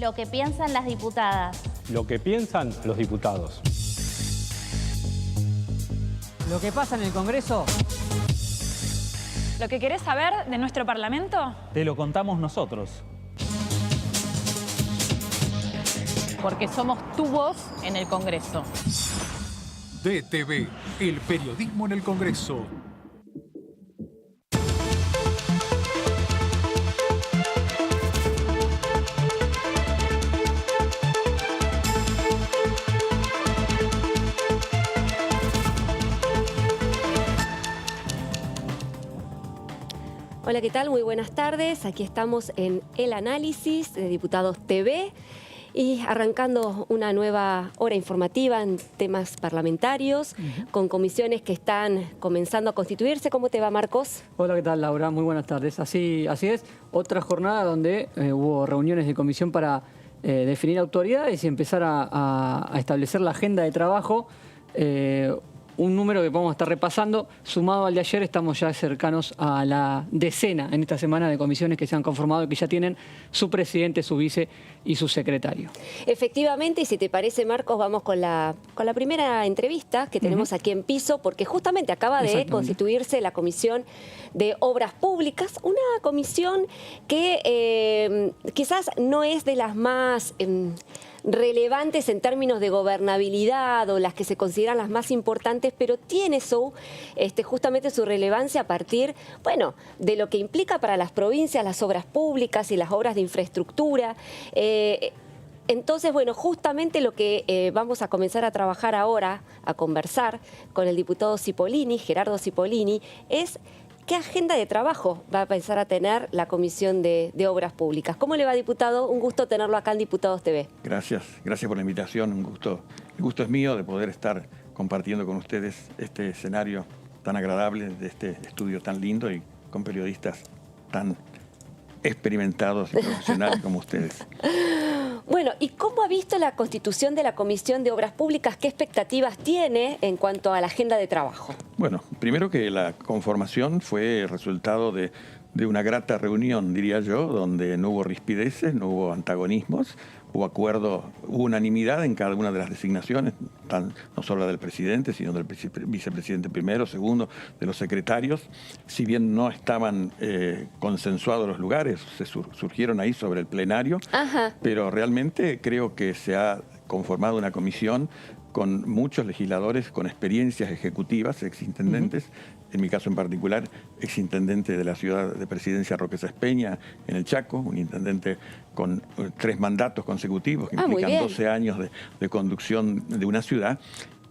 Lo que piensan las diputadas. Lo que piensan los diputados. Lo que pasa en el Congreso. ¿Lo que querés saber de nuestro Parlamento? Te lo contamos nosotros. Porque somos tu voz en el Congreso. DTV, el periodismo en el Congreso. Hola, ¿qué tal? Muy buenas tardes. Aquí estamos en El Análisis de Diputados TV y arrancando una nueva hora informativa en temas parlamentarios, con comisiones que están comenzando a constituirse. ¿Cómo te va, Marcos? Hola, ¿qué tal, Laura? Muy buenas tardes. Así es. Otra jornada donde hubo reuniones de comisión para definir autoridades y empezar a establecer la agenda de trabajo. Un número que vamos a estar repasando, sumado al de ayer, estamos ya cercanos a la decena en esta semana de comisiones que se han conformado y que ya tienen su presidente, su vice y su secretario. Efectivamente, y si te parece, Marcos, vamos con la primera entrevista que tenemos aquí en piso, porque justamente acaba de constituirse la Comisión de Obras Públicas, una comisión que quizás no es de las más relevantes en términos de gobernabilidad o las que se consideran las más importantes, pero tiene justamente su relevancia a partir, bueno, de lo que implica para las provincias las obras públicas y las obras de infraestructura. Entonces, bueno, justamente lo que vamos a comenzar a trabajar ahora, a conversar con el diputado Cipollini, Gerardo Cipollini, es ¿qué agenda de trabajo va a empezar a tener la Comisión de Obras Públicas? ¿Cómo le va, diputado? Un gusto tenerlo acá en Diputados TV. Gracias por la invitación. Un gusto. El gusto es mío de poder estar compartiendo con ustedes este escenario tan agradable, de este estudio tan lindo y con periodistas tan experimentados y profesionales como ustedes. Bueno, ¿y cómo ha visto la constitución de la Comisión de Obras Públicas? ¿Qué expectativas tiene en cuanto a la agenda de trabajo? Bueno, primero que la conformación fue resultado de una grata reunión, diría yo, donde no hubo rispideces, no hubo antagonismos, hubo acuerdo, hubo unanimidad en cada una de las designaciones, no solo la del presidente, sino del vicepresidente primero, segundo, de los secretarios. Si bien no estaban consensuados los lugares, se surgieron ahí sobre el plenario, pero realmente creo que se ha conformado una comisión con muchos legisladores con experiencias ejecutivas, exintendentes, en mi caso en particular, exintendente de la ciudad de Presidencia Roque Sespeña, en el Chaco, un intendente con 3 mandatos consecutivos, que implican 12 años de conducción de una ciudad,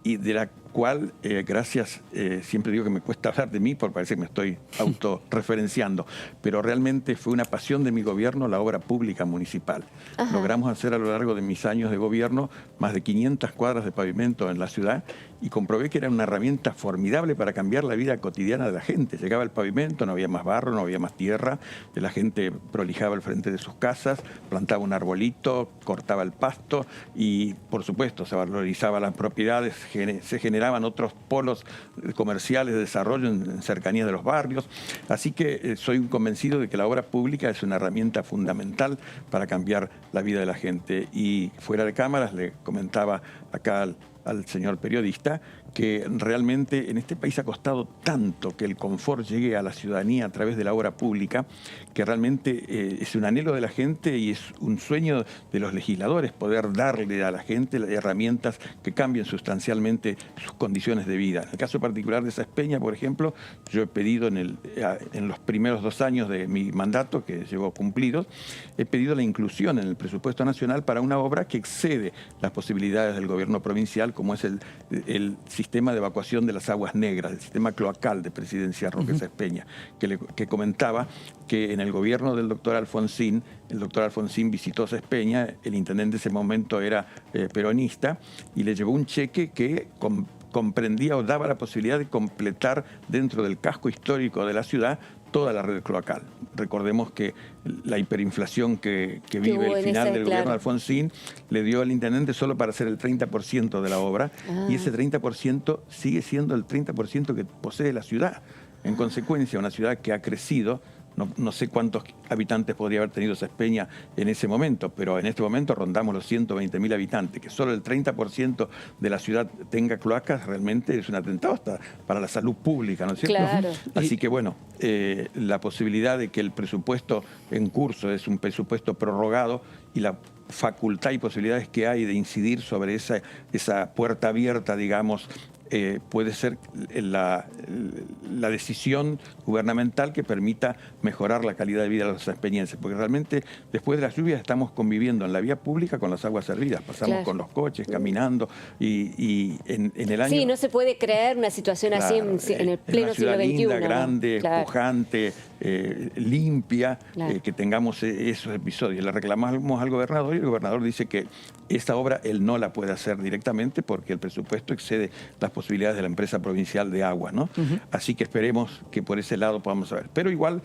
y de la cual, gracias, siempre digo que me cuesta hablar de mí porque parece que me estoy autorreferenciando, pero realmente fue una pasión de mi gobierno la obra pública municipal. Logramos hacer a lo largo de mis años de gobierno más de 500 cuadras de pavimento en la ciudad y comprobé que era una herramienta formidable para cambiar la vida cotidiana de la gente. Llegaba el pavimento, no había más barro, no había más tierra, la gente prolijaba el frente de sus casas, plantaba un arbolito, cortaba el pasto y, por supuesto, se valorizaban las propiedades, se generaban otros polos comerciales de desarrollo en cercanía de los barrios. Así que soy un convencido de que la obra pública es una herramienta fundamental para cambiar la vida de la gente. Y fuera de cámaras le comentaba acá al señor periodista que realmente en este país ha costado tanto que el confort llegue a la ciudadanía a través de la obra pública, que realmente es un anhelo de la gente y es un sueño de los legisladores poder darle a la gente herramientas que cambien sustancialmente sus condiciones de vida. En el caso particular de Sespeña, por ejemplo, yo he pedido en los primeros 2 años de mi mandato, que llegó cumplidos, he pedido la inclusión en el presupuesto nacional para una obra que excede las posibilidades del gobierno provincial, como es el sistema de evacuación de las aguas negras, el sistema cloacal de Presidencia Roque Sespeña, que comentaba que en el gobierno del doctor Alfonsín, el doctor Alfonsín visitó Sespeña, el intendente en ese momento era peronista, y le llevó un cheque que comprendía o daba la posibilidad de completar dentro del casco histórico de la ciudad toda la red cloacal. Recordemos que la hiperinflación que vive el final del gobierno de Alfonsín le dio al intendente solo para hacer el 30% de la obra, y ese 30% sigue siendo el 30% que posee la ciudad. En consecuencia, una ciudad que ha crecido No sé cuántos habitantes podría haber tenido Sespeña en ese momento, pero en este momento rondamos los 120.000 habitantes. Que solo el 30% de la ciudad tenga cloacas realmente es un atentado hasta para la salud pública, ¿no es cierto? Claro. Así que bueno, la posibilidad de que el presupuesto en curso es un presupuesto prorrogado y la facultad y posibilidades que hay de incidir sobre esa puerta abierta, digamos, puede ser la decisión gubernamental que permita mejorar la calidad de vida de los sespeñenses, porque realmente después de las lluvias estamos conviviendo en la vía pública con las aguas servidas, pasamos con los coches, caminando, y en el año... Sí, no se puede creer una situación así en el pleno siglo XXI. Linda, grande, Claro. pujante, limpia, Claro. que tengamos esos episodios. Le reclamamos al gobernador y el gobernador dice que esta obra él no la puede hacer directamente porque el presupuesto excede las posibilidades de la empresa provincial de agua, ¿no? Así que esperemos que por ese lado podamos ver. Pero igual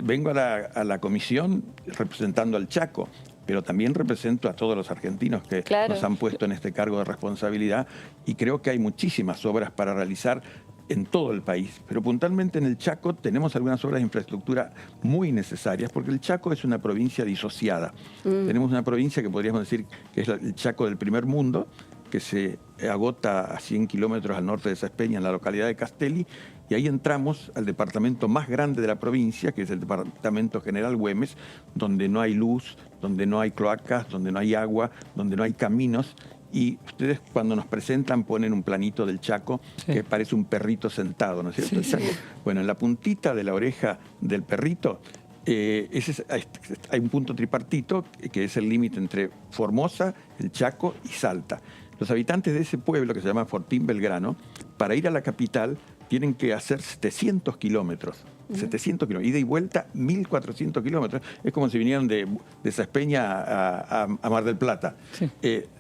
vengo a la comisión representando al Chaco, pero también represento a todos los argentinos que nos han puesto en este cargo de responsabilidad, y creo que hay muchísimas obras para realizar en todo el país, pero puntualmente en el Chaco tenemos algunas obras de infraestructura muy necesarias, porque el Chaco es una provincia disociada. Tenemos una provincia que podríamos decir que es el Chaco del primer mundo, que se agota a 100 kilómetros al norte de Sespeña, en la localidad de Castelli, y ahí entramos al departamento más grande de la provincia, que es el departamento General Güemes, donde no hay luz, donde no hay cloacas, donde no hay agua, donde no hay caminos. Y ustedes cuando nos presentan ponen un planito del Chaco que parece un perrito sentado, ¿no es cierto? Sí, sí. Bueno, en la puntita de la oreja del perrito hay un punto tripartito que es el límite entre Formosa, el Chaco y Salta. Los habitantes de ese pueblo, que se llama Fortín Belgrano, para ir a la capital tienen que hacer 700 kilómetros. 700 kilómetros, ida y vuelta 1.400 kilómetros. Es como si vinieran de Sespeña a Mar del Plata. Sí.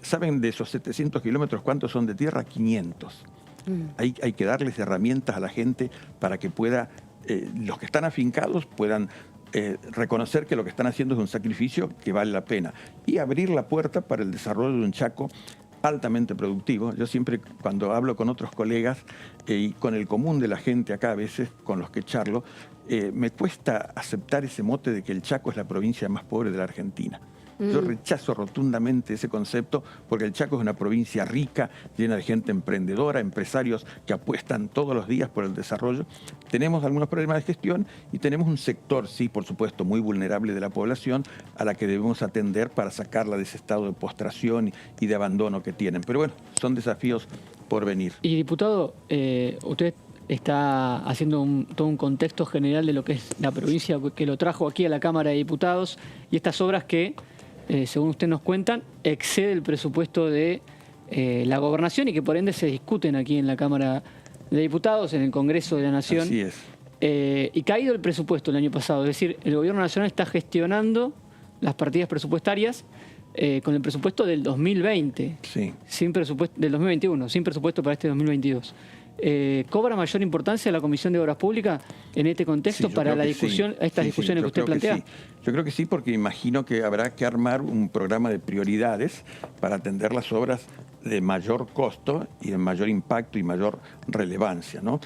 ¿Saben de esos 700 kilómetros cuántos son de tierra? 500. Hay que darles herramientas a la gente para que pueda, los que están afincados puedan reconocer que lo que están haciendo es un sacrificio que vale la pena, y abrir la puerta para el desarrollo de un Chaco altamente productivo. Yo siempre, cuando hablo con otros colegas y con el común de la gente acá, a veces con los que charlo, me cuesta aceptar ese mote de que el Chaco es la provincia más pobre de la Argentina. Yo rechazo rotundamente ese concepto, porque el Chaco es una provincia rica, llena de gente emprendedora, empresarios que apuestan todos los días por el desarrollo. Tenemos algunos problemas de gestión y tenemos un sector, sí, por supuesto, muy vulnerable de la población, a la que debemos atender para sacarla de ese estado de postración y de abandono que tienen. Pero bueno, son desafíos por venir. Y diputado, usted está haciendo todo un contexto general de lo que es la provincia, que lo trajo aquí a la Cámara de Diputados, y estas obras que, según usted nos cuentan, excede el presupuesto de la gobernación y que por ende se discuten aquí en la Cámara de Diputados, en el Congreso de la Nación. Así es. Y caído el presupuesto el año pasado, es decir, el Gobierno Nacional está gestionando las partidas presupuestarias con el presupuesto del 2020, Sí. sin presupuesto, del 2021, sin presupuesto para este 2022. ¿Cobra mayor importancia la Comisión de Obras Públicas en este contexto Sí, yo para creo la que discusión, sí. estas Sí, discusiones yo que usted creo plantea? sí. Yo creo que sí, porque imagino que habrá que armar un programa de prioridades para atender las obras de mayor costo y de mayor impacto y mayor relevancia, ¿no?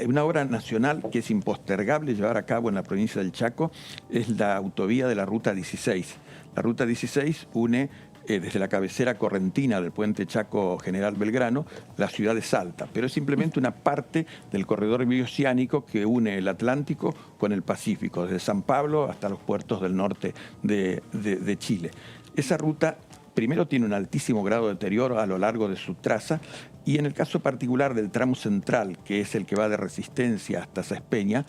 Una obra nacional que es impostergable llevar a cabo en la provincia del Chaco es la autovía de la Ruta 16. La Ruta 16 une desde la cabecera correntina del puente Chaco General Belgrano, la ciudad de Salta, pero es simplemente una parte del corredor bioceánico que une el Atlántico con el Pacífico, desde San Pablo hasta los puertos del norte de Chile. Esa ruta primero tiene un altísimo grado de deterioro a lo largo de su traza, y en el caso particular del tramo central, que es el que va de Resistencia hasta Sespeña,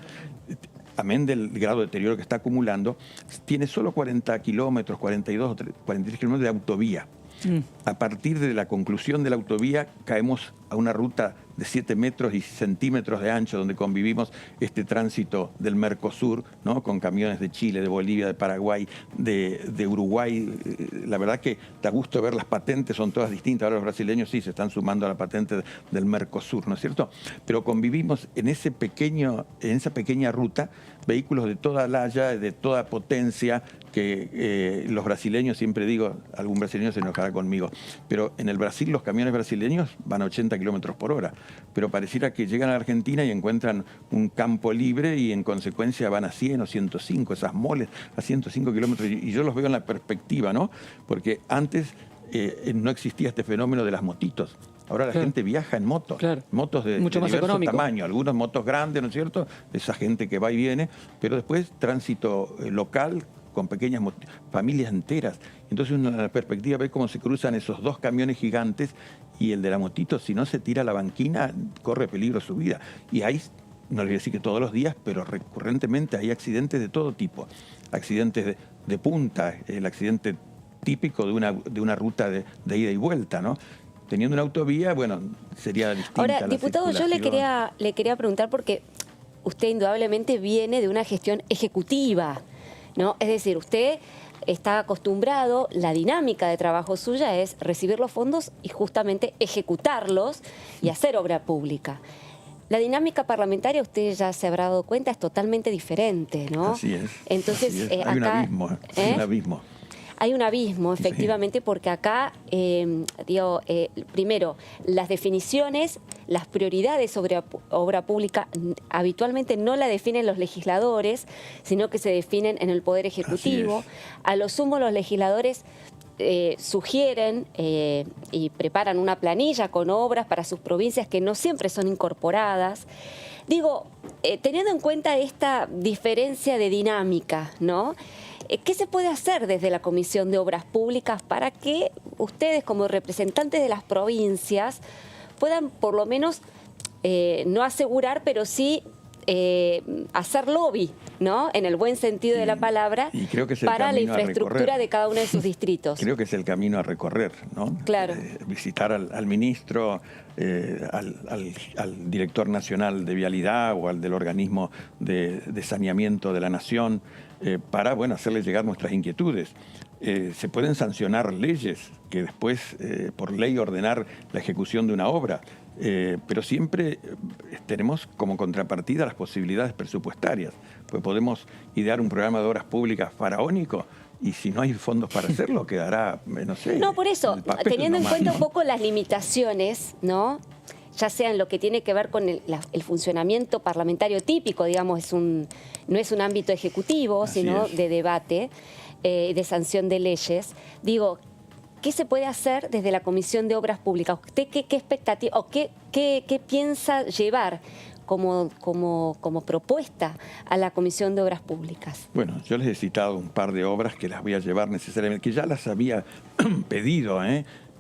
amén del grado de deterioro que está acumulando, tiene solo 40 kilómetros, 42 o 43 kilómetros de autovía. A partir de la conclusión de la autovía caemos a una ruta de 7 metros y centímetros de ancho, donde convivimos este tránsito del Mercosur, ¿no? Con camiones de Chile, de Bolivia, de Paraguay, de Uruguay. La verdad que da gusto ver las patentes, son todas distintas. Ahora los brasileños sí se están sumando a la patente del Mercosur, ¿no es cierto? Pero convivimos en esa pequeña ruta vehículos de toda laya, de toda potencia, que los brasileños, siempre digo, algún brasileño se enojará conmigo, pero en el Brasil los camiones brasileños van a 80 kilómetros por hora. Pero pareciera que llegan a Argentina y encuentran un campo libre y en consecuencia van a 100 o 105, esas moles a 105 kilómetros. Y yo los veo en la perspectiva, ¿no? Porque antes no existía este fenómeno de las motitos. Ahora la gente viaja en motos, motos de mucho más diverso económico tamaño, algunas motos grandes, ¿no es cierto? Esa gente que va y viene, pero después tránsito local con pequeñas familias enteras. Entonces uno en la perspectiva ve cómo se cruzan esos dos camiones gigantes y el de la motito, si no se tira a la banquina, corre peligro su vida. Y ahí, no les voy a decir que todos los días, pero recurrentemente hay accidentes de todo tipo. Accidentes de punta, el accidente típico de una ruta de ida y vuelta, ¿no? Teniendo una autovía, bueno, sería distinta. Ahora, la diputado, yo le quería preguntar porque usted indudablemente viene de una gestión ejecutiva, ¿no? Es decir, usted está acostumbrado, la dinámica de trabajo suya es recibir los fondos y justamente ejecutarlos y hacer obra pública. La dinámica parlamentaria, usted ya se habrá dado cuenta, es totalmente diferente, ¿no? Así es. Entonces, así es. Hay acá, un abismo, hay un abismo. Hay un abismo, efectivamente, porque acá, primero, las definiciones, las prioridades sobre obra pública habitualmente no la definen los legisladores, sino que se definen en el Poder Ejecutivo. A lo sumo, los legisladores sugieren y preparan una planilla con obras para sus provincias que no siempre son incorporadas. Digo, teniendo en cuenta esta diferencia de dinámica, ¿no? ¿Qué se puede hacer desde la Comisión de Obras Públicas para que ustedes, como representantes de las provincias, puedan por lo menos no asegurar, pero sí hacer lobby, ¿no? En el buen sentido de la palabra, y creo que es para la infraestructura de cada uno de sus distritos? Creo que es el camino a recorrer, ¿no? Claro. Visitar al ministro, al director nacional de vialidad o al del organismo de saneamiento de la nación, para, bueno, hacerles llegar nuestras inquietudes. Se pueden sancionar leyes que después, por ley, ordenar la ejecución de una obra, pero siempre tenemos como contrapartida las posibilidades presupuestarias, pues podemos idear un programa de obras públicas faraónico y si no hay fondos para hacerlo quedará, no sé... No, por eso, teniendo en cuenta un poco las limitaciones, ¿no? Ya sea en lo que tiene que ver con el funcionamiento parlamentario típico, digamos, no es un ámbito ejecutivo, sino de debate, de sanción de leyes. Digo, ¿qué se puede hacer desde la Comisión de Obras Públicas? ¿Usted qué expectativa o qué piensa llevar como propuesta a la Comisión de Obras Públicas? Bueno, yo les he citado un par de obras que las voy a llevar necesariamente, que ya las había pedido,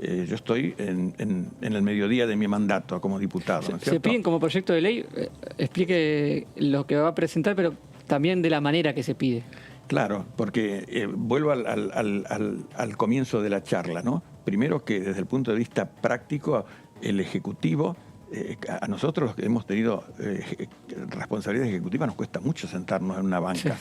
yo estoy en el mediodía de mi mandato como diputado, ¿no es cierto? Se piden como proyecto de ley, explique lo que va a presentar, pero también de la manera que se pide. Claro, porque vuelvo al comienzo de la charla, ¿no? Primero que desde el punto de vista práctico, el Ejecutivo, a nosotros que hemos tenido responsabilidad ejecutiva nos cuesta mucho sentarnos en una banca,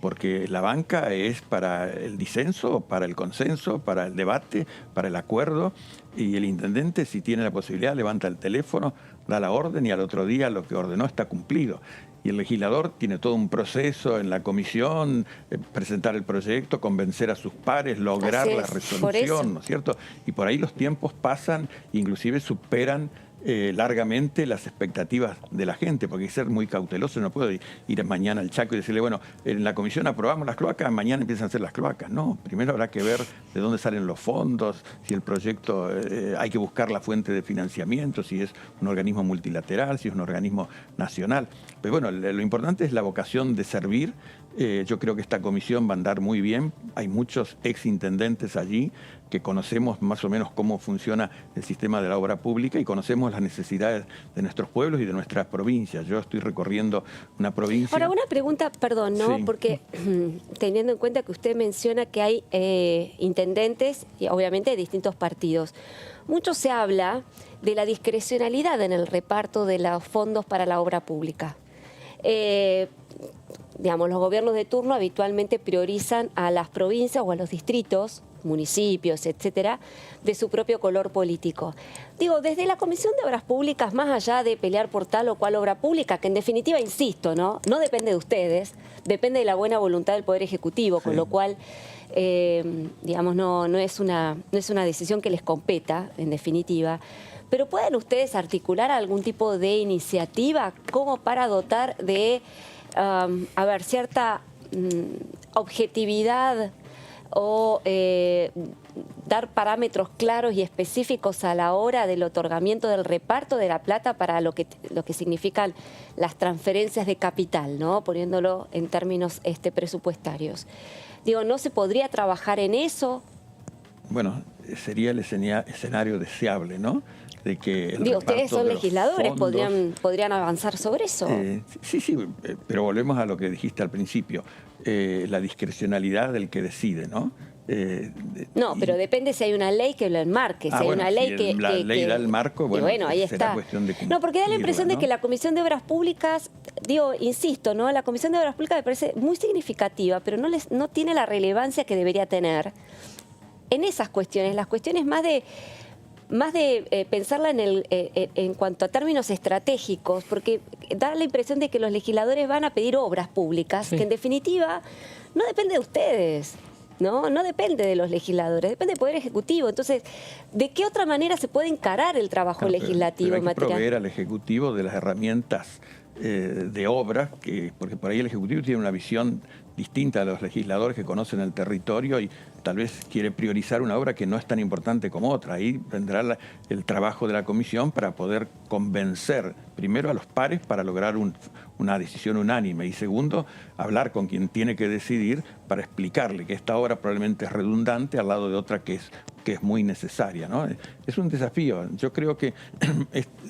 porque la banca es para el disenso, para el consenso, para el debate, para el acuerdo, y el intendente, si tiene la posibilidad, levanta el teléfono, da la orden y al otro día lo que ordenó está cumplido. Y el legislador tiene todo un proceso en la comisión, presentar el proyecto, convencer a sus pares, lograr la resolución, ¿no es cierto? Y por ahí los tiempos pasan, inclusive superan largamente las expectativas de la gente, porque hay que ser muy cauteloso. No puedo ir mañana al Chaco y decirle, bueno, en la comisión aprobamos las cloacas, mañana empiezan a hacer las cloacas. No, primero habrá que ver de dónde salen los fondos, si el proyecto, hay que buscar la fuente de financiamiento, si es un organismo multilateral, si es un organismo nacional. Pero bueno, lo importante es la vocación de servir. Yo creo que esta comisión va a andar muy bien. Hay muchos exintendentes allí que conocemos más o menos cómo funciona el sistema de la obra pública y conocemos las necesidades de nuestros pueblos y de nuestras provincias. Yo estoy recorriendo una provincia... Ahora, una pregunta, perdón, ¿no? Sí. Porque teniendo en cuenta que usted menciona que hay intendentes y obviamente de distintos partidos, mucho se habla de la discrecionalidad en el reparto de los fondos para la obra pública. Digamos, los gobiernos de turno habitualmente priorizan a las provincias o a los distritos, municipios, etcétera, de su propio color político. Digo, desde la Comisión de Obras Públicas, más allá de pelear por tal o cual obra pública, que en definitiva, insisto, no depende de ustedes, depende de la buena voluntad del Poder Ejecutivo, con lo cual, digamos, no es una decisión que les competa, en definitiva. pero ¿pueden ustedes articular algún tipo de iniciativa como para dotar de, cierta objetividad o dar parámetros claros y específicos a la hora del otorgamiento del reparto de la plata para lo que significan las transferencias de capital, ¿no? Poniéndolo en términos presupuestarios? Digo, ¿no se podría trabajar en eso? Bueno, sería el escenario deseable, ¿no? De que ustedes son legisladores, fondos, podrían avanzar sobre eso. Sí, pero volvemos a lo que dijiste al principio, la discrecionalidad del que decide, ¿no? Pero depende si hay una ley que lo enmarque, si hay una ley si la ley da el marco, bueno, ahí será está. cuestión de No, porque da la impresión ¿no? de que la Comisión de Obras Públicas, insisto, ¿no? La Comisión de Obras Públicas me parece muy significativa, pero no tiene la relevancia que debería tener en esas cuestiones, las cuestiones más de pensarla en cuanto a términos estratégicos, porque da la impresión de que los legisladores van a pedir obras públicas, que en definitiva no depende de ustedes, ¿no? No depende de los legisladores, depende del Poder Ejecutivo. Entonces, ¿de qué otra manera se puede encarar el trabajo legislativo en materia? Hay que proveer al Ejecutivo de las herramientas de obras, porque por ahí el Ejecutivo tiene una visión distinta a los legisladores que conocen el territorio y tal vez quiere priorizar una obra que no es tan importante como otra. Ahí vendrá el trabajo de la comisión para poder convencer primero a los pares para lograr una decisión unánime y segundo, hablar con quien tiene que decidir para explicarle que esta obra probablemente es redundante al lado de otra que es muy necesaria, ¿no? Es un desafío. Yo creo que,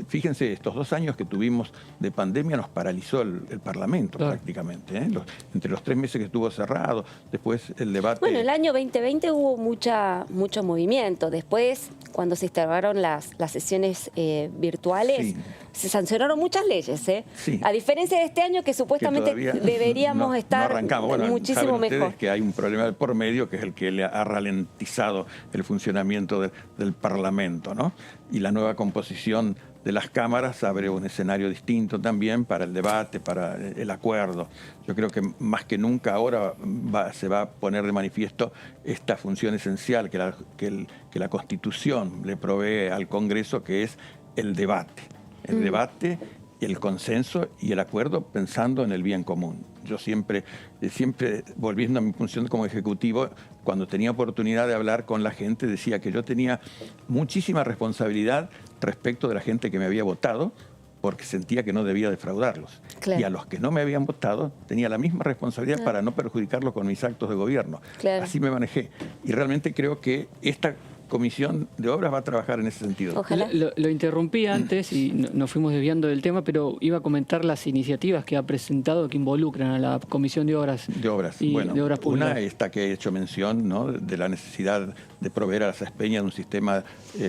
fíjense, estos 2 años que tuvimos de pandemia nos paralizó el Parlamento prácticamente, ¿eh? Entre los 3 meses que estuvo cerrado, después el debate... Bueno, el año 2020 hubo mucho movimiento. Después, cuando se instauraron las sesiones virtuales, se sancionaron muchas leyes, ¿eh? Sí. A diferencia de este año que supuestamente deberíamos estar muchísimo mejor. Que hay un problema por medio que es el que le ha ralentizado el funcionamiento del Parlamento, ¿no? Y la nueva composición de las cámaras abre un escenario distinto también para el debate, para el acuerdo. Yo creo que más que nunca ahora se va a poner de manifiesto esta función esencial que la Constitución le provee al Congreso, que es el debate. El debate, el consenso y el acuerdo pensando en el bien común. Yo siempre volviendo a mi función como ejecutivo, cuando tenía oportunidad de hablar con la gente, decía que yo tenía muchísima responsabilidad respecto de la gente que me había votado, porque sentía que no debía defraudarlos. Claro. Y a los que no me habían votado, tenía la misma responsabilidad para no perjudicarlos con mis actos de gobierno. Claro. Así me manejé. Y realmente creo que esta Comisión de Obras va a trabajar en ese sentido. Ojalá. Lo interrumpí antes y nos fuimos desviando del tema, pero iba a comentar las iniciativas que ha presentado que involucran a la Comisión de Obras. Bueno, de Obras Públicas. una esta que he hecho mención, ¿no?, de la necesidad de proveer a las Espeñas de un sistema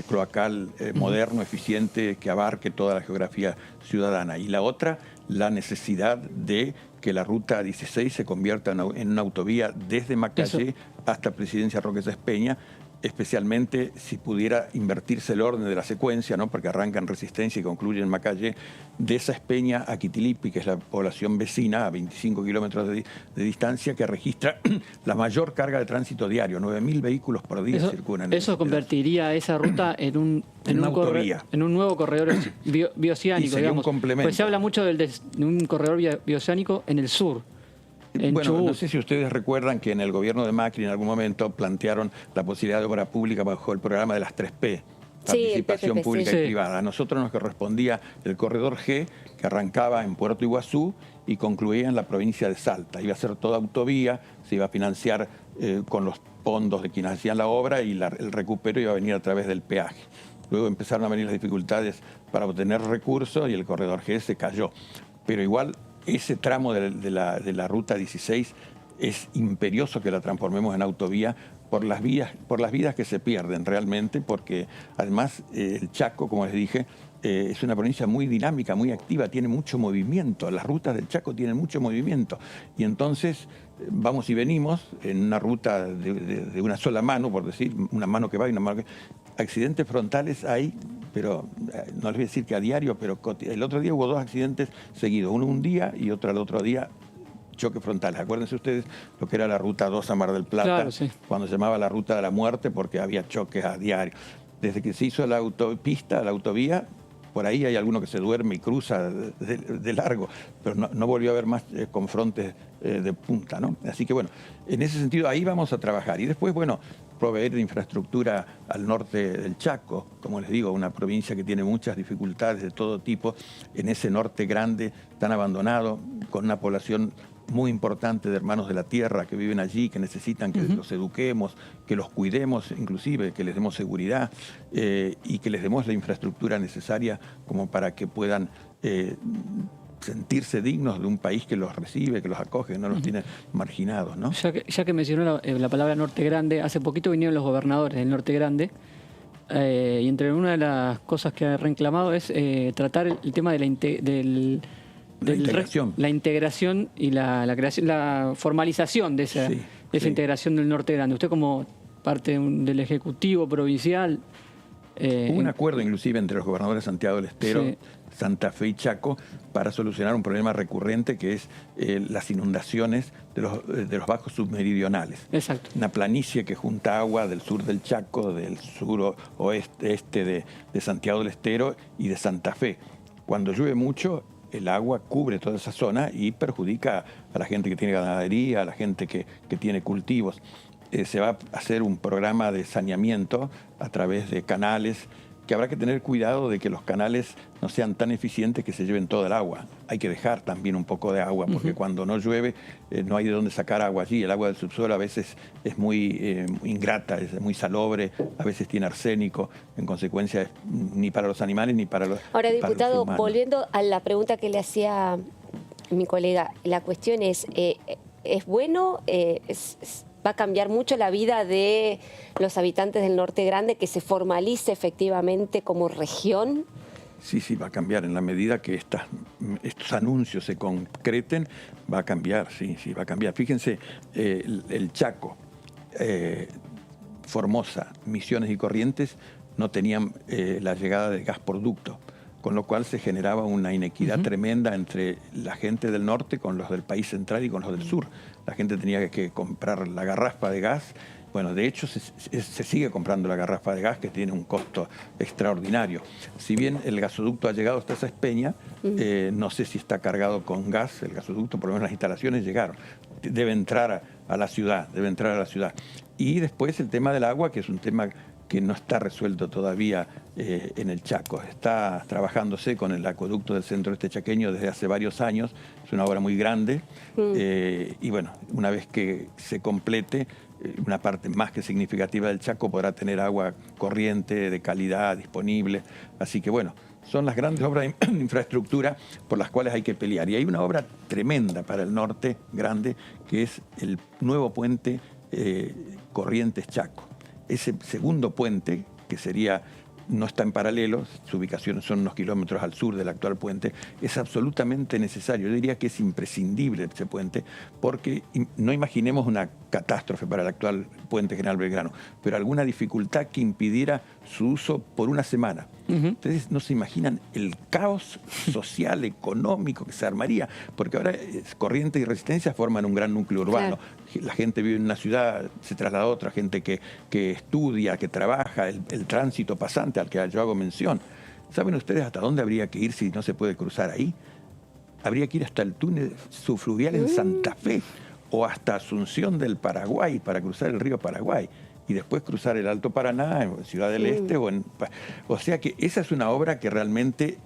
cloacal moderno, eficiente, que abarque toda la geografía ciudadana. Y la otra, la necesidad de que la Ruta 16 se convierta en una autovía desde Macallé hasta Presidencia Roque Espeña, especialmente si pudiera invertirse el orden de la secuencia, ¿no?, porque arranca en Resistencia y concluye en Macallé, de esa Espeña a Quitilipi, que es la población vecina a 25 kilómetros de distancia, que registra la mayor carga de tránsito diario, 9.000 vehículos por día circulan. Eso convertiría esa ruta en un nuevo corredor bioceánico. Y sería un complemento. Pues se habla mucho de un corredor bioceánico en el sur. Bueno, no sé si ustedes recuerdan que en el gobierno de Macri en algún momento plantearon la posibilidad de obra pública bajo el programa de las 3P, participación PPP, pública y privada. A nosotros nos correspondía el corredor G, que arrancaba en Puerto Iguazú y concluía en la provincia de Salta. Iba a ser toda autovía, se iba a financiar con los fondos de quienes hacían la obra y el recupero iba a venir a través del peaje. Luego empezaron a venir las dificultades para obtener recursos y el corredor G se cayó. Pero igual ese tramo de la Ruta 16 es imperioso que la transformemos en autovía por las vidas que se pierden realmente, porque además el Chaco, como les dije, es una provincia muy dinámica, muy activa, tiene mucho movimiento. Las rutas del Chaco tienen mucho movimiento. Y entonces vamos y venimos en una ruta de una sola mano, por decir, una mano que va y una mano que... Accidentes frontales hay, pero no les voy a decir que a diario, pero el otro día hubo 2 accidentes seguidos, uno un día y otro al otro día, choques frontales. Acuérdense ustedes lo que era la Ruta 2 a Mar del Plata, claro, sí, cuando se llamaba la Ruta de la Muerte porque había choques a diario. desde que se hizo la autopista, la autovía, por ahí hay alguno que se duerme y cruza de largo, pero no volvió a haber más confrontes de punta, ¿no? Así que bueno, en ese sentido ahí vamos a trabajar. Y después, bueno, proveer de infraestructura al norte del Chaco, como les digo, una provincia que tiene muchas dificultades de todo tipo, en ese norte grande, tan abandonado, con una población muy importante de hermanos de la tierra que viven allí, que necesitan que los eduquemos, que los cuidemos, inclusive que les demos seguridad y que les demos la infraestructura necesaria como para que puedan sentirse dignos de un país que los recibe, que los acoge, que no los tiene marginados, ¿no? Ya que mencionó la palabra Norte Grande, hace poquito vinieron los gobernadores del Norte Grande y entre una de las cosas que ha reclamado es tratar el tema de la integración. La integración y la creación, la formalización de esa, integración del Norte Grande. Usted como parte del Ejecutivo Provincial... Hubo un acuerdo inclusive entre los gobernadores de Santiago del Estero, Santa Fe y Chaco para solucionar un problema recurrente que es las inundaciones de los bajos submeridionales. Exacto. Una planicie que junta agua del sur del Chaco, del sur oeste de Santiago del Estero y de Santa Fe. Cuando llueve mucho, el agua cubre toda esa zona y perjudica a la gente que tiene ganadería, a la gente que tiene cultivos. Se va a hacer un programa de saneamiento a través de canales, que habrá que tener cuidado de que los canales no sean tan eficientes que se lleven toda el agua. Hay que dejar también un poco de agua, porque cuando no llueve no hay de dónde sacar agua allí. El agua del subsuelo a veces es muy ingrata, es muy salobre, a veces tiene arsénico, en consecuencia ni para los animales ni para los humanos. Ahora, diputado, volviendo a la pregunta que le hacía mi colega, la cuestión ¿es bueno? ¿Va a cambiar mucho la vida de los habitantes del Norte Grande que se formalice efectivamente como región? Sí, va a cambiar. En la medida que estos anuncios se concreten, va a cambiar, sí, va a cambiar. Fíjense, el Chaco, Formosa, Misiones y Corrientes no tenían la llegada de gas por ducto, con lo cual se generaba una inequidad tremenda entre la gente del norte con los del país central y con los del sur. La gente tenía que comprar la garrafa de gas. Bueno, de hecho se sigue comprando la garrafa de gas, que tiene un costo extraordinario. Si bien el gasoducto ha llegado hasta esa Espeña, no sé si está cargado con gas el gasoducto, por lo menos las instalaciones llegaron. Debe entrar a la ciudad, Y después el tema del agua, que es un tema que no está resuelto todavía en el Chaco. Está trabajándose con el acueducto del centro-este chaqueño desde hace varios años. Es una obra muy grande y bueno, una vez que se complete, una parte más que significativa del Chaco podrá tener agua corriente, de calidad, disponible. Así que bueno, son las grandes obras de infraestructura por las cuales hay que pelear. Y hay una obra tremenda para el norte, grande, que es el nuevo puente Corrientes-Chaco. Ese segundo puente, que no está en paralelo, su ubicación son unos kilómetros al sur del actual puente, es absolutamente necesario. Yo diría que es imprescindible ese puente, porque no imaginemos una catástrofe para el actual puente General Belgrano, pero alguna dificultad que impidiera su uso por una semana. Ustedes no se imaginan el caos social, económico que se armaría, porque ahora Corrientes y Resistencia forman un gran núcleo urbano. Claro. La gente vive en una ciudad, se traslada a otra, gente que estudia, que trabaja, el tránsito pasante al que yo hago mención. ¿Saben ustedes hasta dónde habría que ir si no se puede cruzar ahí? Habría que ir hasta el túnel subfluvial en Santa Fe o hasta Asunción del Paraguay para cruzar el río Paraguay y después cruzar el Alto Paraná en Ciudad del Este. O sea que esa es una obra que realmente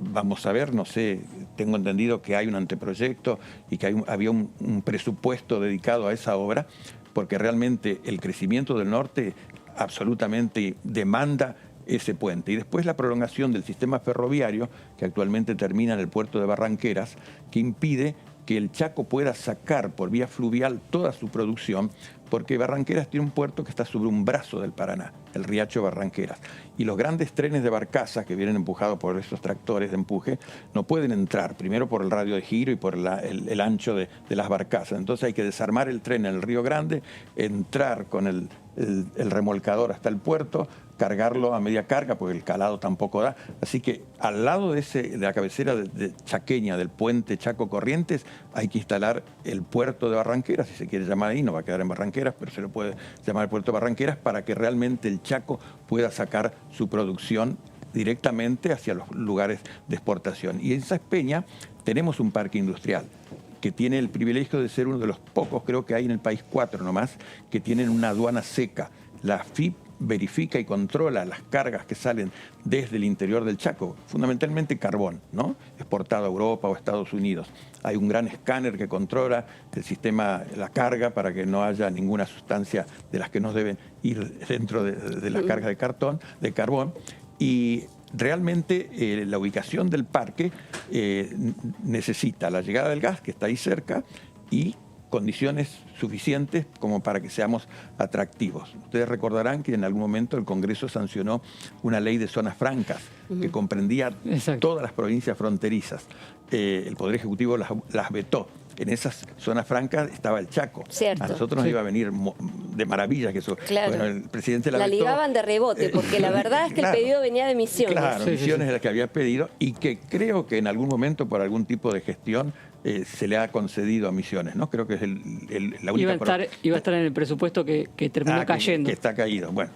vamos a ver, no sé, tengo entendido que hay un anteproyecto y que había un presupuesto dedicado a esa obra, porque realmente el crecimiento del norte absolutamente demanda ese puente. Y después la prolongación del sistema ferroviario, que actualmente termina en el puerto de Barranqueras, que impide que el Chaco pueda sacar por vía fluvial toda su producción, porque Barranqueras tiene un puerto que está sobre un brazo del Paraná, el riacho Barranqueras. Y los grandes trenes de barcaza que vienen empujados por esos tractores de empuje no pueden entrar, primero por el radio de giro y por el ancho de las barcazas. Entonces hay que desarmar el tren en el Río Grande, entrar con el el remolcador hasta el puerto, cargarlo a media carga, porque el calado tampoco da. Así que al lado de la cabecera de chaqueña, del puente Chaco Corrientes, hay que instalar el puerto de Barranqueras, si se quiere llamar ahí, no va a quedar en Barranqueras, pero se lo puede llamar el puerto de Barranqueras, para que realmente el Chaco pueda sacar su producción directamente hacia los lugares de exportación. Y en Saspeña tenemos un parque industrial que tiene el privilegio de ser uno de los pocos, creo que hay en el país 4 nomás, que tienen una aduana seca. La FIP verifica y controla las cargas que salen desde el interior del Chaco, fundamentalmente carbón, ¿no? Exportado a Europa o Estados Unidos. Hay un gran escáner que controla el sistema, la carga, para que no haya ninguna sustancia de las que no deben ir dentro de la carga de carbón. Y realmente la ubicación del parque necesita la llegada del gas, que está ahí cerca, y condiciones suficientes como para que seamos atractivos. Ustedes recordarán que en algún momento el Congreso sancionó una ley de zonas francas que comprendía todas las provincias fronterizas. El Poder Ejecutivo las vetó. En esas zonas francas estaba el Chaco. Cierto. A nosotros nos iba a venir de maravilla que eso. Claro. Bueno, el presidente la vetó. ligaban de rebote, porque la verdad es que claro, el pedido venía de Misiones. Claro, Misiones es la que había pedido, y que creo que en algún momento, por algún tipo de gestión, se le ha concedido a Misiones, ¿no? Creo que es la única... Iba a estar en el presupuesto que terminó cayendo. Que está caído, bueno.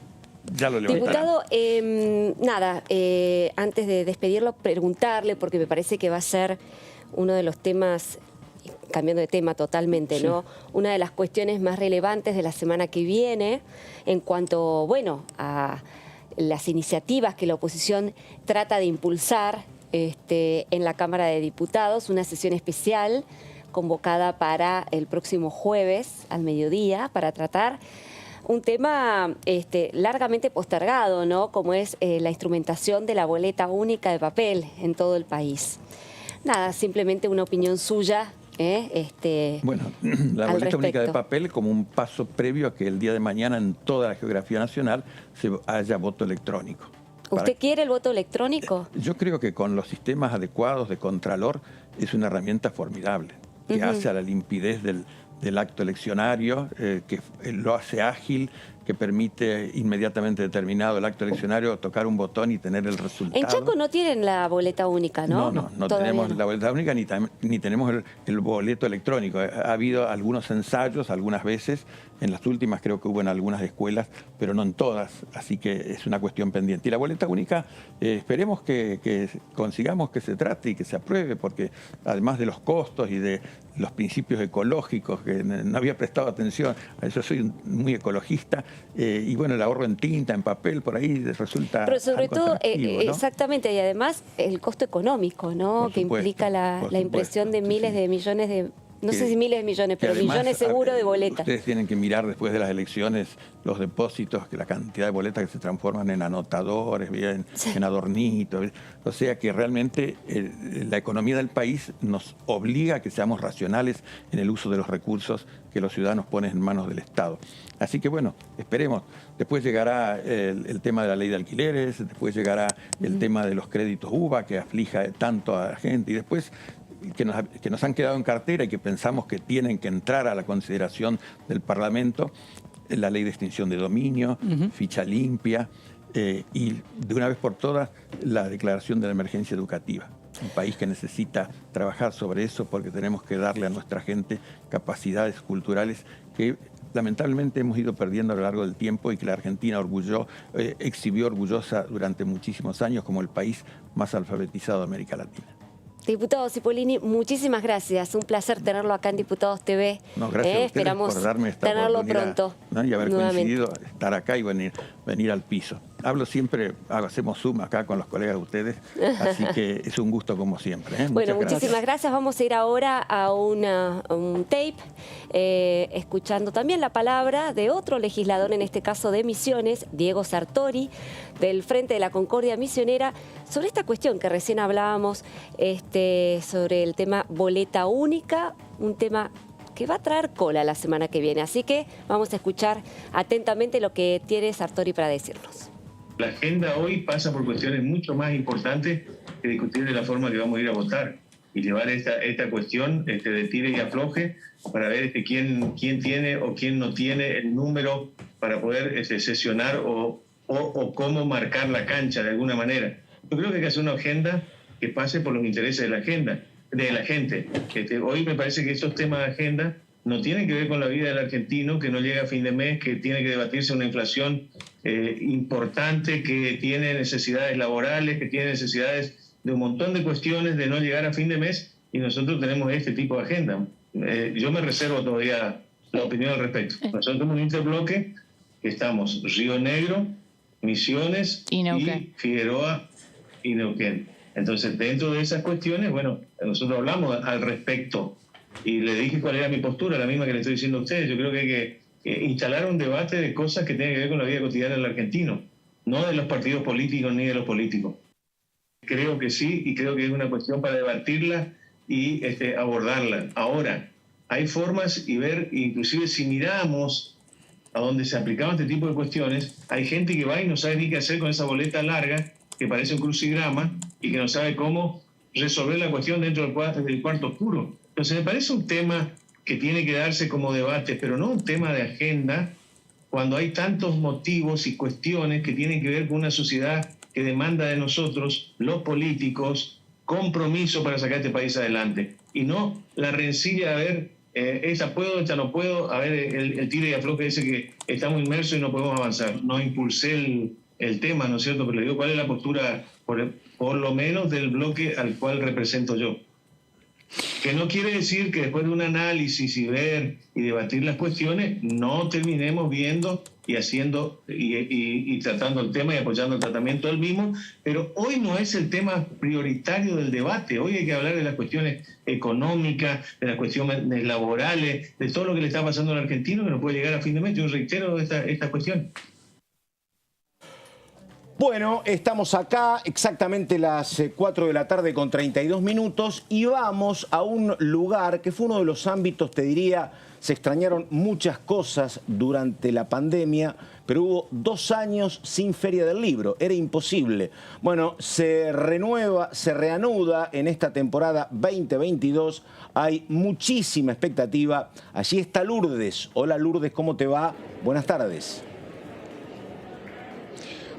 Ya lo levantarán. Diputado, antes de despedirlo, preguntarle, porque me parece que va a ser uno de los temas, cambiando de tema totalmente, ¿no? Una de las cuestiones más relevantes de la semana que viene, en cuanto, bueno, a las iniciativas que la oposición trata de impulsar en la Cámara de Diputados, una sesión especial convocada para el próximo jueves al mediodía, para tratar un tema largamente postergado, ¿no? Como es la instrumentación de la boleta única de papel en todo el país. Nada, simplemente una opinión suya. Bueno, la boleta única de papel como un paso previo a que el día de mañana en toda la geografía nacional haya voto electrónico. ¿Usted quiere el voto electrónico? Yo creo que con los sistemas adecuados de Contralor es una herramienta formidable, que hace a la limpidez del acto eleccionario, que lo hace ágil, que permite inmediatamente determinado el acto eleccionario tocar un botón y tener el resultado. En Chaco no tienen la boleta única, ¿no? No tenemos la boleta única ni tenemos el boleto electrónico. Ha habido algunos ensayos, algunas veces, en las últimas creo que hubo en algunas escuelas, pero no en todas, así que es una cuestión pendiente. Y la boleta única, esperemos que consigamos que se trate y que se apruebe, porque además de los costos y de los principios ecológicos, que no había prestado atención, yo soy muy ecologista, y bueno, el ahorro en tinta, en papel, por ahí resulta... Pero sobre todo, ¿no? exactamente, y además el costo económico, ¿no? Por que supuesto, implica la impresión de miles de millones de... No sé si miles de millones, pero además, millones seguro de boletas. Ustedes tienen que mirar después de las elecciones los depósitos, que la cantidad de boletas que se transforman en anotadores, en adornitos. O sea que realmente la economía del país nos obliga a que seamos racionales en el uso de los recursos que los ciudadanos ponen en manos del Estado. Así que bueno, esperemos. Después llegará el tema de la ley de alquileres, después llegará el tema de los créditos UVA, que aflija tanto a la gente, y después que nos han quedado en cartera y que pensamos que tienen que entrar a la consideración del Parlamento, la ley de extinción de dominio, ficha limpia, y de una vez por todas la declaración de la emergencia educativa. Un país que necesita trabajar sobre eso, porque tenemos que darle a nuestra gente capacidades culturales que lamentablemente hemos ido perdiendo a lo largo del tiempo, y que la Argentina exhibió orgullosa durante muchísimos años como el país más alfabetizado de América Latina. Diputado Cipollini, muchísimas gracias. Un placer tenerlo acá en Diputados TV. No, gracias a ustedes Esperamos por darme esta tenerlo oportunidad, pronto. ¿no? Y haber nuevamente coincidido, estar acá y venir al piso. Hablo siempre, hacemos Zoom acá con los colegas de ustedes, así que es un gusto como siempre. Bueno, muchísimas gracias. Vamos a ir ahora a un tape, escuchando también la palabra de otro legislador, en este caso de Misiones, Diego Sartori, del Frente de la Concordia Misionera, sobre esta cuestión que recién hablábamos, sobre el tema boleta única, un tema que va a traer cola la semana que viene. Así que vamos a escuchar atentamente lo que tiene Sartori para decirnos. La agenda hoy pasa por cuestiones mucho más importantes que discutir de la forma que vamos a ir a votar, y llevar esta cuestión de tire y afloje para ver quién tiene o quién no tiene el número para poder sesionar o cómo marcar la cancha de alguna manera. Yo creo que hay que hacer una agenda que pase por los intereses de la gente. Hoy me parece que esos temas de agenda no tienen que ver con la vida del argentino, que no llega a fin de mes, que tiene que debatirse una inflación importante, que tiene necesidades laborales, que tiene necesidades de un montón de cuestiones de no llegar a fin de mes, y nosotros tenemos este tipo de agenda. Yo me reservo todavía la opinión al respecto. Nosotros somos un interbloque que estamos Río Negro, Misiones y Figueroa y Neuquén. Entonces, dentro de esas cuestiones, bueno, nosotros hablamos al respecto y le dije cuál era mi postura, la misma que le estoy diciendo a ustedes. Yo creo que hay que instalar un debate de cosas que tienen que ver con la vida cotidiana del argentino, no de los partidos políticos ni de los políticos. Creo que sí, y creo que es una cuestión para debatirla y abordarla. Ahora, hay formas y ver, inclusive si miramos a donde se aplicaban este tipo de cuestiones, hay gente que va y no sabe ni qué hacer con esa boleta larga que parece un crucigrama y que no sabe cómo resolver la cuestión dentro del cuarto oscuro. Entonces me parece un tema que tiene que darse como debate, pero no un tema de agenda, cuando hay tantos motivos y cuestiones que tienen que ver con una sociedad que demanda de nosotros, los políticos, compromiso para sacar este país adelante. Y no la rencilla de ver, esta puedo, esta no puedo, a ver el tire y afloje ese que estamos inmersos y no podemos avanzar. No impulsé el tema, ¿no es cierto? Pero le digo cuál es la postura, por lo menos del bloque al cual represento yo. Que no quiere decir que después de un análisis y ver y debatir las cuestiones, no terminemos viendo y haciendo y tratando el tema y apoyando el tratamiento del mismo, pero hoy no es el tema prioritario del debate. Hoy hay que hablar de las cuestiones económicas, de las cuestiones laborales, de todo lo que le está pasando al argentino que no puede llegar a fin de mes. Yo reitero esta cuestión. Bueno, estamos acá exactamente las 4 de la tarde con 32 minutos y vamos a un lugar que fue uno de los ámbitos, te diría, se extrañaron muchas cosas durante la pandemia, pero hubo 2 años sin Feria del Libro, era imposible. Bueno, se reanuda en esta temporada 2022, hay muchísima expectativa. Allí está Lourdes. Hola Lourdes, ¿cómo te va? Buenas tardes.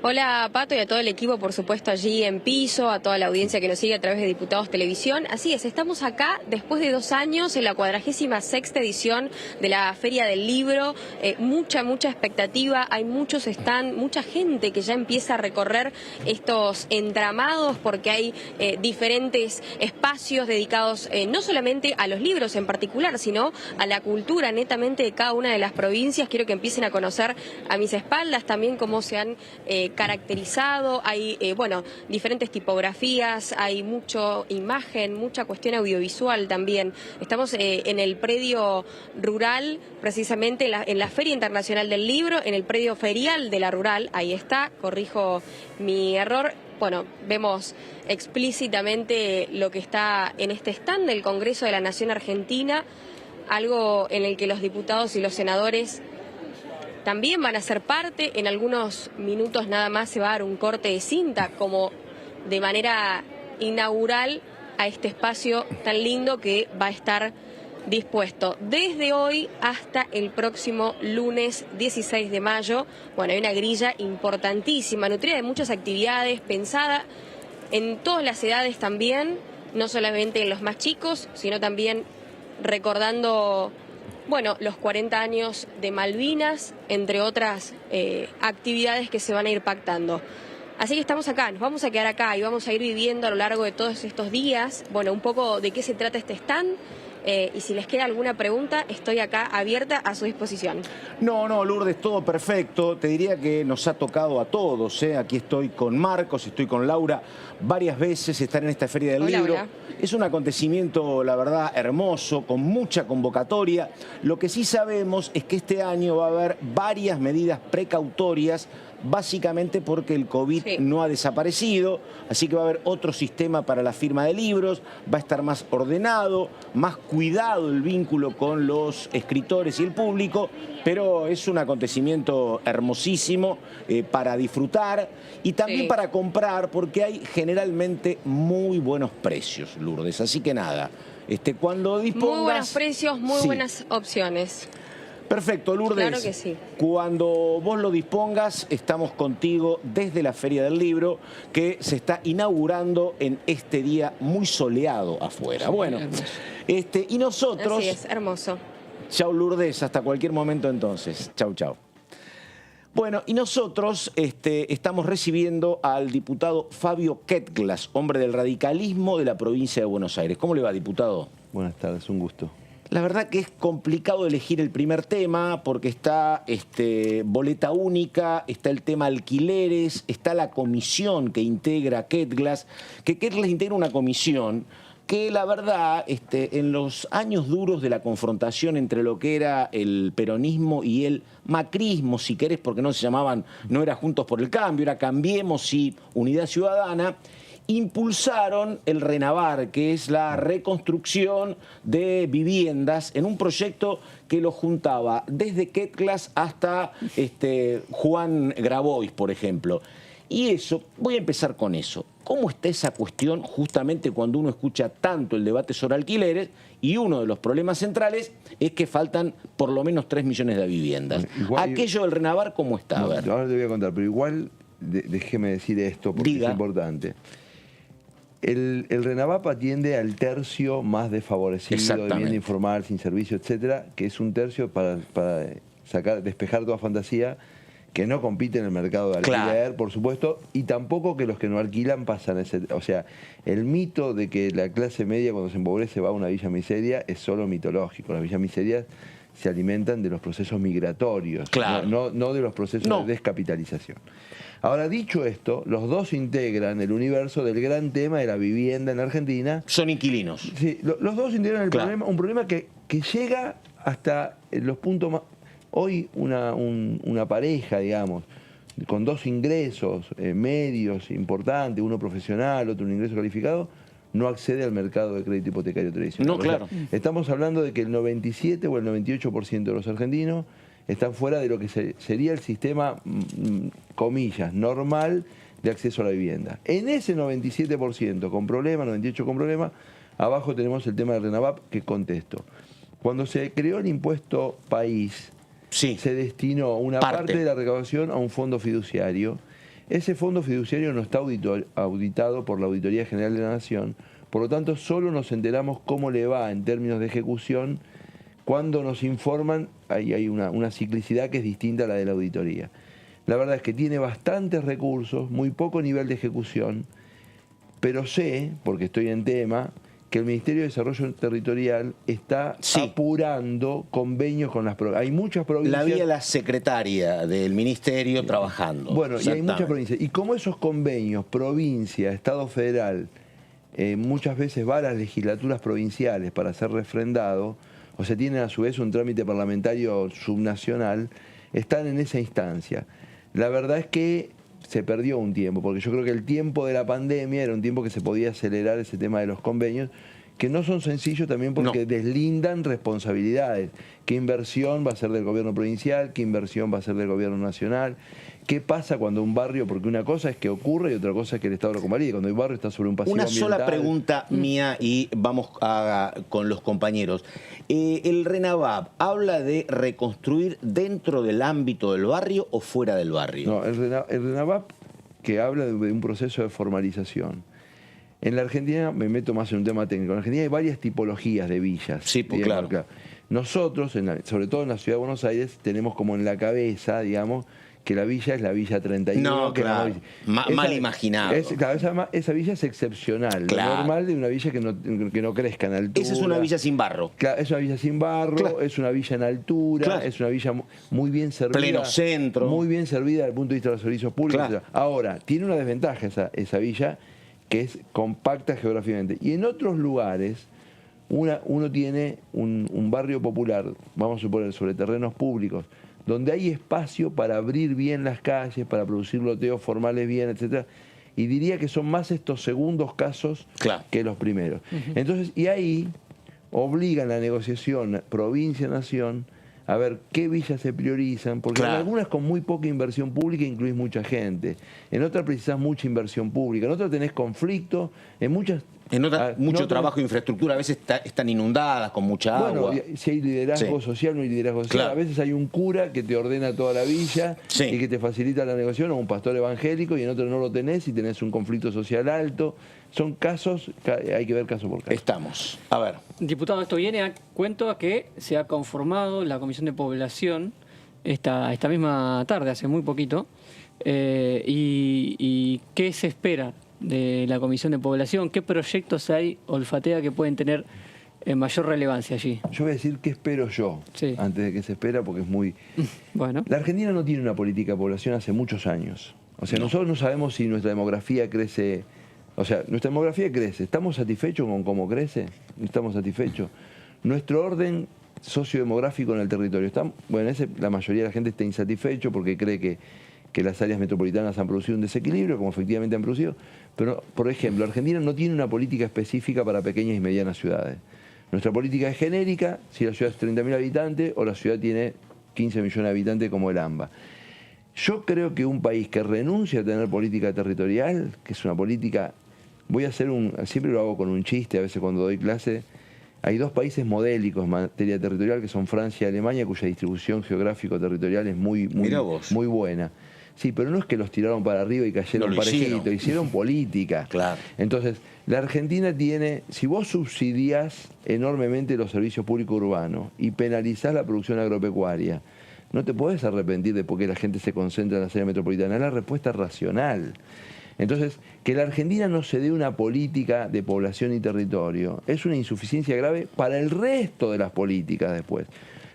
Hola Pato y a todo el equipo, por supuesto, allí en piso, a toda la audiencia que nos sigue a través de Diputados Televisión. Así es, estamos acá después de 2 años en la 46ª edición de la Feria del Libro. Mucha expectativa, hay muchos stands, mucha gente que ya empieza a recorrer estos entramados porque hay diferentes espacios dedicados no solamente a los libros en particular, sino a la cultura netamente de cada una de las provincias. Quiero que empiecen a conocer a mis espaldas también cómo se han caracterizado, hay diferentes tipografías, hay mucha imagen, mucha cuestión audiovisual también. Estamos en el predio rural, precisamente en la Feria Internacional del Libro, en el predio ferial de la rural, ahí está, corrijo mi error. Bueno, vemos explícitamente lo que está en este stand del Congreso de la Nación Argentina, algo en el que los diputados y los senadores también van a ser parte. En algunos minutos nada más se va a dar un corte de cinta como de manera inaugural a este espacio tan lindo que va a estar dispuesto desde hoy hasta el próximo lunes 16 de mayo. Bueno, hay una grilla importantísima, nutrida de muchas actividades, pensada en todas las edades también, no solamente en los más chicos, sino también recordando los 40 años de Malvinas, entre otras actividades que se van a ir pactando. Así que estamos acá, nos vamos a quedar acá y vamos a ir viviendo a lo largo de todos estos días, un poco de qué se trata este stand. Y si les queda alguna pregunta, estoy acá abierta a su disposición. No, Lourdes, todo perfecto. Te diría que nos ha tocado a todos. Aquí estoy con Marcos, estoy con Laura varias veces, estar en esta Feria del Libro. Hola. Es un acontecimiento, la verdad, hermoso, con mucha convocatoria. Lo que sí sabemos es que este año va a haber varias medidas precautorias, básicamente porque el COVID no ha desaparecido, así que va a haber otro sistema para la firma de libros, va a estar más ordenado, más cuidado el vínculo con los escritores y el público, pero es un acontecimiento hermosísimo para disfrutar y también para comprar, porque hay generalmente muy buenos precios, Lourdes, así que nada, cuando dispongas... Muy buenos precios, muy buenas opciones. Perfecto, Lourdes. Claro que sí. Cuando vos lo dispongas, estamos contigo desde la Feria del Libro, que se está inaugurando en este día muy soleado afuera. Bueno, y nosotros... Así es, hermoso. Chau, Lourdes, hasta cualquier momento entonces. Chau, chau. Bueno, y nosotros estamos recibiendo al diputado Fabio Ketglas, hombre del radicalismo de la provincia de Buenos Aires. ¿Cómo le va, diputado? Buenas tardes, un gusto. La verdad que es complicado elegir el primer tema porque está boleta única, está el tema alquileres, está la comisión que integra Ketglas, que Ketglas integra una comisión que la verdad en los años duros de la confrontación entre lo que era el peronismo y el macrismo, si querés, porque no se llamaban, no era Juntos por el Cambio, era Cambiemos y Unidad Ciudadana, impulsaron el Renavar, que es la reconstrucción de viviendas en un proyecto que lo juntaba desde Ketglas hasta Juan Grabois, por ejemplo. Y eso, voy a empezar con eso. ¿Cómo está esa cuestión justamente cuando uno escucha tanto el debate sobre alquileres y uno de los problemas centrales es que faltan por lo menos 3 millones de viviendas? Bueno, igual, aquello del Renavar, ¿cómo está? No, a ver. Ahora te voy a contar, pero igual déjeme decir esto porque es importante. El Renavap atiende al tercio más desfavorecido, de vivienda informal, sin servicio, etcétera, que es un tercio para despejar toda fantasía, que no compite en el mercado de alquiler, por supuesto, y tampoco que los que no alquilan pasan ese... O sea, el mito de que la clase media cuando se empobrece va a una villa miseria es solo mitológico. Las villas miserias se alimentan de los procesos migratorios, no de los procesos de descapitalización. Ahora, dicho esto, los dos integran el universo del gran tema de la vivienda en Argentina. Son inquilinos. Sí, los dos integran un problema que llega hasta los puntos más... Hoy una pareja, digamos, con 2 ingresos medios importantes, uno profesional, otro un ingreso calificado, no accede al mercado de crédito hipotecario tradicional. No, claro. Estamos hablando de que el 97 o el 98% de los argentinos están fuera de lo que sería el sistema, comillas, normal de acceso a la vivienda. En ese 97% con problemas, 98% con problemas, abajo tenemos el tema del Renavap que contesto. Cuando se creó el impuesto país, se destinó una parte de la recaudación a un fondo fiduciario. Ese fondo fiduciario no está auditado por la Auditoría General de la Nación, por lo tanto solo nos enteramos cómo le va en términos de ejecución cuando nos informan. Hay una ciclicidad que es distinta a la de la auditoría. La verdad es que tiene bastantes recursos, muy poco nivel de ejecución, pero sé, porque estoy en tema, que el Ministerio de Desarrollo Territorial está apurando convenios con las provincias. Hay muchas provincias... La vía la secretaria del Ministerio trabajando. Bueno, y hay muchas provincias. Y como esos convenios, provincia, Estado federal, muchas veces va a las legislaturas provinciales para ser refrendado, o sea, tienen a su vez un trámite parlamentario subnacional, están en esa instancia. La verdad es que se perdió un tiempo, porque yo creo que el tiempo de la pandemia era un tiempo que se podía acelerar ese tema de los convenios, que no son sencillos también porque deslindan responsabilidades. ¿Qué inversión va a ser del gobierno provincial? ¿Qué inversión va a ser del gobierno nacional? ¿Qué pasa cuando un barrio, porque una cosa es que ocurre y otra cosa es que el Estado lo convalide, cuando el barrio está sobre un pasivo Una ambiental? sola pregunta mía y vamos con los compañeros. ¿El Renavap habla de reconstruir dentro del ámbito del barrio o fuera del barrio? No, el Renavap que habla de un proceso de formalización. En la Argentina, me meto más en un tema técnico, en la Argentina hay varias tipologías de villas. Sí, pues claro. Nosotros, sobre todo en la Ciudad de Buenos Aires, tenemos como en la cabeza, digamos, que la villa es la Villa 31. No, claro. Mal imaginado. Esa villa es excepcional. Lo normal de una villa que no crezca en altura. Esa es una villa sin barro. Claro, es una villa sin barro, es una villa en altura, es una villa muy bien servida. Pleno centro. Muy bien servida desde el punto de vista de los servicios públicos. Ahora, tiene una desventaja esa villa, que es compacta geográficamente. Y en otros lugares, uno tiene un barrio popular, vamos a suponer, sobre terrenos públicos, donde hay espacio para abrir bien las calles, para producir loteos formales bien, etcétera. Y diría que son más estos segundos casos que los primeros. Entonces, y ahí obligan la negociación provincia-nación a ver qué villas se priorizan, porque en algunas con muy poca inversión pública incluís mucha gente, en otras precisás mucha inversión pública, en otras tenés conflicto, en muchas Mucho trabajo de infraestructura, a veces están inundadas con mucha agua. Bueno, si hay liderazgo social, no hay liderazgo social. Claro. A veces hay un cura que te ordena toda la villa y que te facilita la negociación, o un pastor evangélico, y en otro no lo tenés y tenés un conflicto social alto. Son casos, hay que ver caso por caso. Estamos. A ver. Diputado, esto viene a cuento a que se ha conformado la Comisión de Población esta misma tarde, hace muy poquito. ¿Y qué se espera de la Comisión de Población? ¿Qué proyectos hay, olfatea, que pueden tener mayor relevancia allí? Yo voy a decir qué espero yo, antes de que se espera, porque es muy... Bueno. La Argentina no tiene una política de población hace muchos años. O sea, nosotros no sabemos si nuestra demografía crece... O sea, nuestra demografía crece. ¿Estamos satisfechos con cómo crece? No estamos satisfechos. Nuestro orden sociodemográfico en el territorio. Bueno, la mayoría de la gente está insatisfecho porque cree que las áreas metropolitanas han producido un desequilibrio, como efectivamente han producido. Pero, por ejemplo, Argentina no tiene una política específica para pequeñas y medianas ciudades. Nuestra política es genérica, si la ciudad es 30.000 habitantes o la ciudad tiene 15 millones de habitantes como el AMBA. Yo creo que un país que renuncia a tener política territorial, que es una política... siempre lo hago con un chiste, a veces cuando doy clase. Hay dos países modélicos en materia territorial, que son Francia y Alemania, cuya distribución geográfico-territorial es muy buena. Sí, pero no es que los tiraron para arriba y cayeron parejitos, hicieron política. Claro. Entonces, la Argentina tiene, si vos subsidiás enormemente los servicios públicos urbanos y penalizás la producción agropecuaria, no te podés arrepentir de por qué la gente se concentra en la área metropolitana. Es la respuesta racional. Entonces, que la Argentina no se dé una política de población y territorio es una insuficiencia grave para el resto de las políticas después.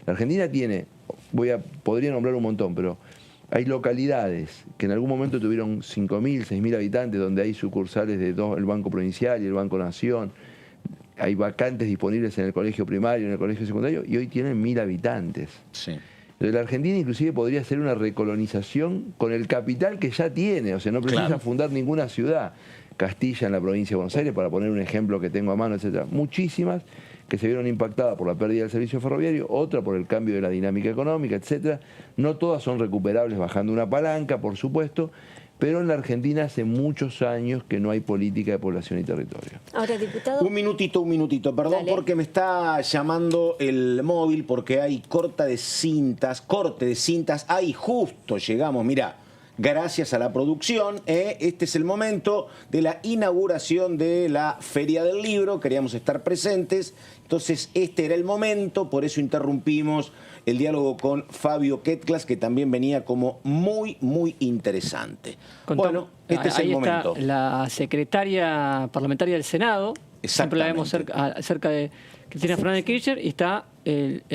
La Argentina tiene, podría nombrar un montón, pero hay localidades que en algún momento tuvieron 5.000, 6.000 habitantes, donde hay sucursales de el Banco Provincial y el Banco Nación. Hay vacantes disponibles en el colegio primario, en el colegio secundario, y hoy tienen 1.000 habitantes. Sí. Entonces, la Argentina inclusive podría hacer una recolonización con el capital que ya tiene, o sea, no precisa fundar ninguna ciudad. Castilla en la provincia de Buenos Aires, para poner un ejemplo que tengo a mano, etcétera. Muchísimas que se vieron impactadas por la pérdida del servicio ferroviario, otra por el cambio de la dinámica económica, etcétera. No todas son recuperables bajando una palanca, por supuesto, pero en la Argentina hace muchos años que no hay política de población y territorio. Ahora, diputado... Un minutito, perdón. Dale. Porque me está llamando el móvil, porque hay corte de cintas. Ahí justo llegamos, mirá. Gracias a la producción, este es el momento de la inauguración de la Feria del Libro. Queríamos estar presentes, entonces este era el momento, por eso interrumpimos el diálogo con Fabio Ketglas, que también venía como muy interesante. Bueno, este es el momento. Está la secretaria parlamentaria del Senado, siempre la vemos cerca de Cristina Fernández de Kirchner, y está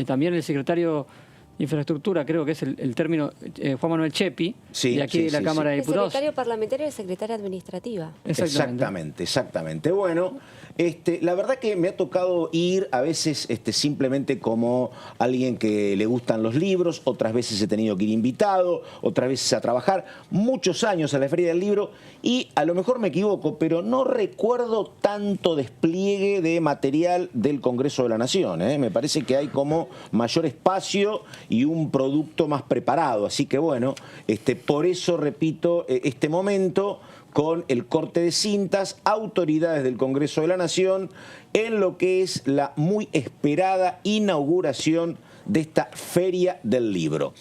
también el secretario de Infraestructura, creo que es el término, Juan Manuel Chepi, de aquí de la Cámara de Diputados. El secretario parlamentario y secretaria administrativa. Exactamente. Bueno, la verdad que me ha tocado ir a veces simplemente como alguien que le gustan los libros, otras veces he tenido que ir invitado, otras veces a trabajar muchos años a la Feria del Libro, y a lo mejor me equivoco, pero no recuerdo tanto despliegue de material del Congreso de la Nación. Me parece que hay como mayor espacio y un producto más preparado. Así que bueno, por eso repito este momento con el corte de cintas, autoridades del Congreso de la Nación, en lo que es la muy esperada inauguración de esta Feria del Libro.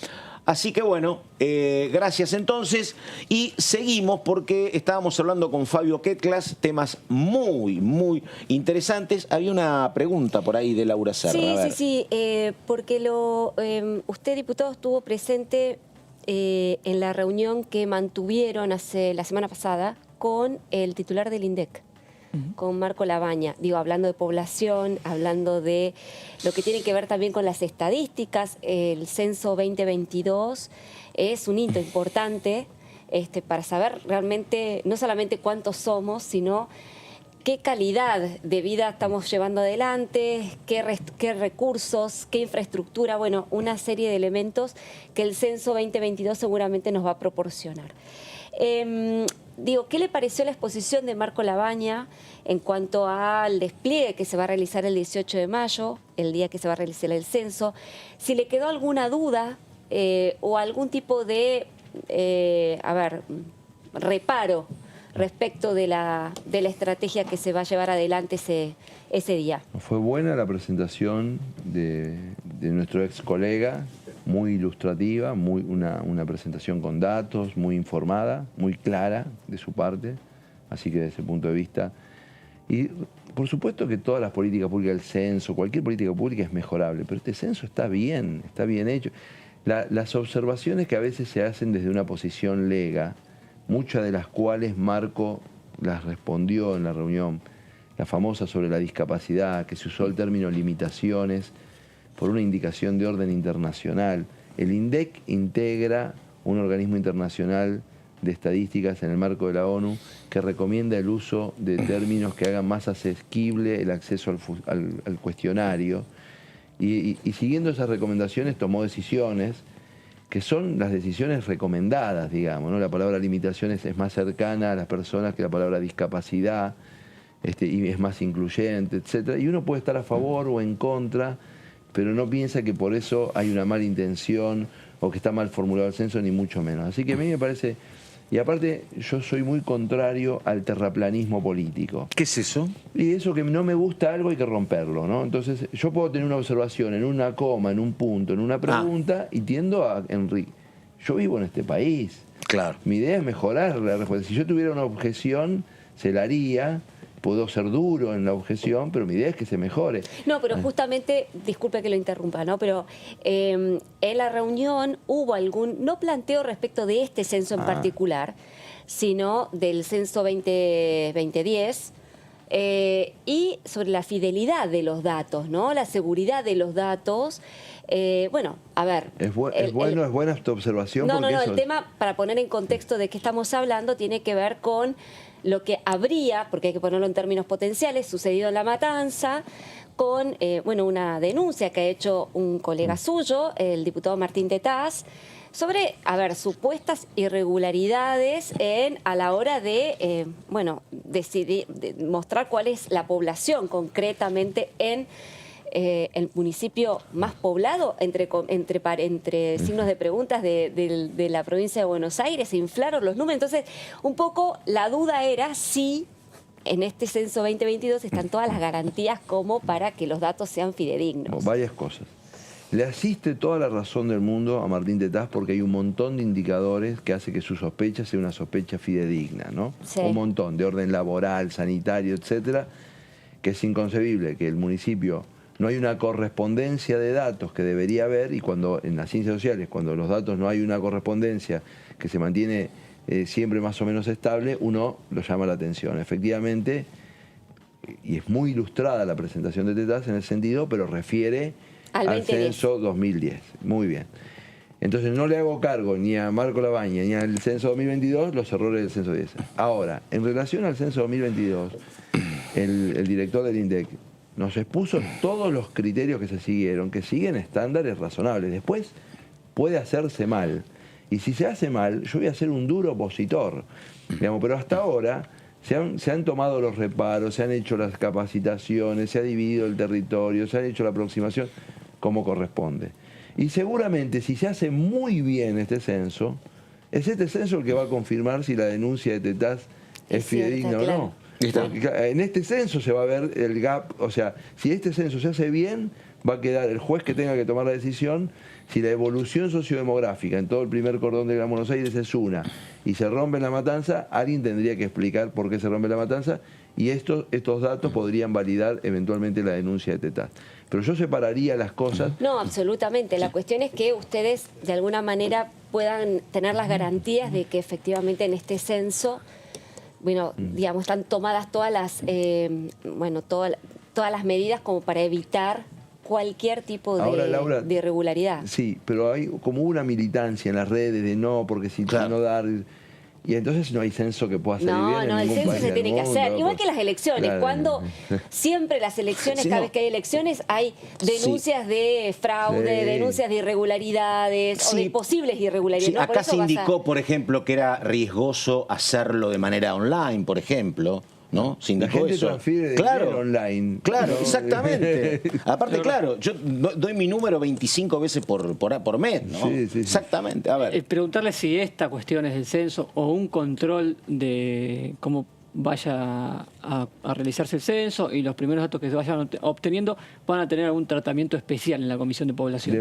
Así que bueno, gracias entonces, y seguimos porque estábamos hablando con Fabio Ketglas, temas muy interesantes. Había una pregunta por ahí de Laura Serra. Sí, porque usted, diputado, estuvo presente en la reunión que mantuvieron la semana pasada con el titular del INDEC, con Marco Labaña, hablando de población, hablando de lo que tiene que ver también con las estadísticas. El censo 2022 es un hito importante para saber realmente no solamente cuántos somos, sino qué calidad de vida estamos llevando adelante, qué recursos, qué infraestructura, bueno, una serie de elementos que el censo 2022 seguramente nos va a proporcionar. ¿Qué le pareció la exposición de Marco Labaña en cuanto al despliegue que se va a realizar el 18 de mayo, el día que se va a realizar el censo? Si le quedó alguna duda o algún tipo de, reparo respecto de la estrategia que se va a llevar adelante ese día. Fue buena la presentación de nuestro ex colega, muy ilustrativa, una presentación con datos, muy informada, muy clara de su parte, así que desde ese punto de vista. Y por supuesto que todas las políticas públicas, el censo, cualquier política pública es mejorable, pero este censo está bien hecho. Las observaciones que a veces se hacen desde una posición lega, muchas de las cuales Marco las respondió en la reunión, la famosa sobre la discapacidad, que se usó el término limitaciones por una indicación de orden internacional. El INDEC integra un organismo internacional de estadísticas en el marco de la ONU que recomienda el uso de términos que hagan más asequible el acceso al cuestionario y siguiendo esas recomendaciones tomó decisiones que son las decisiones recomendadas, digamos, ¿no? La palabra limitaciones es más cercana a las personas que la palabra discapacidad, y es más incluyente, etc. Y uno puede estar a favor o en contra, pero no piensa que por eso hay una mala intención o que está mal formulado el censo, ni mucho menos. Así que a mí me parece... Y aparte, yo soy muy contrario al terraplanismo político. ¿Qué es eso? Y eso que no me gusta algo hay que romperlo, ¿no? Entonces, yo puedo tener una observación en una coma, en un punto, en una pregunta, y tiendo a... Enrique, yo vivo en este país. Claro. Mi idea es mejorar la respuesta. Si yo tuviera una objeción, se la haría. Puedo ser duro en la objeción, pero mi idea es que se mejore. No, pero justamente, disculpe que lo interrumpa, ¿no? Pero en la reunión hubo no planteo respecto de este censo en particular, sino del censo 2010, y sobre la fidelidad de los datos, ¿no? La seguridad de los datos. Bueno, a ver... Es buena esta observación. No, el tema, para poner en contexto de qué estamos hablando, tiene que ver con lo que habría, porque hay que ponerlo en términos potenciales, sucedido en La Matanza, con una denuncia que ha hecho un colega suyo, el diputado Martín Tetaz, sobre, supuestas irregularidades a la hora de, decidir, de mostrar cuál es la población concretamente en el municipio más poblado, entre signos de preguntas de la provincia de Buenos Aires. Se inflaron los números. Entonces, un poco la duda era si en este censo 2022 están todas las garantías como para que los datos sean fidedignos. Varias cosas. Le asiste toda la razón del mundo a Martín Tetaz porque hay un montón de indicadores que hace que su sospecha sea una sospecha fidedigna, ¿no? Sí. Un montón de orden laboral, sanitario, etcétera, que es inconcebible que el municipio... No hay una correspondencia de datos que debería haber, y cuando en las ciencias sociales, cuando los datos no hay una correspondencia que se mantiene siempre más o menos estable, uno lo llama la atención. Efectivamente, y es muy ilustrada la presentación de Tetaz en el sentido, pero refiere al censo 2010. Muy bien. Entonces no le hago cargo ni a Marco Labaña ni al censo 2022 los errores del censo 10. Ahora, en relación al censo 2022, el director del INDEC nos expuso todos los criterios que se siguieron, que siguen estándares razonables. Después puede hacerse mal. Y si se hace mal, yo voy a ser un duro opositor. Digamos, pero hasta ahora se han tomado los reparos, se han hecho las capacitaciones, se ha dividido el territorio, se ha hecho la aproximación como corresponde. Y seguramente si se hace muy bien este censo, es este censo el que va a confirmar si la denuncia de Tetaz es fidedigna o no. En este censo se va a ver el gap, o sea, si este censo se hace bien, va a quedar el juez que tenga que tomar la decisión. Si la evolución sociodemográfica en todo el primer cordón de Gran Buenos Aires es una y se rompe en La Matanza, alguien tendría que explicar por qué se rompe La Matanza, y estos datos podrían validar eventualmente la denuncia de Tetaz. Pero yo separaría las cosas. No, absolutamente. La cuestión es que ustedes de alguna manera puedan tener las garantías de que efectivamente en este censo, digamos, están tomadas todas las, todas las medidas como para evitar cualquier tipo de, ahora, Laura, de irregularidad. Sí, pero hay como una militancia en las redes de no, porque si no dar... Y entonces no hay censo que pueda salir bien. No, el censo se tiene que hacer. Igual que las elecciones. Claro. Cuando siempre las elecciones, cada vez que hay elecciones, hay denuncias de fraude, denuncias de irregularidades o de posibles irregularidades. Acá se indicó, por ejemplo, que era riesgoso hacerlo de manera online, por ejemplo. ¿no? La gente transfiere de dinero online. Claro, exactamente. Aparte, claro, yo doy mi número 25 veces por mes, ¿no? Sí. Exactamente. A ver. Preguntarle si esta cuestión es del censo o un control de cómo vaya a realizarse el censo y los primeros datos que se vayan obteniendo van a tener algún tratamiento especial en la Comisión de Población.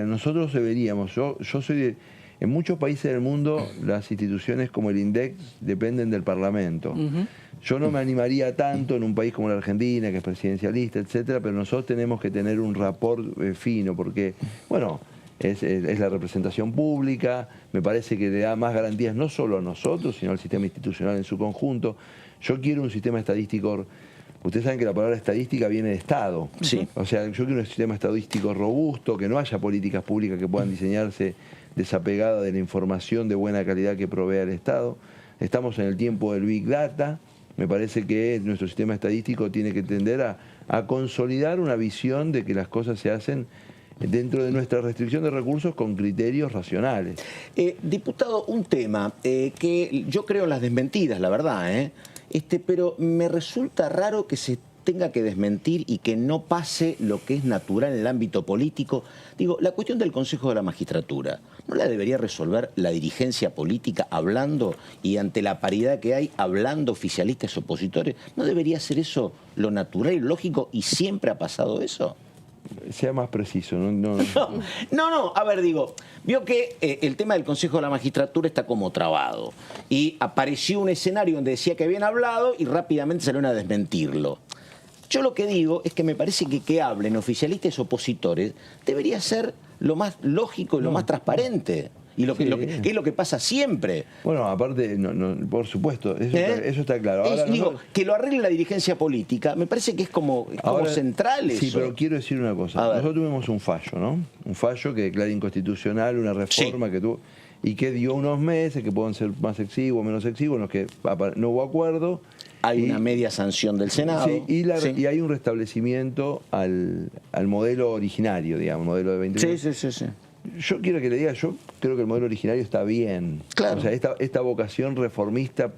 Nosotros deberíamos. Yo soy de... En muchos países del mundo las instituciones como el INDEC dependen del Parlamento. Yo no me animaría tanto en un país como la Argentina, que es presidencialista, etcétera, pero nosotros tenemos que tener un rapport fino, porque, bueno, es la representación pública, me parece que le da más garantías no solo a nosotros, sino al sistema institucional en su conjunto. Yo quiero un sistema estadístico. Ustedes saben que la palabra estadística viene de Estado. Sí. O sea, yo quiero un sistema estadístico robusto, que no haya políticas públicas que puedan diseñarse desapegadas de la información de buena calidad que provea el Estado. Estamos en el tiempo del Big Data. Me parece que nuestro sistema estadístico tiene que tender a consolidar una visión de que las cosas se hacen dentro de nuestra restricción de recursos con criterios racionales. Diputado, un tema que yo creo en las desmentidas, la verdad, pero me resulta raro que se tenga que desmentir y que no pase lo que es natural en el ámbito político. Digo, la cuestión del Consejo de la Magistratura, ¿no la debería resolver la dirigencia política hablando y ante la paridad que hay, hablando oficialistas y opositores? ¿No debería ser eso lo natural y lógico y siempre ha pasado eso? Sea más preciso. No, a ver, digo, vio que el tema del Consejo de la Magistratura está como trabado y apareció un escenario donde decía que habían hablado y rápidamente salieron a desmentirlo. Yo lo que digo es que me parece que hablen oficialistas opositores debería ser lo más lógico y lo más transparente. Y que es lo que pasa siempre. Bueno, aparte, por supuesto, eso está claro. Ahora, digo, que lo arregle la dirigencia política, me parece que es como central eso. Sí, pero quiero decir una cosa. Nosotros tuvimos un fallo, ¿no? Un fallo que declara inconstitucional, una reforma que tuvo y que dio unos meses, que pueden ser más exiguos o menos exiguos, en los que no hubo acuerdo. Hay una media sanción del Senado. Sí, y hay un restablecimiento al modelo originario, digamos, modelo de 20 Sí. Yo quiero que le diga, yo creo que el modelo originario está bien. Claro. O sea, esta vocación reformista,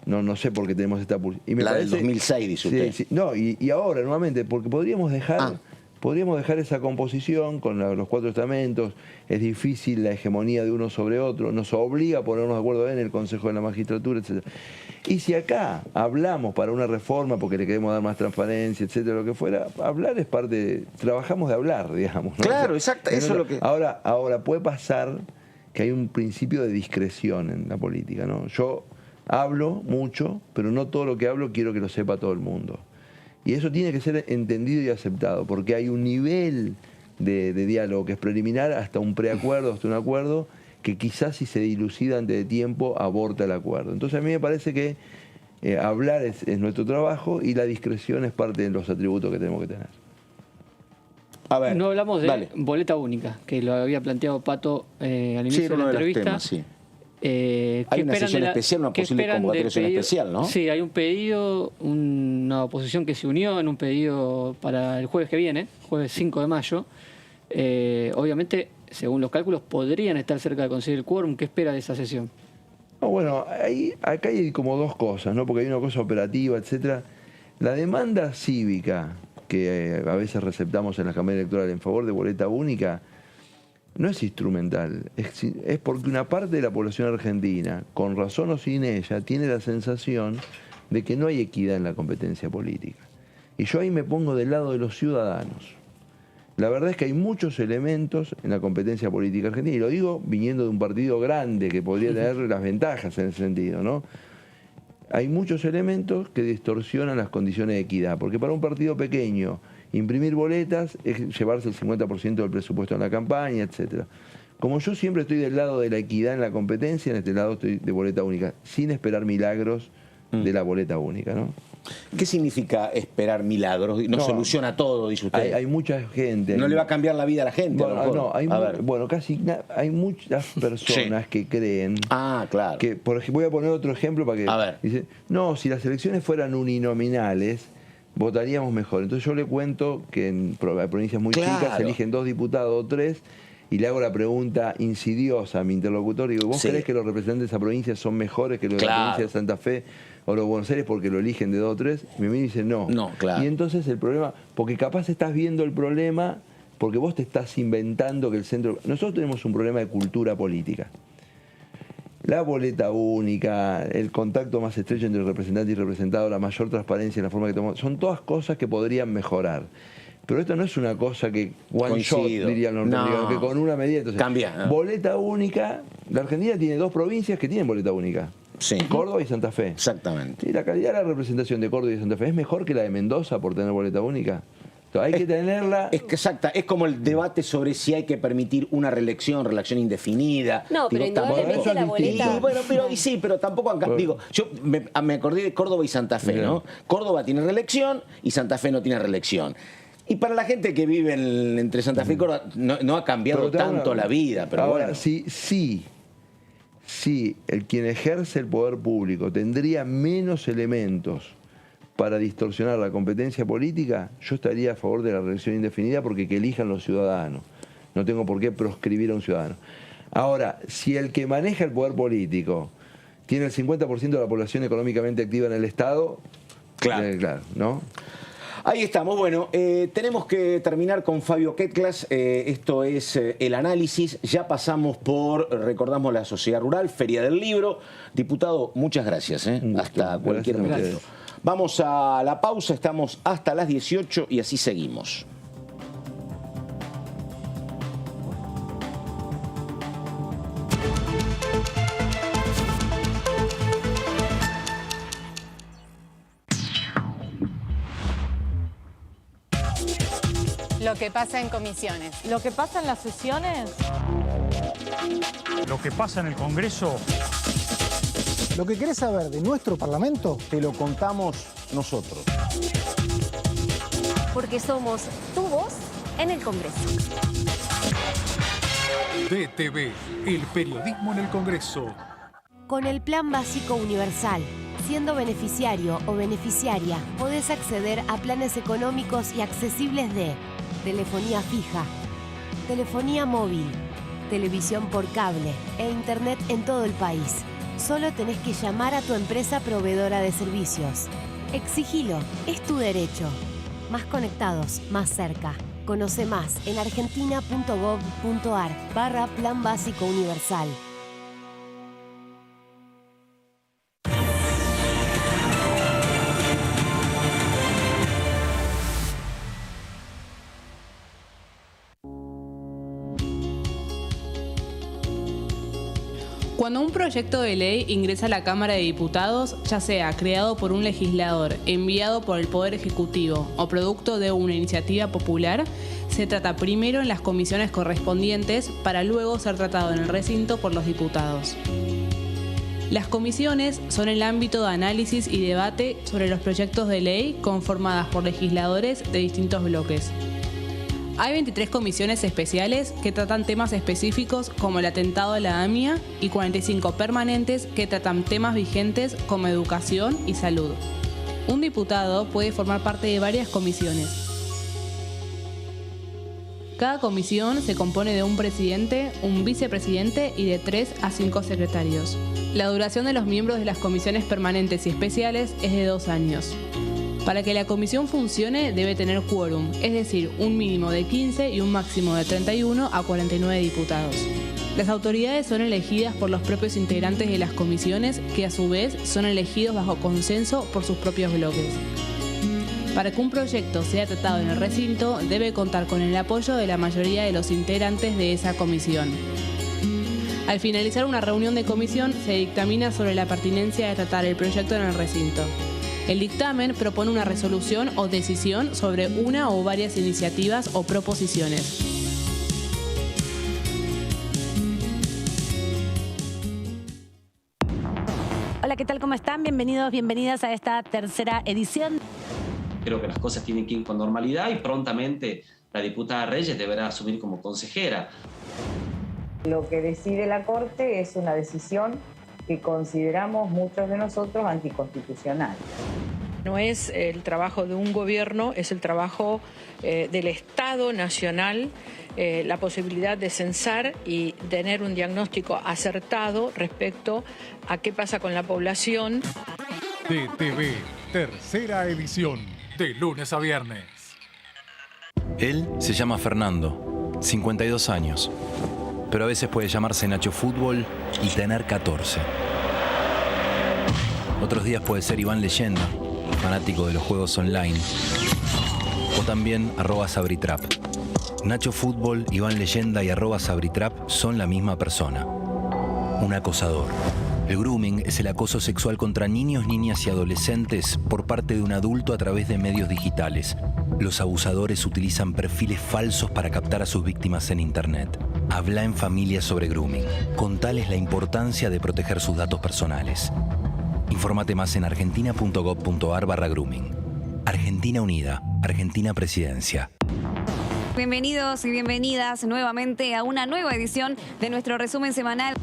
no sé por qué tenemos esta... Y me la parece, del 2006, dice usted. Sí, no, y ahora, nuevamente, porque podríamos dejar esa composición con los 4 estamentos. Es difícil la hegemonía de uno sobre otro, nos obliga a ponernos de acuerdo en el Consejo de la Magistratura, etc. Y si acá hablamos para una reforma porque le queremos dar más transparencia, etcétera, lo que fuera, hablar es parte trabajamos de hablar, digamos, ¿no? Claro, exacto, eso es lo que... Ahora puede pasar que hay un principio de discreción en la política, ¿no? Yo hablo mucho, pero no todo lo que hablo quiero que lo sepa todo el mundo. Y eso tiene que ser entendido y aceptado, porque hay un nivel de diálogo que es preliminar hasta un preacuerdo, hasta un acuerdo, que quizás si se dilucida antes de tiempo aborta el acuerdo. Entonces a mí me parece que hablar es nuestro trabajo y la discreción es parte de los atributos que tenemos que tener. A ver, no hablamos de boleta única, que lo había planteado Pato al inicio de la entrevista. Temas, hay una sesión especial, una posible convocatoria especial, ¿no? Sí, hay un pedido, una oposición que se unió en un pedido para el jueves que viene, jueves 5 de mayo. Obviamente, según los cálculos, podrían estar cerca de conseguir el quórum. ¿Qué espera de esa sesión? No, bueno, acá hay como dos cosas, ¿no? Porque hay una cosa operativa, etcétera. La demanda cívica que a veces receptamos en la campaña electoral en favor de boleta única no es instrumental, es porque una parte de la población argentina, con razón o sin ella, tiene la sensación de que no hay equidad en la competencia política. Y yo ahí me pongo del lado de los ciudadanos. La verdad es que hay muchos elementos en la competencia política argentina, y lo digo viniendo de un partido grande que podría tener las ventajas en ese sentido, ¿no? Hay muchos elementos que distorsionan las condiciones de equidad, porque para un partido pequeño imprimir boletas es llevarse el 50% del presupuesto en la campaña, etcétera. Como yo siempre estoy del lado de la equidad en la competencia, en este lado estoy de boleta única, sin esperar milagros de la boleta única, ¿no? ¿Qué significa esperar milagros? No soluciona todo, dice usted. Hay mucha gente. No le va a cambiar la vida a la gente. Hay muchas personas que creen. Claro. Que, voy a poner otro ejemplo para que. Dicen, no, si las elecciones fueran uninominales, votaríamos mejor. Entonces yo le cuento que en provincias muy chicas se eligen 2 diputados o 3, y le hago la pregunta insidiosa a mi interlocutor, digo, ¿vos creés que los representantes de esa provincia son mejores que los de la provincia de Santa Fe o los de Buenos Aires porque lo eligen de 2 o 3? Y me dice, no. Y entonces el problema, porque capaz estás viendo el problema porque vos te estás inventando que el centro... Nosotros tenemos un problema de cultura política. La boleta única, el contacto más estrecho entre el representante y representado, la mayor transparencia en la forma que tomamos, son todas cosas que podrían mejorar. Pero esto no es una cosa que one shot, dirían los norteamericanos, que con una medida... Entonces, cambia. Boleta única, la Argentina tiene 2 provincias que tienen boleta única. Córdoba y Santa Fe. Exactamente. Y la calidad de la representación de Córdoba y Santa Fe es mejor que la de Mendoza por tener boleta única. Entonces, hay que tenerla... Es como el debate sobre si hay que permitir una reelección indefinida. No, pero indudablemente la boleta... Pero tampoco... Digo, yo me acordé de Córdoba y Santa Fe, ¿no? Córdoba tiene reelección y Santa Fe no tiene reelección. Y para la gente que vive entre Santa Fe y Córdoba no ha cambiado tanto la vida. Pero ahora, bueno. sí, el quien ejerce el poder público tendría menos elementos para distorsionar la competencia política, yo estaría a favor de la reelección indefinida porque que elijan los ciudadanos. No tengo por qué proscribir a un ciudadano. Ahora, si el que maneja el poder político tiene el 50% de la población económicamente activa en el Estado, claro, ¿no? Ahí estamos. Bueno, tenemos que terminar con Fabio Ketglas. Esto es el análisis. Ya pasamos recordamos la Sociedad Rural, Feria del Libro. Diputado, muchas gracias. Hasta cualquier momento. Vamos a la pausa, estamos hasta las 18 y así seguimos. Lo que pasa en comisiones. Lo que pasa en las sesiones. Lo que pasa en el Congreso. Lo que querés saber de nuestro Parlamento, te lo contamos nosotros. Porque somos tu voz en el Congreso. DTV, el periodismo en el Congreso. Con el Plan Básico Universal, siendo beneficiario o beneficiaria, podés acceder a planes económicos y accesibles de telefonía fija, telefonía móvil, televisión por cable e internet en todo el país. Solo tenés que llamar a tu empresa proveedora de servicios. Exigilo, es tu derecho. Más conectados, más cerca. Conoce más en argentina.gov.ar/Plan Básico Universal. Cuando un proyecto de ley ingresa a la Cámara de Diputados, ya sea creado por un legislador, enviado por el Poder Ejecutivo o producto de una iniciativa popular, se trata primero en las comisiones correspondientes para luego ser tratado en el recinto por los diputados. Las comisiones son el ámbito de análisis y debate sobre los proyectos de ley conformadas por legisladores de distintos bloques. Hay 23 comisiones especiales que tratan temas específicos como el atentado de la AMIA y 45 permanentes que tratan temas vigentes como educación y salud. Un diputado puede formar parte de varias comisiones. Cada comisión se compone de un presidente, un vicepresidente y de 3 a 5 secretarios. La duración de los miembros de las comisiones permanentes y especiales es de 2 años. Para que la comisión funcione debe tener quórum, es decir, un mínimo de 15 y un máximo de 31 a 49 diputados. Las autoridades son elegidas por los propios integrantes de las comisiones, que a su vez son elegidos bajo consenso por sus propios bloques. Para que un proyecto sea tratado en el recinto, debe contar con el apoyo de la mayoría de los integrantes de esa comisión. Al finalizar una reunión de comisión, se dictamina sobre la pertinencia de tratar el proyecto en el recinto. El dictamen propone una resolución o decisión sobre una o varias iniciativas o proposiciones. Hola, ¿qué tal? ¿Cómo están? Bienvenidos, bienvenidas a esta tercera edición. Creo que las cosas tienen que ir con normalidad y prontamente la diputada Reyes deberá asumir como consejera. Lo que decide la Corte es una decisión que consideramos muchos de nosotros anticonstitucional. No es el trabajo de un gobierno, es el trabajo del Estado Nacional la posibilidad de censar y tener un diagnóstico acertado respecto a qué pasa con la población. DTV, tercera edición, de lunes a viernes. Él se llama Fernando, 52 años, pero a veces puede llamarse Nacho Fútbol y tener 14. Otros días puede ser Iván Leyenda, fanático de los juegos online, o también @Sabritrap. Nacho Fútbol, Iván Leyenda y @Sabritrap son la misma persona, un acosador. El grooming es el acoso sexual contra niños, niñas y adolescentes por parte de un adulto a través de medios digitales. Los abusadores utilizan perfiles falsos para captar a sus víctimas en Internet. Habla en familia sobre grooming. Contales la importancia de proteger sus datos personales. Infórmate más en argentina.gov.ar/grooming. Argentina Unida, Argentina Presidencia. Bienvenidos y bienvenidas nuevamente a una nueva edición de nuestro resumen semanal.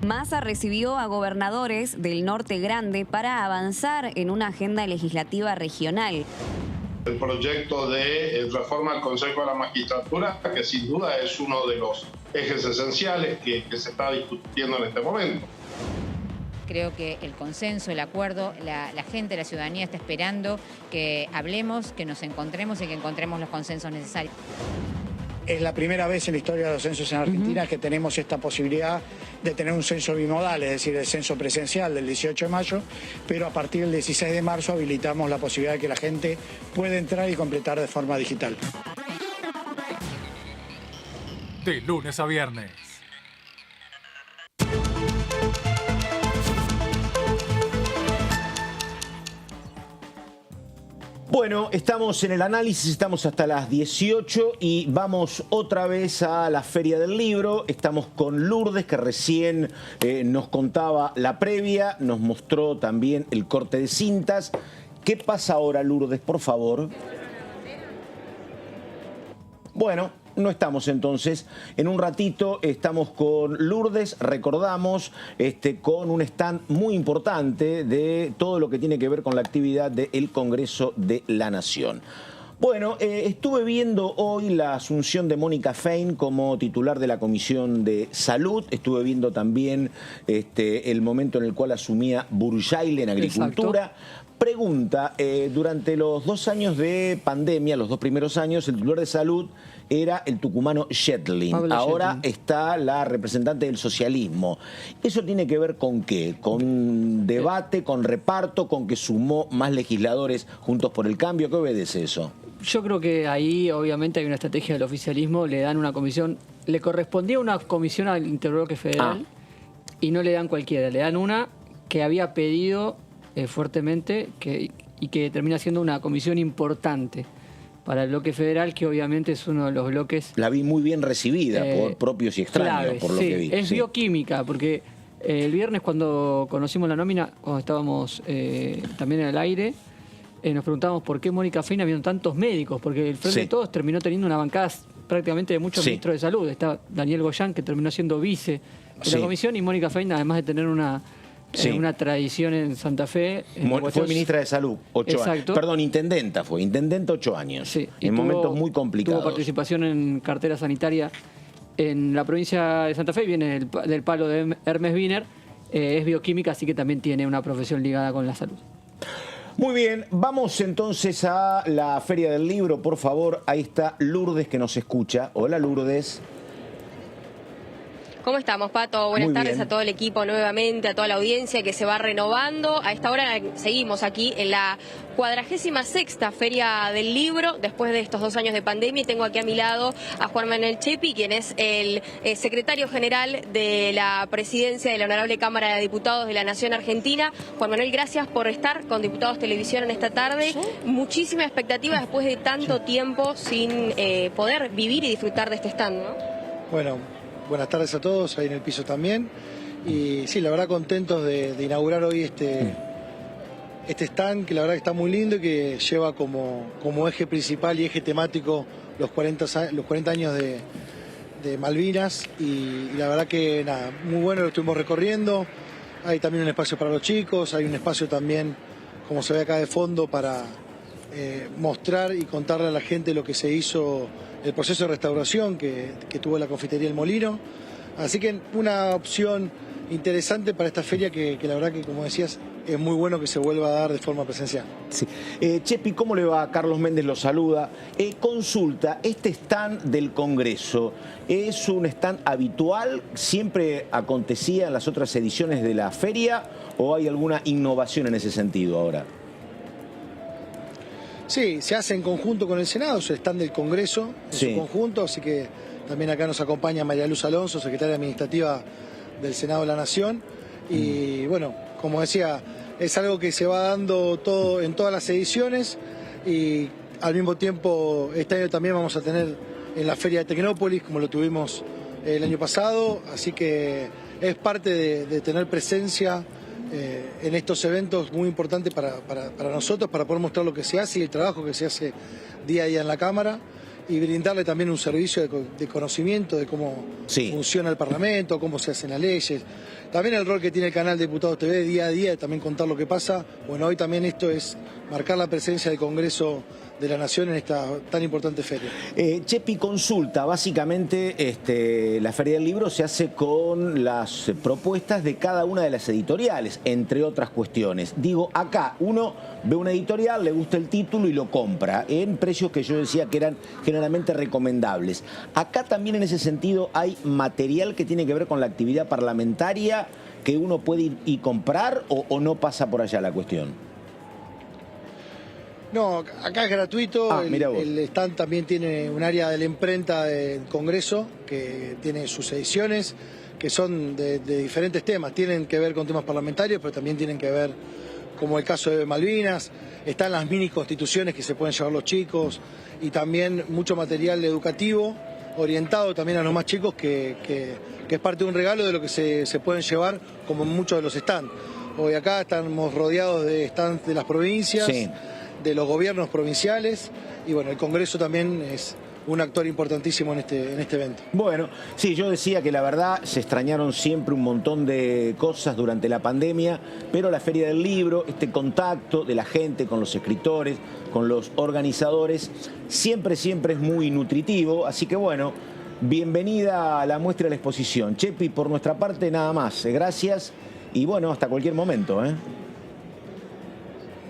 Massa recibió a gobernadores del Norte Grande para avanzar en una agenda legislativa regional. El proyecto de reforma al Consejo de la Magistratura, que sin duda es uno de los ejes esenciales que se está discutiendo en este momento. Creo que el consenso, el acuerdo, la gente, la ciudadanía está esperando que hablemos, que nos encontremos y que encontremos los consensos necesarios. Es la primera vez en la historia de los censos en Argentina que tenemos esta posibilidad de tener un censo bimodal, es decir, el censo presencial del 18 de mayo, pero a partir del 16 de marzo habilitamos la posibilidad de que la gente pueda entrar y completar de forma digital. De lunes a viernes. Bueno, estamos en el análisis, estamos hasta las 18 y vamos otra vez a la Feria del Libro. Estamos con Lourdes, que recién nos contaba la previa, nos mostró también el corte de cintas. ¿Qué pasa ahora, Lourdes, por favor? Bueno, no estamos entonces. En un ratito estamos con Lourdes, recordamos, con un stand muy importante de todo lo que tiene que ver con la actividad del Congreso de la Nación. Bueno, estuve viendo hoy la asunción de Mónica Fein como titular de la Comisión de Salud. Estuve viendo también el momento en el cual asumía Burjaile en Agricultura. Exacto. Pregunta, durante los 2 años de pandemia, los 2 primeros años, el titular de Salud era el tucumano Shetling. Ahora está la representante del socialismo. ¿Eso tiene que ver con qué? ¿Con debate, con reparto, con que sumó más legisladores Juntos por el Cambio? ¿Qué obedece eso? Yo creo que ahí obviamente hay una estrategia del oficialismo, le dan una comisión, le correspondía una comisión al Interbloque Federal y no le dan cualquiera, le dan una que había pedido fuertemente y que termina siendo una comisión importante para el bloque federal, que obviamente es uno de los bloques... La vi muy bien recibida por propios y extraños, clave, por lo que vi. Es bioquímica, porque el viernes cuando conocimos la nómina, cuando estábamos también en el aire, nos preguntábamos por qué Mónica Fein había tantos médicos, porque el Frente de Todos terminó teniendo una bancada prácticamente de muchos ministros de salud. Está Daniel Goyán, que terminó siendo vice de la comisión, y Mónica Fein, además de tener una tradición en Santa Fe. Fue ministra de Salud 8 años. Perdón, intendenta 8 años. Sí, en momentos muy complicados. Tuvo participación en cartera sanitaria en la provincia de Santa Fe, viene del palo de Hermes Wiener, es bioquímica, así que también tiene una profesión ligada con la salud. Muy bien, vamos entonces a la Feria del Libro, por favor. Ahí está Lourdes, que nos escucha. Hola, Lourdes. ¿Cómo estamos, Pato? Buenas tardes a todo el equipo nuevamente, a toda la audiencia que se va renovando. A esta hora seguimos aquí en la 46ª Feria del Libro, después de estos 2 años de pandemia. Y tengo aquí a mi lado a Juan Manuel Chepi, quien es el secretario general de la presidencia de la Honorable Cámara de Diputados de la Nación Argentina. Juan Manuel, gracias por estar con Diputados Televisión en esta tarde. Muchísima expectativa después de tanto tiempo sin poder vivir y disfrutar de este stand, ¿no? Bueno, buenas tardes a todos, ahí en el piso también. Y sí, la verdad contentos de inaugurar hoy este stand, que la verdad que está muy lindo y que lleva como eje principal y eje temático los 40 años de Malvinas. Y la verdad que nada, muy bueno, lo estuvimos recorriendo. Hay también un espacio para los chicos, hay un espacio también, como se ve acá de fondo, para mostrar y contarle a la gente lo que se hizo, el proceso de restauración que tuvo la confitería El Molino. Así que una opción interesante para esta feria que la verdad que, como decías, es muy bueno que se vuelva a dar de forma presencial. Sí. Chepi, ¿cómo le va? Carlos Méndez lo saluda. Consulta, este stand del Congreso, ¿es un stand habitual? ¿Siempre acontecía en las otras ediciones de la feria o hay alguna innovación en ese sentido ahora? Sí, se hace en conjunto con el Senado, es el stand del Congreso en su conjunto, así que también acá nos acompaña María Luz Alonso, secretaria administrativa del Senado de la Nación. Y bueno, como decía, es algo que se va dando todo en todas las ediciones y al mismo tiempo este año también vamos a tener en la Feria de Tecnópolis, como lo tuvimos el año pasado, así que es parte de tener presencia en estos eventos muy importantes para nosotros, para poder mostrar lo que se hace y el trabajo que se hace día a día en la Cámara y brindarle también un servicio de conocimiento de cómo funciona el Parlamento, cómo se hacen las leyes. También el rol que tiene el canal Diputados TV día a día, de también contar lo que pasa. Bueno, hoy también esto es marcar la presencia del Congreso de la Nación en esta tan importante feria. Chepi, consulta, básicamente la Feria del Libro se hace con las propuestas de cada una de las editoriales, entre otras cuestiones. Digo, acá uno ve una editorial, le gusta el título y lo compra, en precios que yo decía que eran generalmente recomendables. Acá también en ese sentido hay material que tiene que ver con la actividad parlamentaria que uno puede ir y comprar o no pasa por allá la cuestión. No, acá es gratuito, el stand también tiene un área de la imprenta del Congreso que tiene sus ediciones que son de diferentes temas, tienen que ver con temas parlamentarios, pero también tienen que ver, como el caso de Malvinas, están las mini constituciones que se pueden llevar los chicos y también mucho material educativo orientado también a los más chicos que es parte de un regalo de lo que se pueden llevar como en muchos de los stands. Hoy acá estamos rodeados de stands de las provincias, de los gobiernos provinciales y bueno, el Congreso también es un actor importantísimo en este evento. Bueno, sí, yo decía que la verdad se extrañaron siempre un montón de cosas durante la pandemia, pero la Feria del Libro, este contacto de la gente con los escritores, con los organizadores, siempre es muy nutritivo, así que bueno, bienvenida a la muestra de la exposición. Chepi, por nuestra parte nada más, gracias y bueno, hasta cualquier momento.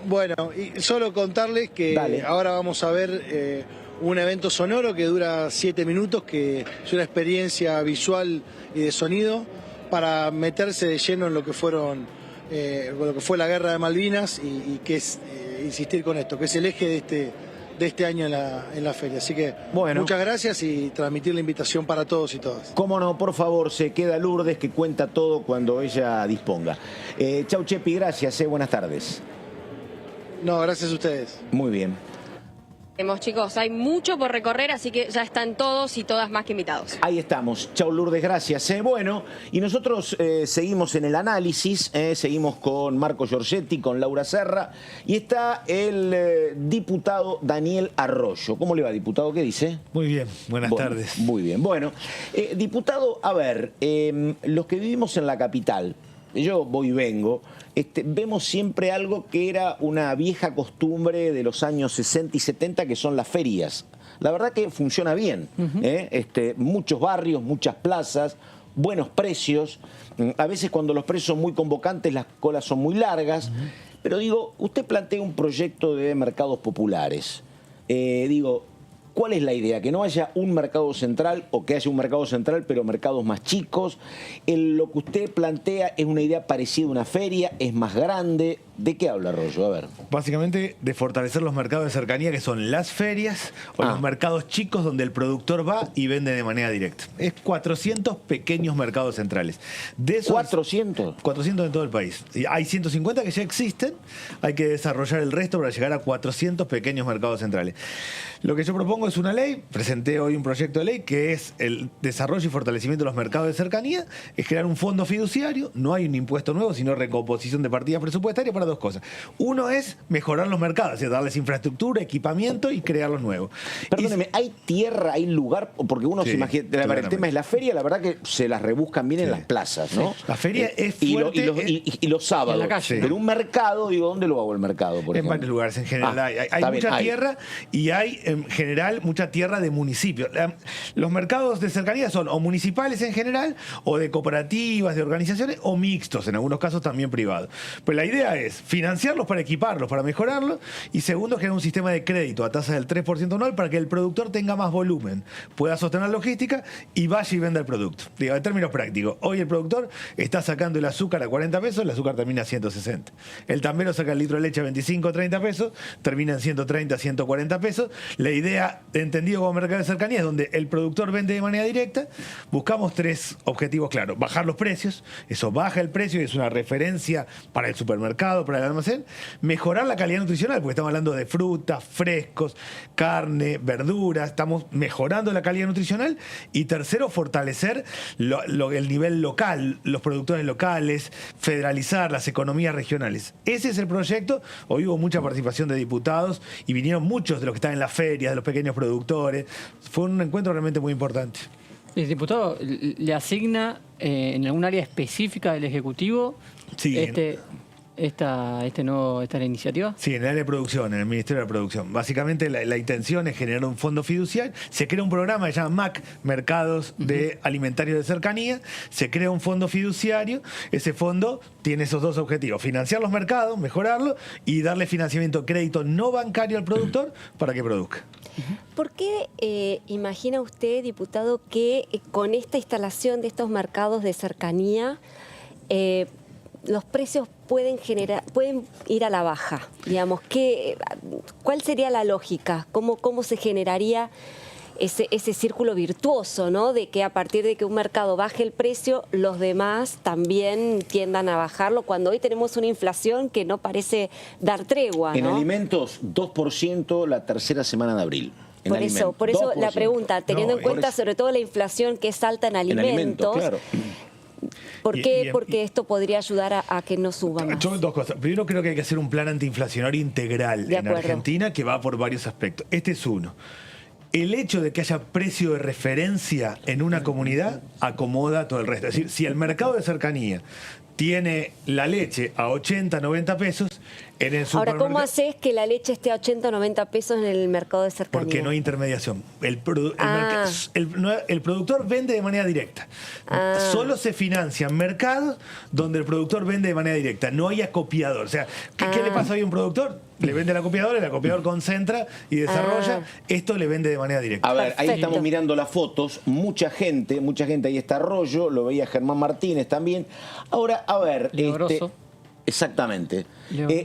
Bueno, y solo contarles que ahora vamos a ver un evento sonoro que dura 7 minutos, que es una experiencia visual y de sonido para meterse de lleno en lo que fue la guerra de Malvinas y que es insistir con esto, que es el eje de este año en la feria. Así que muchas gracias y transmitir la invitación para todos y todas. Cómo no, por favor, se queda Lourdes que cuenta todo cuando ella disponga. Chau Chepi, gracias, buenas tardes. No, gracias a ustedes. Muy bien. Chicos, hay mucho por recorrer, así que ya están todos y todas más que invitados. Ahí estamos. Chau Lourdes, gracias. Bueno, y nosotros seguimos en el análisis, seguimos con Marco Giorgetti, con Laura Serra, y está el diputado Daniel Arroyo. ¿Cómo le va, diputado? ¿Qué dice? Muy bien, buenas tardes. Muy bien. Bueno, diputado, a ver, los que vivimos en la capital, yo voy y vengo, vemos siempre algo que era una vieja costumbre de los años 60 y 70, que son las ferias. La verdad que funciona bien. Muchos barrios, muchas plazas, buenos precios. A veces cuando los precios son muy convocantes, las colas son muy largas. Pero digo, usted plantea un proyecto de mercados populares. ¿Cuál es la idea? ¿Que no haya un mercado central o que haya un mercado central pero mercados más chicos? Lo que usted plantea es una idea parecida a una feria, es más grande. ¿De qué habla Arroyo? A ver. Básicamente de fortalecer los mercados de cercanía que son las ferias o los mercados chicos donde el productor va y vende de manera directa. Es 400 pequeños mercados centrales. De esos, 400. 400 en todo el país. Hay 150 que ya existen, hay que desarrollar el resto para llegar a 400 pequeños mercados centrales. Lo que yo propongo es una ley, presenté hoy un proyecto de ley que es el desarrollo y fortalecimiento de los mercados de cercanía, es crear un fondo fiduciario, no hay un impuesto nuevo, sino recomposición de partidas presupuestarias para dos cosas. Uno es mejorar los mercados, es decir, darles infraestructura, equipamiento y crearlos nuevos. Perdóneme, ¿hay tierra, hay lugar? Porque uno se imagina, el tema es la feria, la verdad que se las rebuscan bien en las plazas, ¿no? Sí. La feria es fuerte. Y los sábados. En la calle. Pero un mercado, digo, ¿dónde lo hago el mercado? Por ejemplo? Varios lugares en general hay mucha tierra y hay en general mucha tierra de municipios. Los mercados de cercanía son o municipales en general o de cooperativas, de organizaciones o mixtos, en algunos casos también privados. Pues la idea es financiarlos para equiparlos, para mejorarlos y segundo, crear un sistema de crédito a tasa del 3% anual para que el productor tenga más volumen, pueda sostener logística y vaya y venda el producto. Digo, en términos prácticos, hoy el productor está sacando el azúcar a 40 pesos, el azúcar termina a 160. El tambero saca el litro de leche a 25 o 30 pesos, termina en 130, 140 pesos. La idea, entendido como mercado de cercanía, es donde el productor vende de manera directa. Buscamos tres objetivos claros. Bajar los precios, eso baja el precio y es una referencia para el supermercado, para el almacén. Mejorar la calidad nutricional, porque estamos hablando de frutas, frescos, carne, verduras. Estamos mejorando la calidad nutricional. Y tercero, fortalecer el nivel local, los productores locales, federalizar las economías regionales. Ese es el proyecto. Hoy hubo mucha participación de diputados y vinieron muchos de los que están en las ferias, de los pequeños productores. Fue un encuentro realmente muy importante. ¿El diputado le asigna en algún área específica del Ejecutivo esta iniciativa? Sí, en el área de producción, en el Ministerio de la Producción. Básicamente la intención es generar un fondo fiduciario. Se crea un programa que se llama MAC, Mercados de Alimentarios de Cercanía. Se crea un fondo fiduciario. Ese fondo tiene esos dos objetivos: financiar los mercados, mejorarlos y darle financiamiento, crédito no bancario al productor para que produzca. ¿Por qué imagina usted, diputado, que con esta instalación de estos mercados de cercanía los precios pueden ir a la baja? Digamos, ¿cuál sería la lógica? ¿Cómo se generaría ese círculo virtuoso, ¿no? De que a partir de que un mercado baje el precio, los demás también tiendan a bajarlo, cuando hoy tenemos una inflación que no parece dar tregua, ¿no? En alimentos, 2% la tercera semana de abril. Por eso 2%. La pregunta, teniendo en cuenta sobre todo la inflación que es alta en alimentos, claro. ¿Por qué? Porque esto podría ayudar a que no suba más. Dos cosas. Primero, creo que hay que hacer un plan antiinflacionario integral en Argentina que va por varios aspectos. Este es uno. El hecho de que haya precio de referencia en una comunidad acomoda todo el resto. Es decir, si el mercado de cercanía tiene la leche a 80, 90 pesos, en el supermercado... Ahora, ¿cómo haces que la leche esté a 80 o 90 pesos en el mercado de cercanía? Porque no hay intermediación. El productor vende de manera directa. Solo se financian mercados donde el productor vende de manera directa. No hay acopiador. O sea, ¿qué le pasa hoy a un productor? Le vende al acopiador, el acopiador concentra y desarrolla. Esto le vende de manera directa. A ver, ahí estamos mirando las fotos. Mucha gente, ahí está Arroyo, lo veía Germán Martínez también. Ahora, a ver... Exactamente.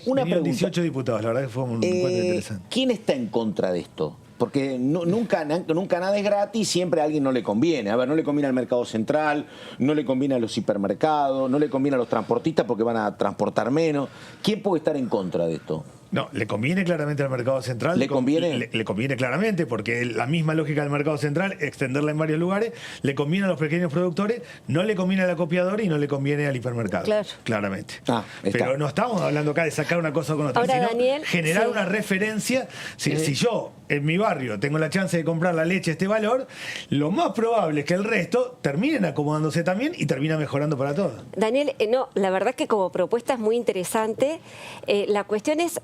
Una pregunta. 18 diputados, la verdad que fue un encuentro interesante. ¿Quién está en contra de esto? Porque nunca nada es gratis, siempre a alguien no le conviene. A ver, no le conviene al mercado central, no le conviene a los hipermercados, no le conviene a los transportistas porque van a transportar menos. ¿Quién puede estar en contra de esto? No, le conviene claramente al mercado central. ¿Le conviene? Le conviene claramente, porque la misma lógica del mercado central, extenderla en varios lugares, le conviene a los pequeños productores, no le conviene al acopiador y no le conviene al hipermercado. Claro. Claramente. Pero no estamos hablando acá de sacar una cosa con otra, sino Daniel, generar una referencia. Si yo, en mi barrio, tengo la chance de comprar la leche a este valor, lo más probable es que el resto terminen acomodándose también y termina mejorando para todos. Daniel, la verdad es que como propuesta es muy interesante. La cuestión es...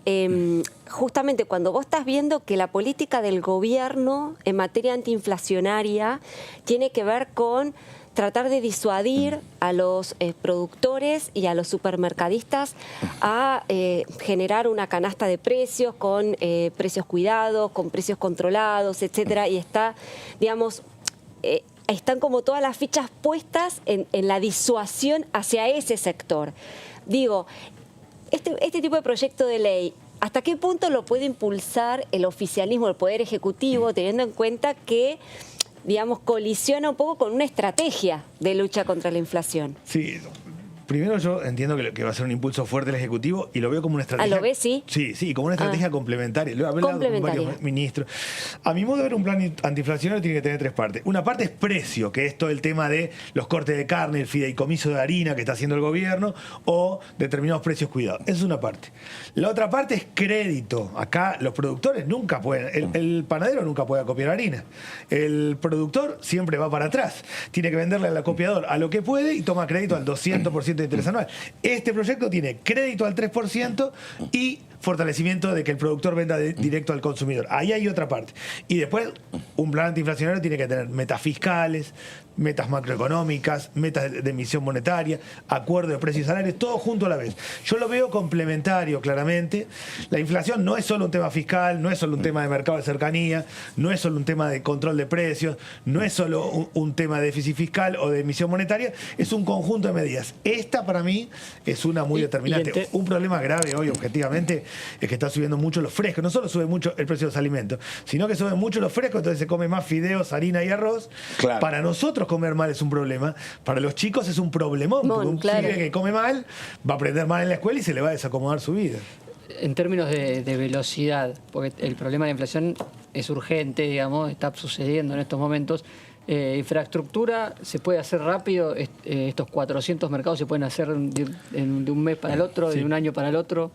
justamente cuando vos estás viendo que la política del gobierno en materia antiinflacionaria tiene que ver con tratar de disuadir a los productores y a los supermercadistas a generar una canasta de precios con precios cuidados, con precios controlados, etcétera, y está, digamos... están como todas las fichas puestas en la disuasión hacia ese sector. Digo, este tipo de proyecto de ley, ¿hasta qué punto lo puede impulsar el oficialismo, el Poder Ejecutivo, teniendo en cuenta que, digamos, colisiona un poco con una estrategia de lucha contra la inflación? Sí, Primero yo entiendo que va a ser un impulso fuerte el Ejecutivo y lo veo como una estrategia... ¿Lo ves, sí? Sí, como una estrategia complementaria. Lo he hablado con varios ministros. A mi modo de ver, un plan antiinflacionario tiene que tener tres partes. Una parte es precio, que es todo el tema de los cortes de carne, el fideicomiso de harina que está haciendo el gobierno o determinados precios cuidados. Esa es una parte. La otra parte es crédito. Acá los productores nunca pueden... El panadero nunca puede copiar harina. El productor siempre va para atrás. Tiene que venderle al acopiador a lo que puede y toma crédito al 200% de interés anual. Este proyecto tiene crédito al 3% y fortalecimiento de que el productor venda directo al consumidor. Ahí hay otra parte. Y después, un plan antiinflacionario tiene que tener metas fiscales, metas macroeconómicas, metas de emisión monetaria, acuerdo de precios y salarios, todo junto a la vez. Yo lo veo complementario, claramente. La inflación no es solo un tema fiscal, no es solo un tema de mercado de cercanía, no es solo un tema de control de precios, no es solo un tema de déficit fiscal o de emisión monetaria, es un conjunto de medidas. Esta, para mí, es una muy determinante. Un problema grave hoy, objetivamente, es que está subiendo mucho los frescos. No solo sube mucho el precio de los alimentos, sino que sube mucho los frescos, entonces se come más fideos, harina y arroz. Claro. Para nosotros comer mal es un problema, para los chicos es un problemón, porque un pibe que come mal va a aprender mal en la escuela y se le va a desacomodar su vida. En términos de velocidad, porque el problema de la inflación es urgente, digamos, está sucediendo en estos momentos. Infraestructura se puede hacer rápido, estos 400 mercados se pueden hacer de un mes para el otro, de un año para el otro.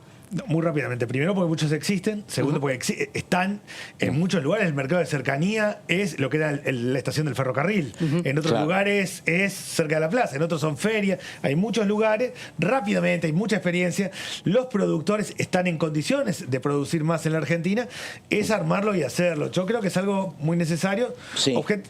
Muy rápidamente. Primero, porque muchos existen. Segundo, porque están en muchos lugares. El mercado de cercanía es lo que era la estación del ferrocarril. En otros lugares es cerca de la plaza. En otros son ferias. Hay muchos lugares. Rápidamente, hay mucha experiencia. Los productores están en condiciones de producir más en la Argentina. Es armarlo y hacerlo. Yo creo que es algo muy necesario.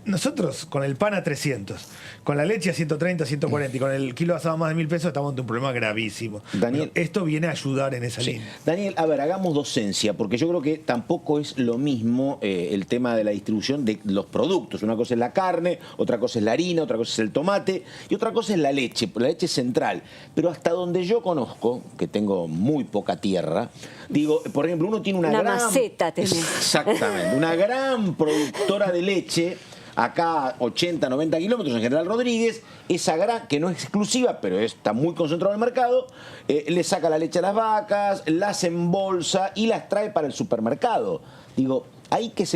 Nosotros, con el pan a 300, con la leche a 130, 140 y con el kilo asado a más de 1.000 pesos, estamos ante un problema gravísimo. Daniel, bueno, esto viene a ayudar en esa línea. Daniel, a ver, hagamos docencia, porque yo creo que tampoco es lo mismo el tema de la distribución de los productos. Una cosa es la carne, otra cosa es la harina, otra cosa es el tomate y otra cosa es la leche central. Pero hasta donde yo conozco, que tengo muy poca tierra, digo, por ejemplo, uno tiene una gran... maceta tenés. Exactamente, una gran productora de leche. Acá 80, 90 kilómetros en General Rodríguez, esa gran, que no es exclusiva, pero está muy concentrado en el mercado, le saca la leche a las vacas, las embolsa y las trae para el supermercado. Digo,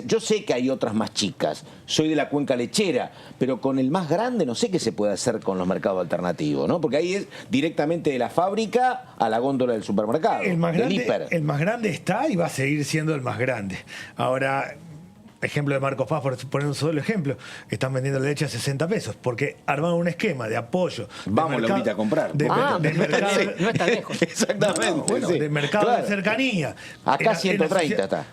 yo sé que hay otras más chicas, soy de la cuenca lechera, pero con el más grande no sé qué se puede hacer con los mercados alternativos, ¿no? Porque ahí es directamente de la fábrica a la góndola del supermercado, el más grande está y va a seguir siendo el más grande. Ahora... Ejemplo de Marcos Paz, por poner un solo ejemplo, están vendiendo leche a 60 pesos porque armaron un esquema de apoyo. Vamos, Laurita, a comprar. De mercado, no está lejos. Exactamente. De mercado de cercanía. Acá 130 está.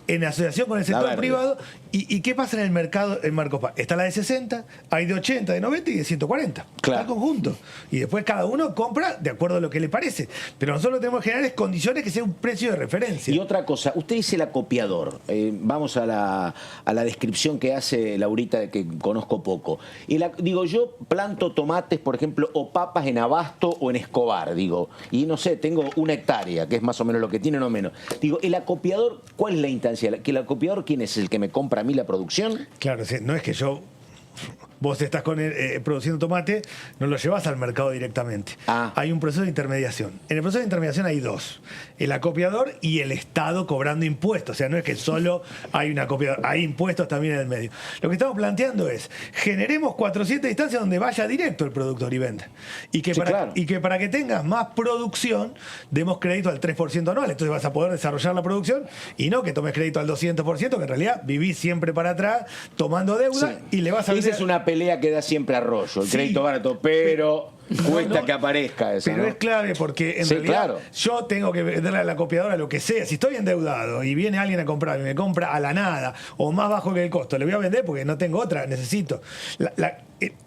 En asociación con el sector privado. ¿Y qué pasa en el mercado en Marcos Paz? Está la de 60, hay de 80, de 90 y de 140. Está el conjunto. Y después cada uno compra de acuerdo a lo que le parece. Pero nosotros tenemos que generar condiciones que sea un precio de referencia. Y otra cosa, usted dice el acopiador. Vamos a la descripción que hace Laurita, de que conozco poco. Digo, yo planto tomates, por ejemplo, o papas en Abasto o en Escobar, digo. Y no sé, tengo 1 hectárea, que es más o menos lo que tiene, no menos. Digo, el acopiador, ¿cuál es la instancia? ¿Que el acopiador quién es? ¿El que me compra a mí la producción? Claro, sí, no es que vos estás produciendo tomate, no lo llevas al mercado directamente. Hay un proceso de intermediación. En el proceso de intermediación hay dos: el acopiador y el Estado cobrando impuestos. O sea, no es que solo hay un acopiador, hay impuestos también en el medio. Lo que estamos planteando es, generemos 400 instancias donde vaya directo el productor y venda. Y que para que tengas más producción, demos crédito al 3% anual. Entonces vas a poder desarrollar la producción y no que tomes crédito al 200%, que en realidad vivís siempre para atrás, tomando deuda y le vas a... Esa es una pelea que da siempre Arroyo, el crédito barato, pero cuesta que aparezca eso. Pero es clave porque en realidad yo tengo que venderle a la copiadora lo que sea. Si estoy endeudado y viene alguien a comprar y me compra a la nada o más bajo que el costo, le voy a vender porque no tengo otra, necesito.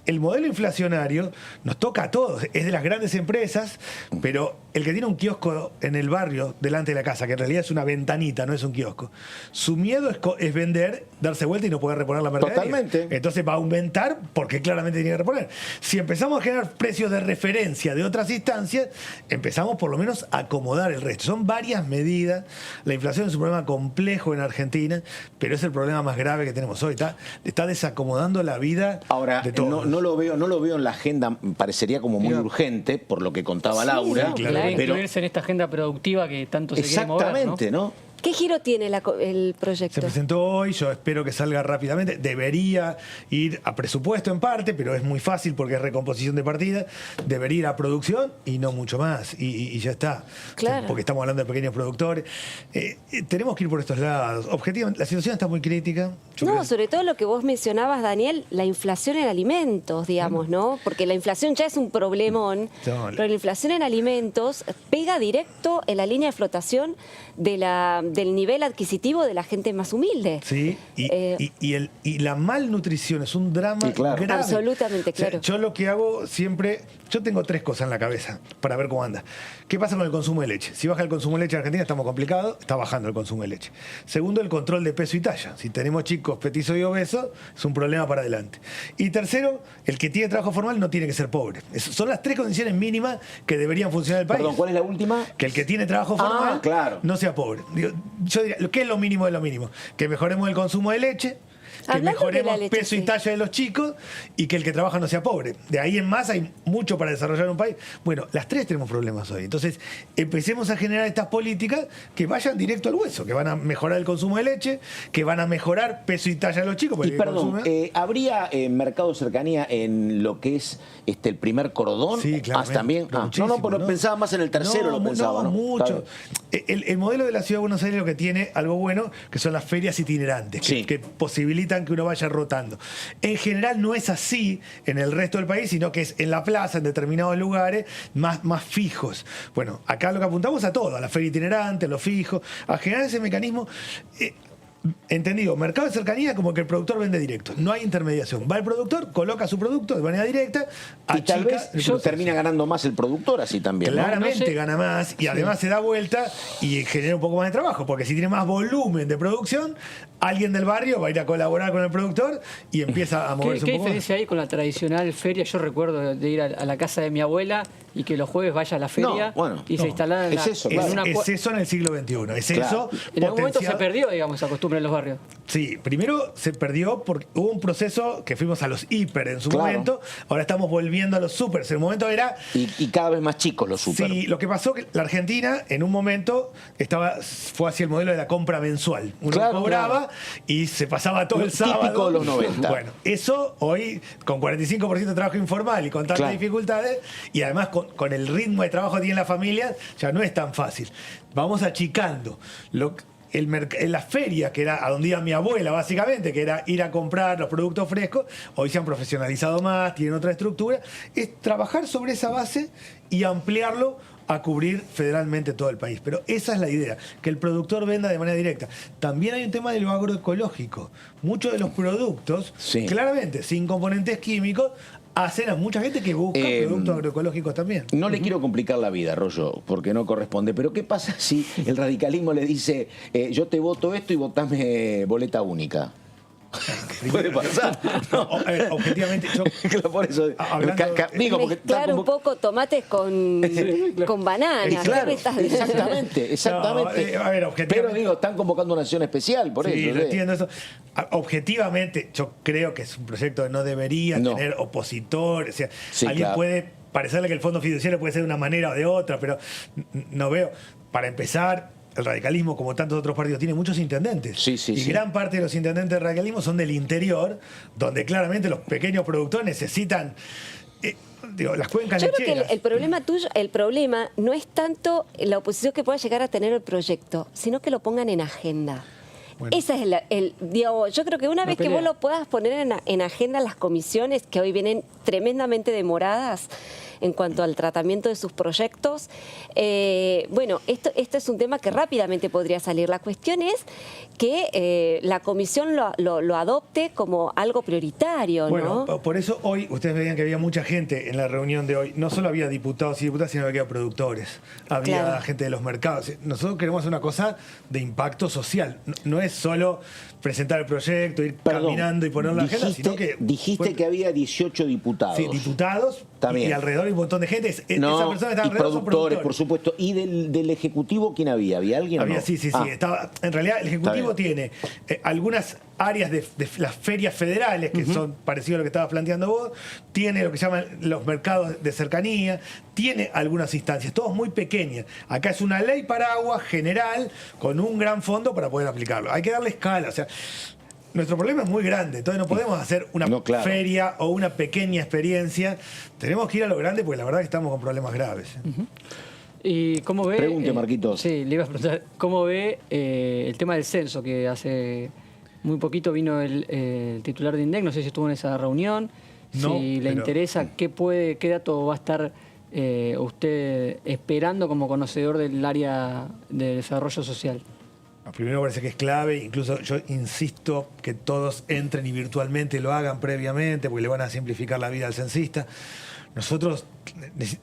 El modelo inflacionario nos toca a todos, es de las grandes empresas, pero el que tiene un kiosco en el barrio delante de la casa, que en realidad es una ventanita, no es un kiosco, su miedo es vender, darse vuelta y no poder reponer la mercadería. Totalmente. Entonces va a aumentar porque claramente tiene que reponer. Si empezamos a generar precios de referencia de otras instancias, empezamos por lo menos a acomodar el resto. Son varias medidas. La inflación es un problema complejo en Argentina, pero es el problema más grave que tenemos hoy. Está desacomodando la vida de todos. no lo veo en la agenda, parecería como muy urgente, por lo que contaba Laura. Sí, claro. Debe incluirse en esta agenda productiva que tanto se quiere mover, ¿no? Exactamente, ¿no? ¿Qué giro tiene el proyecto? Se presentó hoy, yo espero que salga rápidamente. Debería ir a presupuesto en parte, pero es muy fácil porque es recomposición de partida. Debería ir a producción y no mucho más. Y ya está. Claro. Porque estamos hablando de pequeños productores. Tenemos que ir por estos lados. Objetivamente, la situación está muy crítica. Sobre todo lo que vos mencionabas, Daniel, la inflación en alimentos, digamos, ¿no? Porque la inflación ya es un problemón, pero la inflación en alimentos pega directo en la línea de flotación del nivel adquisitivo de la gente más humilde. Sí, y la malnutrición es un drama grave. Absolutamente, claro. O sea, yo lo que hago siempre, yo tengo 3 cosas en la cabeza para ver cómo anda. ¿Qué pasa con el consumo de leche? Si baja el consumo de leche en Argentina, estamos complicados, está bajando el consumo de leche. Segundo, el control de peso y talla. Si tenemos chicos petizos y obesos, es un problema para adelante. Y tercero, el que tiene trabajo formal no tiene que ser pobre. Son las 3 condiciones mínimas que deberían funcionar en el país. Perdón, ¿cuál es la última? Que el que tiene trabajo formal no sea pobre. Yo diría, ¿qué es lo mínimo de lo mínimo? Que mejoremos el consumo de leche, que mejoremos peso y talla de los chicos y que el que trabaja no sea pobre. De ahí en más hay mucho para desarrollar un país. Bueno, las 3 tenemos problemas hoy. Entonces, empecemos a generar estas políticas que vayan directo al hueso, que van a mejorar el consumo de leche, que van a mejorar peso y talla de los chicos. Y perdón, ¿habría mercado de cercanía en lo que es el primer cordón? Sí, claro. También. Pero pensaba más en el tercero, lo pensaba. Mucho. El modelo de la Ciudad de Buenos Aires lo que tiene algo bueno, que son las ferias itinerantes, que posibilitan que uno vaya rotando. En general no es así en el resto del país, sino que es en la plaza, en determinados lugares, más fijos. Bueno, acá lo que apuntamos a todo, a la feria itinerante, a los fijos, a generar ese mecanismo. Entendido, mercado de cercanía como que el productor vende directo, no hay intermediación. Va el productor, coloca su producto de manera directa, y tal vez termina ganando más el productor así también. Claramente gana más y además se da vuelta y genera un poco más de trabajo, porque si tiene más volumen de producción, alguien del barrio va a ir a colaborar con el productor y empieza a moverse un poco. ¿Qué diferencia hay con la tradicional feria? Yo recuerdo de ir a la casa de mi abuela y que los jueves vaya a la feria se instalara en eso en el siglo XXI. Eso. En algún momento se perdió, digamos, esa costumbre en los barrios. Sí, primero se perdió porque hubo un proceso que fuimos a los hiper en su momento, ahora estamos volviendo a los supers. En el momento era... Y cada vez más chicos los super. Sí, lo que pasó que la Argentina en un momento fue hacia el modelo de la compra mensual. Uno cobraba y se pasaba todo el sábado. Típico de los 90. Bueno, eso hoy, con 45% de trabajo informal y con tantas dificultades, y además con el ritmo de trabajo que tiene la familia, ya no es tan fácil. Vamos achicando. En la feria, que era a donde iba mi abuela básicamente, que era ir a comprar los productos frescos, hoy se han profesionalizado más, tienen otra estructura, es trabajar sobre esa base y ampliarlo a cubrir federalmente todo el país. Pero esa es la idea, que el productor venda de manera directa. También hay un tema de lo agroecológico. Muchos de los productos, claramente, sin componentes químicos, hacen a mucha gente que busca productos agroecológicos también. No le quiero complicar la vida, Rollo, porque no corresponde, pero ¿qué pasa si el radicalismo le dice yo te voto esto y votame boleta única? Puede pasar. No, objetivamente, yo. Por eso. Mezclar un poco tomates con bananas. Claro, exactamente. No, pero digo, están convocando una acción especial, por eso. Sí, lo entiendo eso. Objetivamente, yo creo que es un proyecto que no debería tener opositores. O sea, alguien puede parecerle que el fondo fiduciario puede ser de una manera o de otra, pero no veo. Para empezar, el radicalismo, como tantos otros partidos, tiene muchos intendentes. Y gran parte de los intendentes del radicalismo son del interior, donde claramente los pequeños productores necesitan las cuencas lecheras. Yo creo que el problema no es tanto la oposición que pueda llegar a tener el proyecto, sino que lo pongan en agenda. Bueno. Esa es yo creo que una vez que vos lo puedas poner en agenda las comisiones, que hoy vienen tremendamente demoradas en cuanto al tratamiento de sus proyectos, esto es un tema que rápidamente podría salir. La cuestión es que la comisión lo adopte como algo prioritario, bueno, ¿no? Por eso hoy, ustedes veían que había mucha gente en la reunión de hoy. No solo había diputados y diputadas, sino que había productores. Había gente de los mercados. Nosotros queremos hacer una cosa de impacto social. No es solo presentar el proyecto, ir caminando y ponerlo en la agenda, sino que... Dijiste que había 18 diputados. Sí, diputados y alrededor hay un montón de gente. Esa persona que está y alrededor son productores, por supuesto. ¿Y del Ejecutivo quién había? ¿Había alguien o no? Sí. Estaba, en realidad, el Ejecutivo tiene algunas áreas de las ferias federales, que son parecidas a lo que estabas planteando vos, tiene lo que llaman los mercados de cercanía, tiene algunas instancias, todas muy pequeñas. Acá es una ley paraguas general con un gran fondo para poder aplicarlo. Hay que darle escala, o sea, nuestro problema es muy grande, entonces no podemos hacer una feria o una pequeña experiencia, tenemos que ir a lo grande porque la verdad que estamos con problemas graves. ¿Y cómo ve? Pregunte, Marquitos. Sí, le iba a preguntar, ¿cómo ve el tema del censo? Que hace muy poquito vino el titular de INDEC, no sé si estuvo en esa reunión, si le interesa, ¿qué dato va a estar usted esperando como conocedor del área de desarrollo social? Primero me parece que es clave, incluso yo insisto que todos entren y virtualmente lo hagan previamente porque le van a simplificar la vida al censista. Nosotros,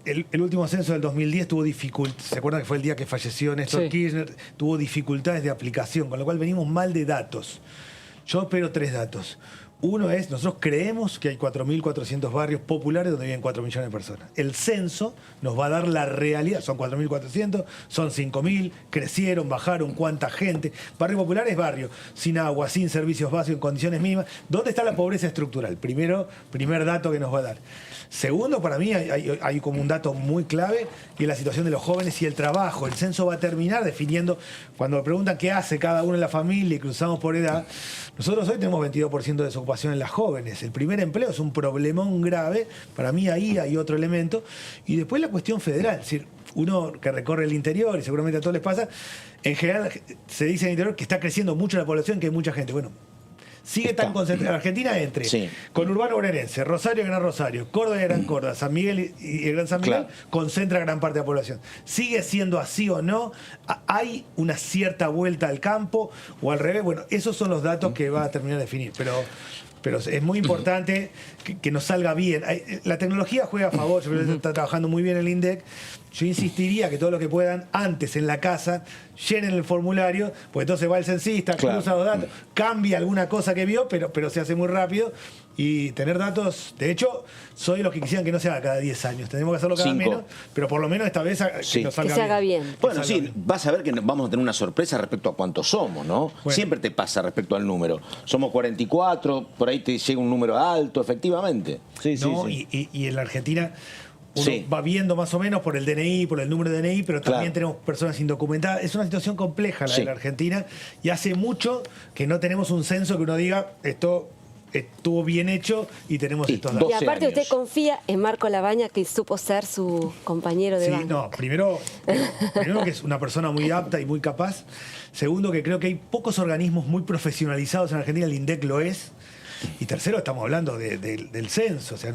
el último censo del 2010 tuvo dificultades, ¿se acuerdan que fue el día que falleció Néstor Kirchner? Tuvo dificultades de aplicación, con lo cual venimos mal de datos. Yo espero 3 datos. Uno es, nosotros creemos que hay 4.400 barrios populares donde viven 4 millones de personas. El censo nos va a dar la realidad. Son 4.400, son 5.000, crecieron, bajaron, cuánta gente. Barrio popular es barrio, sin agua, sin servicios básicos, en condiciones mínimas. ¿Dónde está la pobreza estructural? Primer dato que nos va a dar. Segundo, para mí hay como un dato muy clave, que es la situación de los jóvenes y el trabajo. El censo va a terminar definiendo, cuando me preguntan qué hace cada uno en la familia y cruzamos por edad, nosotros hoy tenemos 22% de desocupación en las jóvenes. El primer empleo es un problemón grave. Para mí ahí hay otro elemento. Y después la cuestión federal. Es decir, uno que recorre el interior, y seguramente a todos les pasa, en general se dice en el interior que está creciendo mucho la población, que hay mucha gente. Bueno, sigue tan concentrada Argentina entre conurbano bonaerense, Rosario y Gran Rosario, Córdoba y Gran Córdoba, San Miguel y el Gran San Miguel, concentra gran parte de la población. ¿Sigue siendo así o no? ¿Hay una cierta vuelta al campo o al revés? Bueno, esos son los datos que va a terminar de definir, pero es muy importante que nos salga bien. La tecnología juega a favor, yo creo que está trabajando muy bien el INDEC. Yo insistiría que todo lo que puedan antes en la casa llenen el formulario, porque entonces va el censista, cruza los datos, cambia alguna cosa que vio, pero se hace muy rápido. Y tener datos, de hecho, soy los que quisieran que no se haga cada 10 años. Tenemos que hacerlo cada menos, pero por lo menos esta vez que nos salga que se haga bien. Bueno, sí, vas a ver que vamos a tener una sorpresa respecto a cuántos somos, ¿no? Bueno. Siempre te pasa respecto al número. Somos 44, por ahí te llega un número alto, efectivamente. Y en la Argentina uno va viendo más o menos por el DNI, por el número de DNI, pero también tenemos personas indocumentadas. Es una situación compleja la de la Argentina y hace mucho que no tenemos un censo que uno diga esto estuvo bien hecho y tenemos estos datos. Y aparte usted confía en Marco Labaña, que supo ser su compañero de banco. No, primero que es una persona muy apta y muy capaz. Segundo, que creo que hay pocos organismos muy profesionalizados en Argentina, el INDEC lo es. Y tercero, estamos hablando del censo, o sea,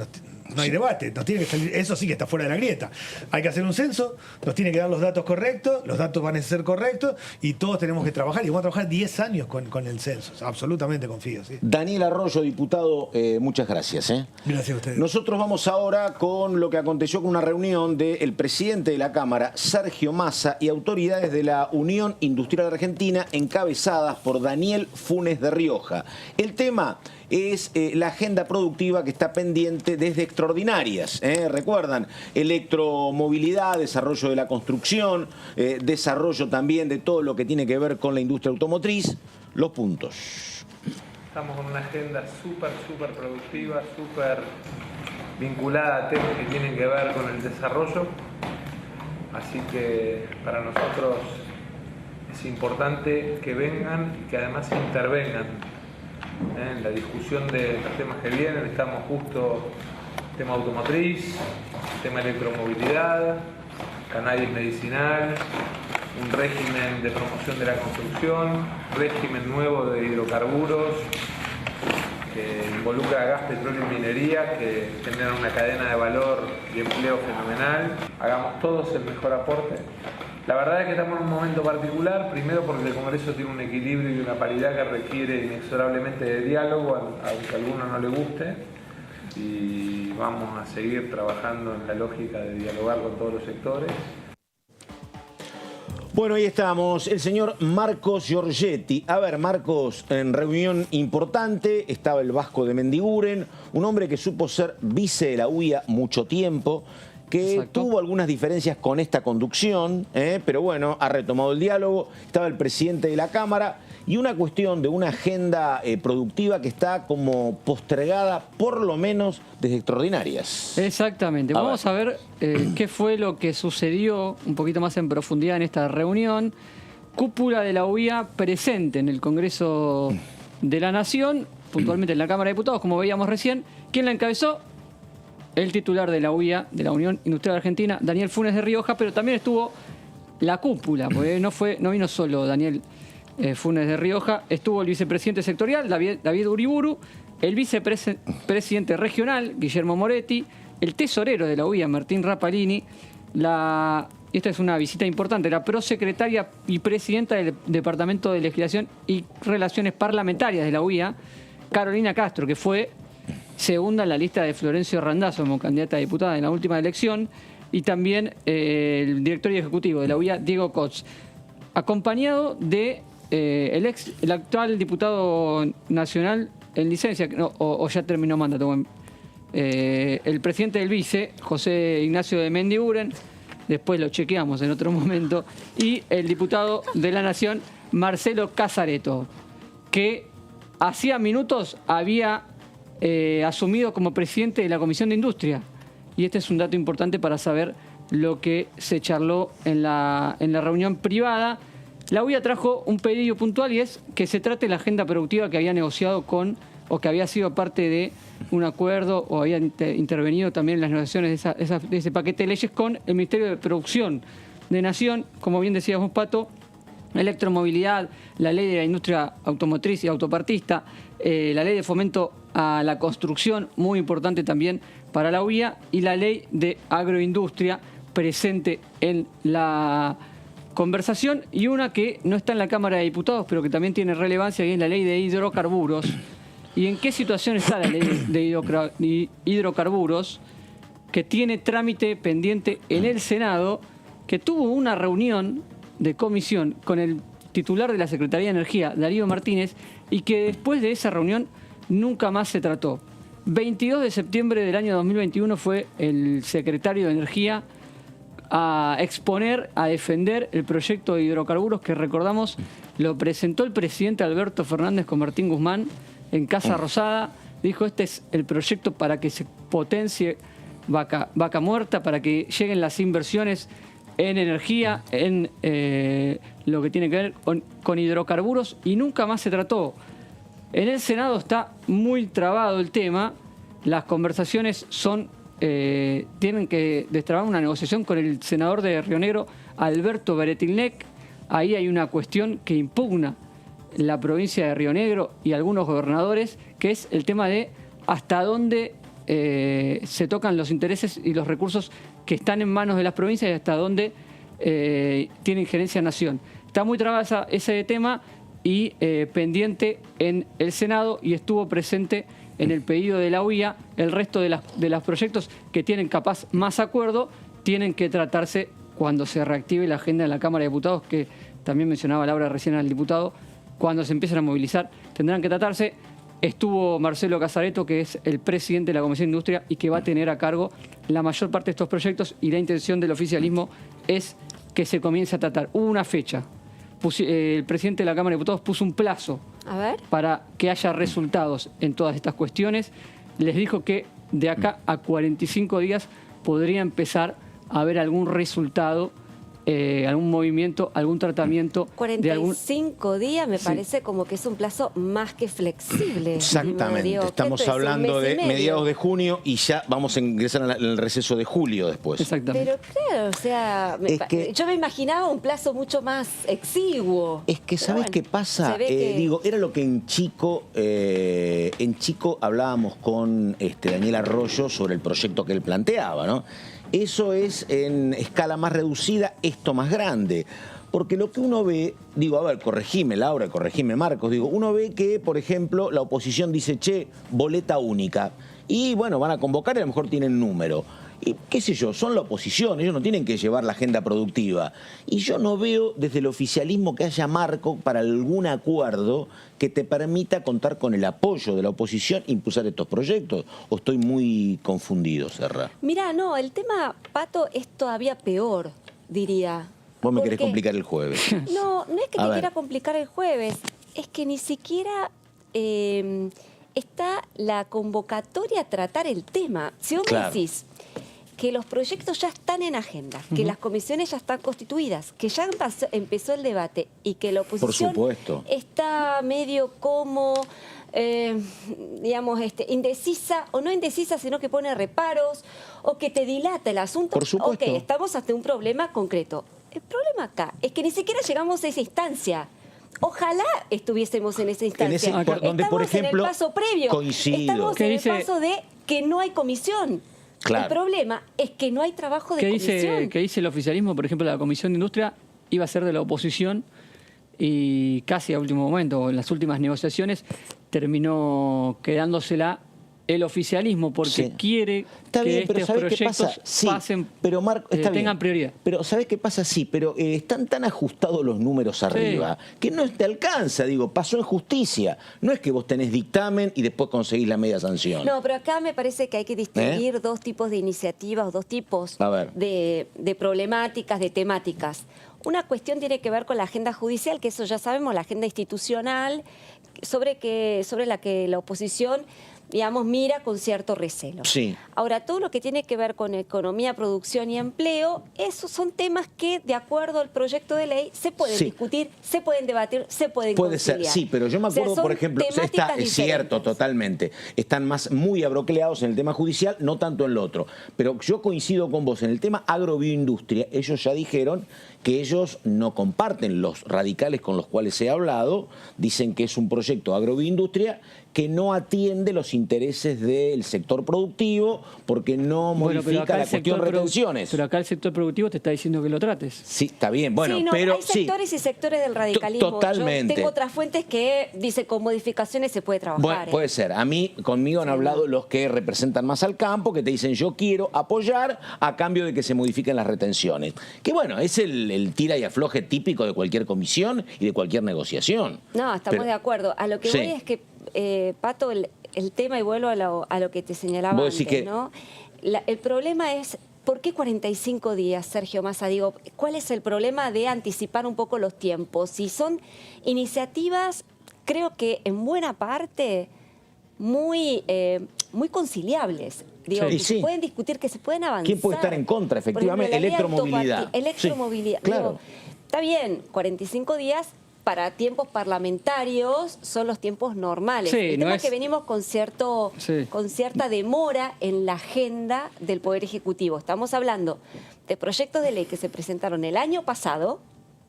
no hay debate, nos tiene que salir, eso sí que está fuera de la grieta. Hay que hacer un censo, nos tiene que dar los datos correctos, los datos van a ser correctos y todos tenemos que trabajar, y vamos a trabajar 10 años con el censo, o sea, absolutamente confío. ¿Sí? Daniel Arroyo, diputado, muchas gracias. Gracias a ustedes. Nosotros vamos ahora con lo que aconteció con una reunión del presidente de la Cámara, Sergio Massa, y autoridades de la Unión Industrial Argentina, encabezadas por Daniel Funes de Rioja. El tema es la agenda productiva que está pendiente desde extraordinarias. Recuerdan, electromovilidad, desarrollo de la construcción, desarrollo también de todo lo que tiene que ver con la industria automotriz. Los puntos. Estamos con una agenda súper productiva, súper vinculada a temas que tienen que ver con el desarrollo. Así que para nosotros es importante que vengan y que además intervengan en la discusión de los temas que vienen. Estamos justo tema automotriz, tema electromovilidad, cannabis medicinal, un régimen de promoción de la construcción, régimen nuevo de hidrocarburos que involucra gas, petróleo y minería, que generan una cadena de valor y empleo fenomenal. Hagamos todos el mejor aporte. La verdad es que estamos en un momento particular, primero porque el Congreso tiene un equilibrio y una paridad que requiere inexorablemente de diálogo, aunque a alguno no le guste, y vamos a seguir trabajando en la lógica de dialogar con todos los sectores. Bueno, ahí estamos, el señor Marcos Giorgetti. A ver, Marcos, en reunión importante, estaba el Vasco de Mendiguren, un hombre que supo ser vice de la UIA mucho tiempo, que tuvo algunas diferencias con esta conducción, pero bueno, ha retomado el diálogo, estaba el presidente de la Cámara y una cuestión de una agenda productiva que está como postergada por lo menos desde extraordinarias. Exactamente. Vamos a ver qué fue lo que sucedió un poquito más en profundidad en esta reunión. Cúpula de la UIA presente en el Congreso de la Nación, puntualmente en la Cámara de Diputados, como veíamos recién. ¿Quién la encabezó? El titular de la UIA, de la Unión Industrial Argentina, Daniel Funes de Rioja, pero también estuvo la cúpula, porque no vino solo Daniel Funes de Rioja, estuvo el vicepresidente sectorial, David Uriburu, el vicepresidente regional, Guillermo Moretti, el tesorero de la UIA, Martín Rapalini, y esta es una visita importante, la prosecretaria y presidenta del Departamento de Legislación y Relaciones Parlamentarias de la UIA, Carolina Castro, que fue segunda en la lista de Florencio Randazzo como candidata a diputada en la última elección, y también el directorio ejecutivo de la UIA, Diego Kotz, acompañado de el actual diputado nacional en licencia, o ya terminó mandato, el presidente del Vice, José Ignacio de Mendiguren, después lo chequeamos en otro momento, y el diputado de la Nación, Marcelo Casareto, que hacía minutos había asumido como presidente de la Comisión de Industria. Y este es un dato importante para saber lo que se charló en la reunión privada. La UIA trajo un pedido puntual y es que se trate la agenda productiva que había negociado o que había sido parte de un acuerdo o había intervenido también en las negociaciones de ese paquete de leyes con el Ministerio de Producción de Nación, como bien decíamos, Pato, electromovilidad, la ley de la industria automotriz y autopartista, la ley de fomento a la construcción, muy importante también para la UIA, y la ley de agroindustria presente en la conversación, y una que no está en la Cámara de Diputados, pero que también tiene relevancia, y es la ley de hidrocarburos. ¿Y en qué situación está la ley de hidrocarburos? Que tiene trámite pendiente en el Senado, que tuvo una reunión de comisión con el titular de la Secretaría de Energía, Darío Martínez, y que después de esa reunión nunca más se trató. 22 de septiembre del año 2021 fue el secretario de Energía a exponer, a defender el proyecto de hidrocarburos que, recordamos, lo presentó el presidente Alberto Fernández con Martín Guzmán en Casa Rosada. Dijo, este es el proyecto para que se potencie Vaca Muerta, para que lleguen las inversiones en energía, en lo que tiene que ver con hidrocarburos, y nunca más se trató. En el Senado está muy trabado el tema. Las conversaciones tienen que destrabar una negociación con el senador de Río Negro, Alberto Beretilnec. Ahí hay una cuestión que impugna la provincia de Río Negro y algunos gobernadores, que es el tema de hasta dónde se tocan los intereses y los recursos que están en manos de las provincias y hasta dónde tiene injerencia Nación. Está muy trabado ese tema y pendiente en el Senado, y estuvo presente en el pedido de la UIA. El resto de los proyectos que tienen capaz más acuerdo tienen que tratarse cuando se reactive la agenda de la Cámara de Diputados, que también mencionaba Laura recién al diputado. Cuando se empiecen a movilizar tendrán que tratarse. Estuvo Marcelo Casareto, que es el presidente de la Comisión de Industria y que va a tener a cargo la mayor parte de estos proyectos, y la intención del oficialismo es que se comience a tratar. Hubo una fecha. El presidente de la Cámara de Diputados puso un plazo para que haya resultados en todas estas cuestiones. Les dijo que de acá a 45 días podría empezar a haber algún resultado, algún movimiento, algún tratamiento. 45 días me parece como que es un plazo más que flexible. Exactamente, estamos hablando de mediados de junio y ya vamos a ingresar en el receso de julio después. Exactamente. Pero claro, o sea, yo me imaginaba un plazo mucho más exiguo. Es que, ¿sabes qué pasa? Digo, era lo que en Chico hablábamos con Daniel Arroyo sobre el proyecto que él planteaba, ¿no? Eso es en escala más reducida, esto más grande. Porque lo que uno ve, digo, a ver, corregime Laura, corregime Marcos, digo, uno ve que, por ejemplo, la oposición dice, che, boleta única. Y bueno, van a convocar y a lo mejor tienen número. y qué sé yo, son la oposición, ellos no tienen que llevar la agenda productiva. Y yo no veo desde el oficialismo que haya marco para algún acuerdo que te permita contar con el apoyo de la oposición e impulsar estos proyectos. ¿O estoy muy confundido, Serra? Mirá, no, el tema, Pato, es todavía peor, diría. Vos me querés complicar el jueves. No, no es que te quiera complicar el jueves, es que ni siquiera está la convocatoria a tratar el tema. Si vos me decís que los proyectos ya están en agenda, que las comisiones ya están constituidas, que ya empezó el debate y que la oposición está medio como, digamos, indecisa, o no indecisa, sino que pone reparos, o que te dilata el asunto. Por supuesto. Ok, estamos ante un problema concreto. El problema acá es que ni siquiera llegamos a esa instancia. Ojalá estuviésemos en esa instancia. Donde, por ejemplo, en el paso previo. Coincido. Estamos en el paso de que no hay comisión. Claro. El problema es que no hay trabajo de comisión. ¿Qué dice el oficialismo? Por ejemplo, la Comisión de Industria iba a ser de la oposición y casi a último momento, en las últimas negociaciones, terminó quedándosela el oficialismo porque quiere que estos proyectos pasen, pero Marco, tengan prioridad. Pero ¿sabés qué pasa? Sí, pero están tan ajustados los números arriba que no te alcanza, digo, pasó en justicia. No es que vos tenés dictamen y después conseguís la media sanción. No, pero acá me parece que hay que distinguir dos tipos de iniciativas o dos tipos de problemáticas, de temáticas. Una cuestión tiene que ver con la agenda judicial, que eso ya sabemos, la agenda institucional, sobre la que la oposición, digamos, mira con cierto recelo. Sí. Ahora, todo lo que tiene que ver con economía, producción y empleo, esos son temas que, de acuerdo al proyecto de ley, se pueden discutir, se pueden debatir, se pueden conciliar. Puede ser, sí, pero yo me acuerdo, por ejemplo, es cierto, totalmente. Están muy abrocleados en el tema judicial, no tanto en lo otro. Pero yo coincido con vos, en el tema agrobioindustria, ellos ya dijeron que ellos no comparten los radicales con los cuales he hablado, dicen que es un proyecto agrobioindustria que no atiende los intereses del sector productivo porque no modifica la cuestión de retenciones. Pero acá el sector productivo te está diciendo que lo trates. Sí, está bien, bueno, sí, no, pero hay sectores y sectores del radicalismo. Totalmente. Yo tengo otras fuentes que dicen con modificaciones se puede trabajar. Bueno, puede ser. A mí, conmigo han hablado los que representan más al campo, que te dicen yo quiero apoyar a cambio de que se modifiquen las retenciones. Que bueno, es el tira y afloje típico de cualquier comisión y de cualquier negociación. No, estamos de acuerdo. A lo que voy es que, Pato, el tema, y vuelvo a lo que te señalaba antes, ¿no? El problema es, ¿por qué 45 días, Sergio Massa? Digo, ¿cuál es el problema de anticipar un poco los tiempos? Si son iniciativas, creo que en buena parte muy conciliables. Digo, que se pueden discutir, que se pueden avanzar. ¿Quién puede estar en contra, efectivamente? Electromovilidad. Electromovilidad. Sí, claro. Digo, está bien, 45 días para tiempos parlamentarios son los tiempos normales. Sí, el tema es que venimos con cierta demora en la agenda del Poder Ejecutivo. Estamos hablando de proyectos de ley que se presentaron el año pasado.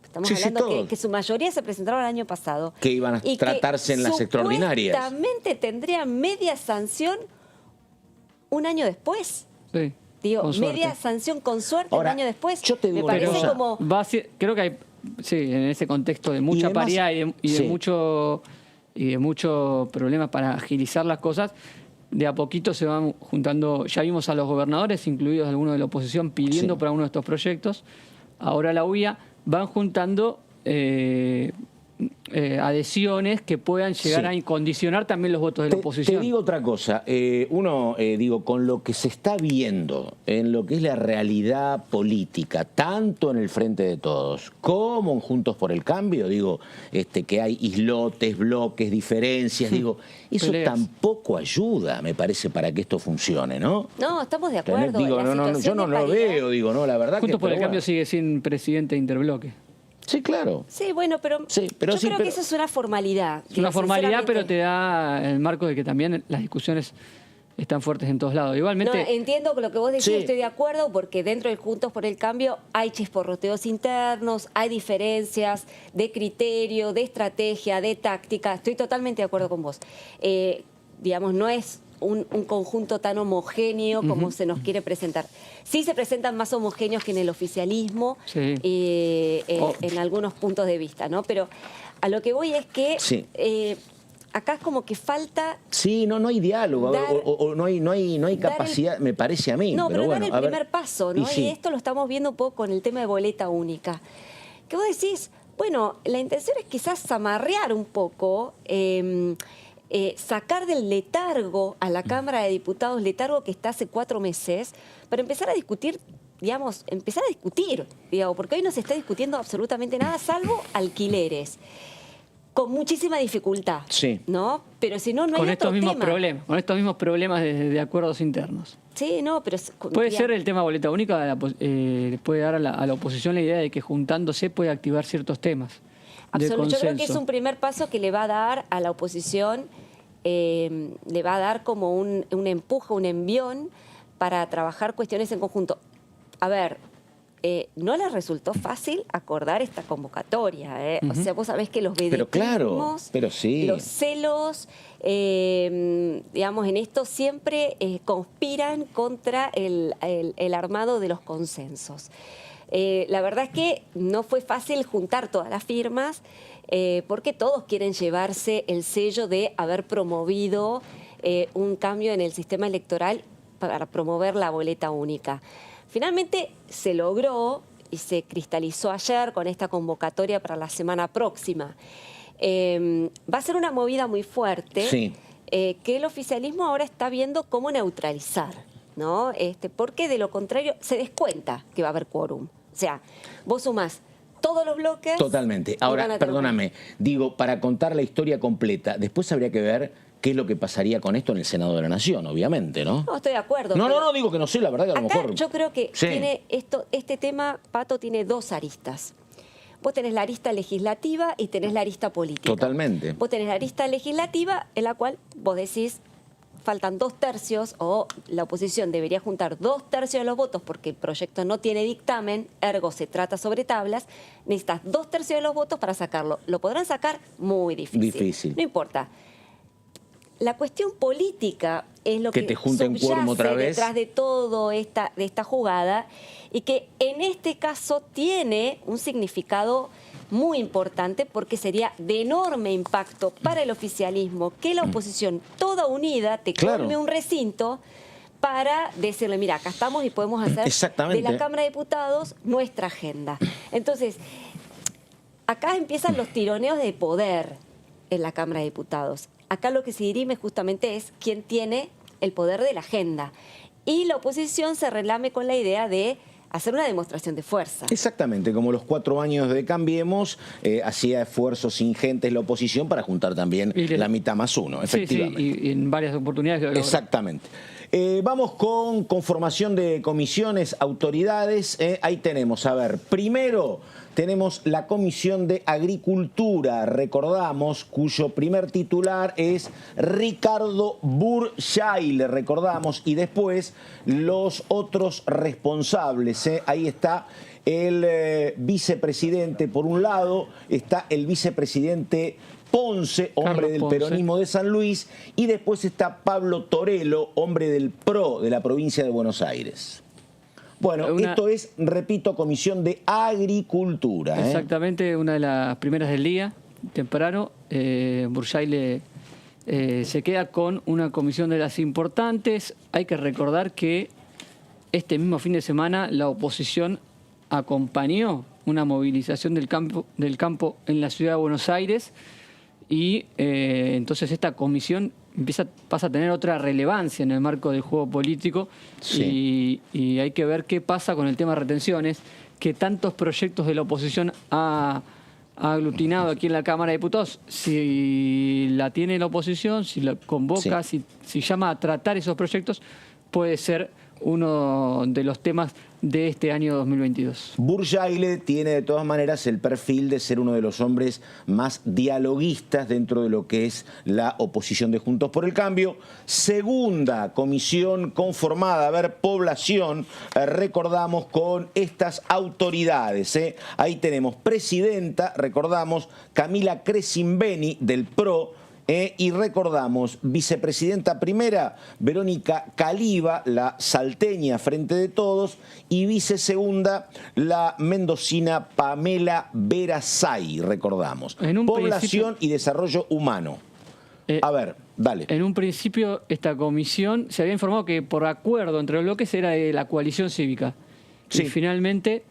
Estamos hablando que su mayoría se presentaron el año pasado. Que iban a tratarse en las extraordinarias. Supuestamente tendrían media sanción un año después. Sí. Digo, media sanción con suerte un año después. Yo te digo, me parece como... creo que hay, en ese contexto de mucha paridad y de mucho problema para agilizar las cosas, de a poquito se van juntando. Ya vimos a los gobernadores, incluidos algunos de la oposición, pidiendo para uno de estos proyectos. Ahora la UIA van juntando adhesiones que puedan llegar a condicionar también los votos de la oposición. Te digo otra cosa, con lo que se está viendo en lo que es la realidad política, tanto en el Frente de Todos como en Juntos por el Cambio, que hay islotes, bloques, diferencias, eso tampoco ayuda, me parece, para que esto funcione, ¿no? No, estamos de acuerdo. Yo no lo veo, la verdad. Juntos por el Cambio sigue sin presidente de interbloque. Sí, claro. Sí, bueno, pero yo creo que eso es una formalidad. Es una formalidad, pero te da el marco de que también las discusiones están fuertes en todos lados. Igualmente... No, entiendo lo que vos decís, estoy de acuerdo, porque dentro de Juntos por el Cambio hay chisporroteos internos, hay diferencias de criterio, de estrategia, de táctica. Estoy totalmente de acuerdo con vos. Digamos, no es un conjunto tan homogéneo como se nos quiere presentar. Sí se presentan más homogéneos que en el oficialismo en algunos puntos de vista, ¿no? Pero a lo que voy es que acá es como que falta... Sí, no hay diálogo, o no hay capacidad, me parece a mí. No, pero bueno, dar el primer paso, ¿no? Y esto lo estamos viendo un poco con el tema de boleta única. Que vos decís, bueno, la intención es quizás zamarrear un poco, sacar del letargo a la Cámara de Diputados, letargo que está hace 4 meses, para empezar a discutir, digamos, porque hoy no se está discutiendo absolutamente nada, salvo alquileres. Con muchísima dificultad, ¿no? Pero si no, no hay otro tema. Con estos mismos problemas de acuerdos internos. Sí, no, pero... Puede ser el tema boleta única, puede dar a la oposición la idea de que juntándose puede activar ciertos temas. Absolutamente. Yo creo que es un primer paso que le va a dar a la oposición, le va a dar como un empuje, un envión para trabajar cuestiones en conjunto. A ver, no les resultó fácil acordar esta convocatoria. O sea, vos sabés que los vedetismos, los celos, digamos, en esto siempre conspiran contra el armado de los consensos. La verdad es que no fue fácil juntar todas las firmas porque todos quieren llevarse el sello de haber promovido un cambio en el sistema electoral para promover la boleta única. Finalmente se logró y se cristalizó ayer con esta convocatoria para la semana próxima. Va a ser una movida muy fuerte que el oficialismo ahora está viendo cómo neutralizar, ¿no? Porque de lo contrario se descuenta que va a haber quórum. O sea, vos sumás todos los bloques... Totalmente. Ahora, perdóname, digo, para contar la historia completa, después habría que ver qué es lo que pasaría con esto en el Senado de la Nación, obviamente, ¿no? No, estoy de acuerdo. No, digo que no sé, la verdad que a lo mejor... Yo creo que este tema, Pato, tiene 2 aristas. Vos tenés la arista legislativa y tenés la arista política. Totalmente. Vos tenés la arista legislativa en la cual vos decís, faltan 2/3 o la oposición debería juntar 2/3 de los votos porque el proyecto no tiene dictamen, ergo se trata sobre tablas, necesitas 2/3 de los votos para sacarlo. ¿Lo podrán sacar? Muy difícil. No importa. La cuestión política es lo que te junten quórum otra vez detrás de todo de esta jugada y que en este caso tiene un significado muy importante porque sería de enorme impacto para el oficialismo que la oposición toda unida te colme un recinto para decirle, mira, acá estamos y podemos hacer de la Cámara de Diputados nuestra agenda. Entonces, acá empiezan los tironeos de poder en la Cámara de Diputados. Acá lo que se dirime justamente es quién tiene el poder de la agenda. Y la oposición se relame con la idea de hacer una demostración de fuerza. Exactamente, como los 4 años de Cambiemos, hacía esfuerzos ingentes la oposición para juntar también la mitad más 1, efectivamente. Sí, y en varias oportunidades. Exactamente. Vamos con conformación de comisiones, autoridades. Ahí tenemos, a ver, primero tenemos la Comisión de Agricultura, recordamos, cuyo primer titular es Ricardo Burjaile, recordamos, y después los otros responsables. Ahí está el vicepresidente, por un lado, está el vicepresidente Ponce, hombre del peronismo de San Luis, y después está Pablo Torello, hombre del PRO de la provincia de Buenos Aires. Bueno, esto es, repito, Comisión de Agricultura. Exactamente, una de las primeras del día, temprano. Burjaile se queda con una comisión de las importantes. Hay que recordar que este mismo fin de semana la oposición acompañó una movilización del campo en la ciudad de Buenos Aires y entonces esta comisión pasa a tener otra relevancia en el marco del juego político y hay que ver qué pasa con el tema de retenciones, que tantos proyectos de la oposición ha aglutinado aquí en la Cámara de Diputados. Si la tiene la oposición, si la convoca, si llama a tratar esos proyectos, puede ser uno de los temas de este año 2022. Burjaile tiene de todas maneras el perfil de ser uno de los hombres más dialoguistas dentro de lo que es la oposición de Juntos por el Cambio. Segunda comisión conformada, a ver, población, recordamos, con estas autoridades. Ahí tenemos presidenta, recordamos, Camila Crescimbeni del PRO, y recordamos, vicepresidenta primera, Verónica Caliba, la salteña Frente de Todos, y vicesegunda, la mendocina Pamela Verasay, recordamos. Población y Desarrollo Humano. A ver, dale. En un principio, esta comisión se había informado que por acuerdo entre los bloques era de la coalición cívica. Sí. Y finalmente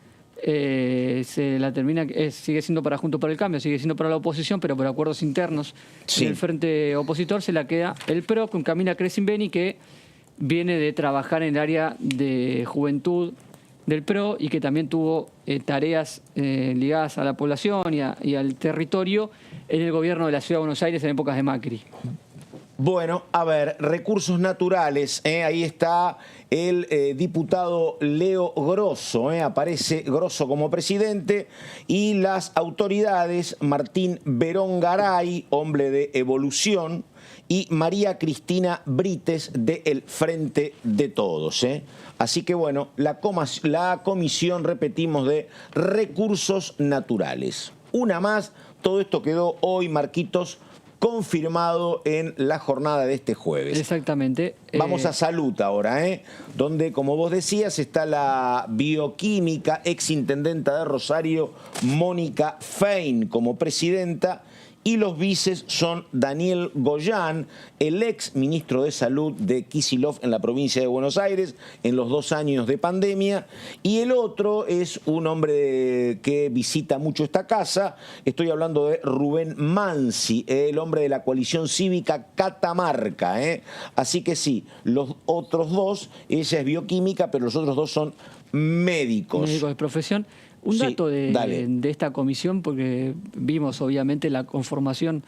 se la termina, sigue siendo para Juntos por el Cambio, sigue siendo para la oposición, pero por acuerdos internos del frente opositor se la queda el PRO con Camila Crescimbeni, que viene de trabajar en el área de juventud del PRO y que también tuvo tareas ligadas a la población y al territorio en el gobierno de la Ciudad de Buenos Aires en épocas de Macri. Bueno, a ver, recursos naturales, ahí está el diputado Leo Grosso, aparece Grosso como presidente, y las autoridades, Martín Verón Garay, hombre de Evolución, y María Cristina Brites del Frente de Todos. Así que bueno, la comisión, repetimos, de recursos naturales. Una más, todo esto quedó hoy, Marquitos, confirmado en la jornada de este jueves. Exactamente. Vamos a salud ahora, donde, como vos decías, está la bioquímica, exintendenta de Rosario, Mónica Fein, como presidenta, y los vices son Daniel Goyán, el ex ministro de Salud de Kicillof en la provincia de Buenos Aires en los 2 años de pandemia, y el otro es un hombre que visita mucho esta casa. Estoy hablando de Rubén Mansi, el hombre de la coalición cívica Catamarca. Así que sí, los otros dos, ella es bioquímica, pero los otros dos son médicos. Médicos de profesión. Un dato de esta comisión, porque vimos obviamente la conformación